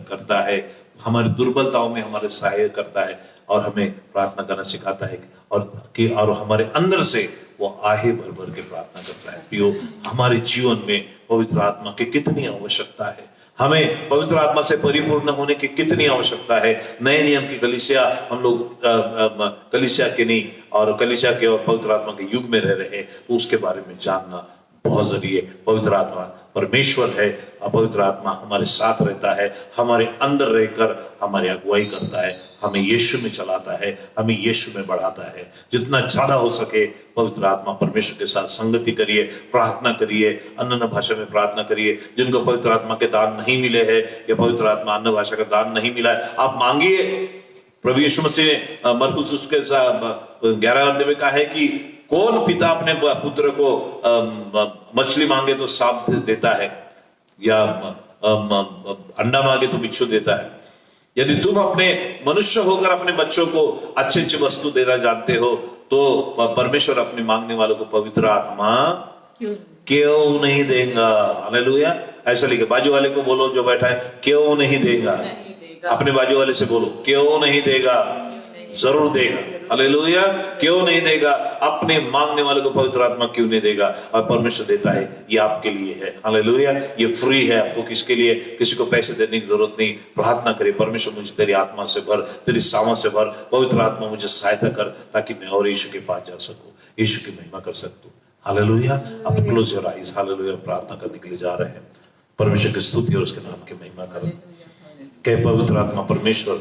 करता है, हमारी दुर्बलताओं में हमारे सहायता करता है, और हमें प्रार्थना करना सिखाता है, और हमारे अंदर से वो आहे भर भर के प्रार्थना करता है। प्रियो, हमारे जीवन में पवित्र आत्मा की कितनी आवश्यकता है, हमें पवित्र आत्मा से परिपूर्ण होने की कितनी आवश्यकता है। नए नियम की कलीसिया, हम लोग कलीसिया के नहीं, और कलीसिया के और पवित्र आत्मा के युग में रह रहे हैं, तो उसके बारे में जानना बहुत जरूरी है। पवित्र आत्मा परमेश्वर है, और पवित्र आत्मा हमारे साथ रहता है, हमारे अंदर रहकर हमारी अगुवाई करता है, हमें यीशु में चलाता है, हमें यीशु में बढ़ाता है। जितना ज्यादा हो सके पवित्र आत्मा परमेश्वर के साथ संगति करिए, प्रार्थना करिए, अन्य भाषा में प्रार्थना करिए। जिनको पवित्र आत्मा के दान नहीं मिले हैं, या पवित्र आत्मा अन्य भाषा का दान नहीं मिला है, आप मांगिए। प्रभु यीशु मसीह ने मरकुस उसके 11 अध्याय में कहा है कि कौन पिता अपने पुत्र को मछली मांगे तो सांप देता है, या अंडा मांगे तो बिच्छू देता है। यदि तुम अपने मनुष्य होकर अपने बच्चों को अच्छी अच्छी वस्तु देना जानते हो, तो परमेश्वर अपने मांगने वालों को पवित्र आत्मा क्यों नहीं देगा। हालेलुया। ऐसा लिखे, बाजू वाले को बोलो जो बैठा है, क्यों नहीं देगा। अपने बाजू वाले से बोलो, क्यों नहीं देगा, जरूर देगा। हालेलुया। क्यों नहीं देगा, अपने मांगने वाले को पवित्र आत्मा क्यों नहीं देगा। और परमेश्वर देता है, ये आपके लिए है। हालेलुया। ये फ्री है आपको, किसके लिए, किसी को पैसे देने की जरूरत नहीं। प्रार्थना करिए, परमेश्वर मुझे तेरी आत्मा से भर, तेरी सामर्थ से भर, पवित्र आत्मा मुझे सहायता कर, ताकि मैं और यीशु के पास जा सकूं, यीशु की महिमा कर सकूं। हालेलुया। आप क्लोज योर आईज। हालेलुया। प्रार्थना करने के लिए जा रहे हैं। परमेश्वर की स्तुति और उसके नाम की महिमा करें। कहे, पवित्र आत्मा परमेश्वर,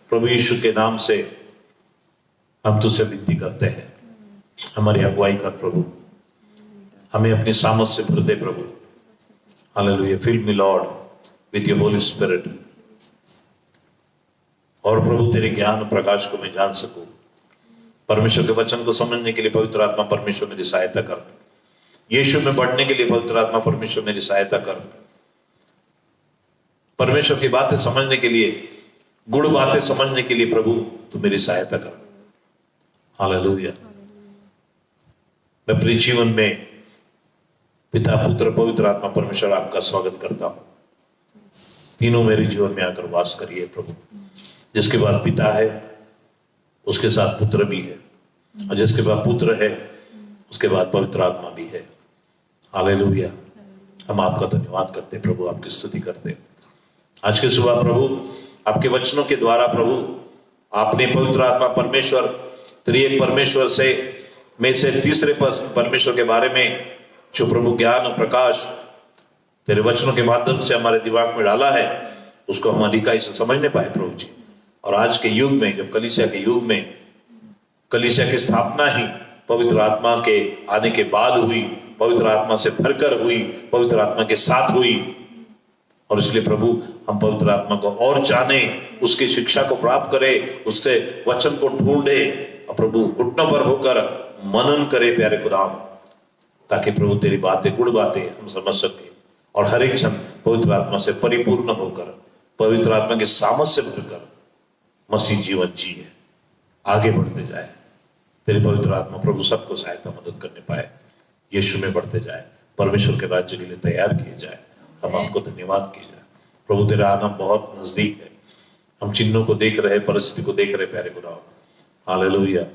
प्रभु यीशु के नाम से हम तुझसे विनती करते हैं, हमारी अगुवाई कर प्रभु, हमें अपनी सामर्थ से भर दे प्रभु। Hallelujah. Fill me Lord with your Holy Spirit. और प्रभु तेरे ज्ञान प्रकाश को मैं जान सकूं, परमेश्वर के वचन को समझने के लिए पवित्र आत्मा परमेश्वर मेरी सहायता कर। यीशु में बढ़ने के लिए पवित्र आत्मा परमेश्वर मेरी सहायता कर। परमेश्वर की बातें समझने के लिए, गुड़ बातें समझने के लिए प्रभु तू मेरी सहायता कर। हालेलुया। मैं अपने जीवन में पिता, पुत्र, पवित्र आत्मा परमेश्वर आपका स्वागत करता हूं। तीनों मेरे जीवन में आकर वास करिए प्रभु। जिसके बाद पिता है, उसके साथ पुत्र भी है, और जिसके बाद पुत्र है, उसके बाद पवित्र आत्मा भी है। हालेलुया। हम आपका धन्यवाद करते प्रभु, आपकी स्तुति करते। आज के सुबह प्रभु, आपके वचनों के द्वारा प्रभु, आपने पवित्र आत्मा परमेश्वर, त्रिएक परमेश्वर से में से तीसरे परमेश्वर के बारे में जो प्रभु ज्ञान और प्रकाश तेरे वचनों के माध्यम से हमारे दिमाग में डाला है, उसको हम अधिकाई से समझने पाए प्रभु जी। और आज के युग में, जब कलीसिया के युग में कलीसिया की स्थापना ही पवित्र आत्मा के आने के बाद हुई, पवित्र आत्मा से भरकर हुई, पवित्र आत्मा के साथ हुई, और इसलिए प्रभु हम पवित्र आत्मा को और जाने, उसकी शिक्षा को प्राप्त करें, उससे वचन को ढूंढे, और प्रभु घुटनों पर होकर मनन करे प्यारे खुदाम, ताकि प्रभु तेरी बातें, गुड़ बातें हम समझ सके, और हर एक जन पवित्र आत्मा से परिपूर्ण होकर, पवित्र आत्मा के सामर्थ्य से भरकर मसीह जीवन जिए, आगे बढ़ते जाए। तेरी पवित्र आत्मा प्रभु सबको सहायता मदद करने पाए, यीशु में बढ़ते जाए, परमेश्वर के राज्य के लिए तैयार किए जाए। हम आपको धन्यवाद किए जाए प्रभु, तेरा आना बहुत नजदीक है। हम चिन्हों को देख रहे, परिस्थिति को देख रहे प्यारे खुदा, हालेलुया।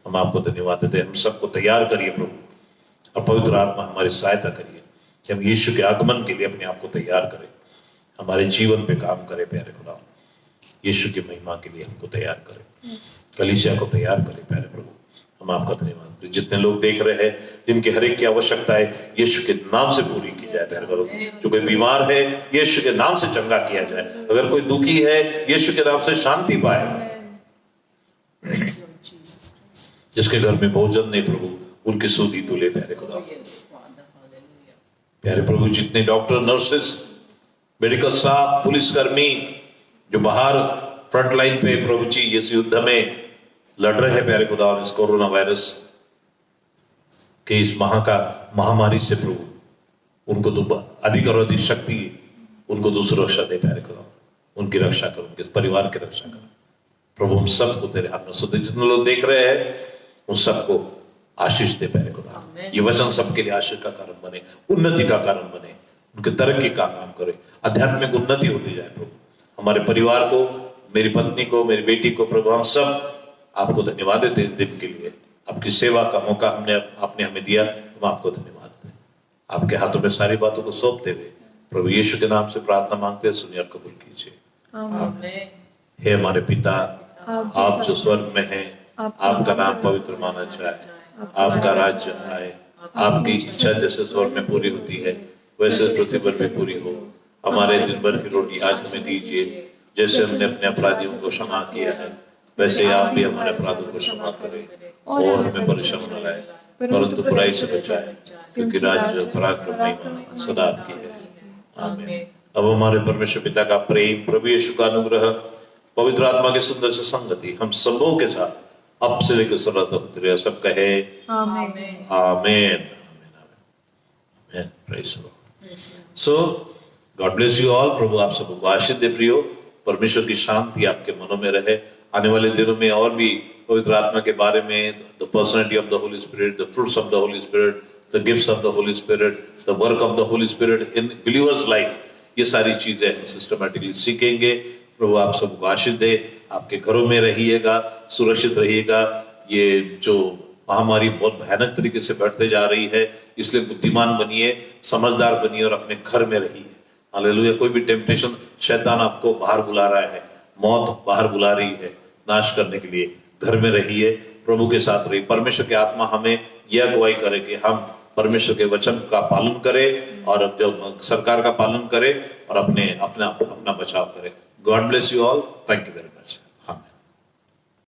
हम आपको धन्यवाद देते हैं। हम सबको तैयार करिए प्रभु, और पवित्र आत्मा हमारी सहायता करिए कि हम यीशु के आगमन के लिए अपने आप को तैयार करें, हमारे जीवन पे काम करें प्यारे खुदा, यीशु की महिमा के लिए हमको तैयार करें, कलीसिया को तैयार करें प्यारे प्रभु। हम आपका धन्यवाद। जितने लोग देख रहे हैं, जिनकी हर एक की आवश्यकता है, यीशु के नाम से पूरी की जाए प्यारे प्रभु। जो कोई बीमार है, यीशु के नाम से चंगा किया जाए। अगर कोई दुखी है, यीशु के नाम से शांति पाए। जिसके घर में भोजन नहीं प्रभु, उनकी सुधि तू ले प्यारे खुदा। प्यारे प्रभु, जितने डॉक्टर, नर्सेस, मेडिकल स्टाफ, पुलिसकर्मी जो बाहर फ्रंट लाइन पे प्रभु जी इस युद्ध में लड़ रहे हैं प्यारे खुदा, इस कोरोना वायरस के इस महामारी से प्रभु, उनको तो अधिक और अधिक शक्ति, उनको तो सुरक्षा दे प्यारे खुदा, उनकी रक्षा कर, उनके परिवार की रक्षा कर प्रभु। हम सबको तेरे हाथ में सौंपते, जितने लोग देख रहे हैं उन सबको आशीष दे प्यारे खुदा। ये वचन सबके लिए आशीष का कारण बने, उन्नति का कारण बने, उनके तरक्की का काम करे, आध्यात्मिक उन्नति होती जाए प्रभु। हमारे परिवार को, मेरी पत्नी को, मेरी बेटी को प्रभु, हम सब आपको धन्यवाद देते इस दिन के लिए। आपकी सेवा का मौका आपने हमें दिया, हम आपको धन्यवाद दें। आपके हाथों में सारी बातों को सौंपते हुए प्रभु यीशु के नाम से प्रार्थना मांगते हैं, सुनिए और कबूल कीजिए। आमीन। हे हमारे पिता, आप जो स्वर्ग में हैं, आपका नाम पवित्र माना जाए, आपका राज्य आए, आपकी इच्छा जैसे स्वर्ग में पूरी होती है वैसे पृथ्वी पर भी पूरी हो। हमारे दिन भर की रोटी आज हमें दीजिए, जैसे हमने अपने अपराधियों को क्षमा किया है वैसे आप भी हमारे अपराधों को क्षमा करें, और हमें परेशान न लाए परंतु बुराई से बचाए, क्योंकि राज्य, पराक्रम, महिमा सदा आपकी है। आमीन। अब हमारे परमेश्वर पिता का प्रेम, प्रभु यीशु का अनुग्रह, पवित्र आत्मा की सुंदर से संगति हम सबों के साथ अब से लेकर सदा तक रहे। सब कहे आमीन। आमीन। Praise the Lord. So God bless you all. प्रभु आप सबको आशीष दे प्रियो, परमेश्वर की शांति आपके मनों में रहे। आने वाले दिनों में और भी पवित्र आत्मा के बारे में, the personality of the Holi spirit, the fruits of the Holi spirit, the gifts of the Holi spirit, the work of the Holi Spirit in believers life, ये सारी चीजें हम सिस्टमैटिकली सीखेंगे। प्रभु आप सबको आशीष दे। आपके घरों में रहिएगा, सुरक्षित रहिएगा। ये जो महामारी बहुत भयानक तरीके से बढ़ते जा रही है, इसलिए बुद्धिमान बनिए, समझदार बनिए और अपने घर में रहिए। हालेलुया। कोई भी टेम्पटेशन, शैतान आपको बाहर बुला रहा है, मौत बाहर बुला रही है नाश करने के लिए, घर में रहिए, प्रभु के साथ रहिए। परमेश्वर की आत्मा हमें यह अगुवाई करे कि हम परमेश्वर के वचन का पालन करें और जो सरकार का पालन करें और अपना बचाव करें। God bless you all. Thank you very much.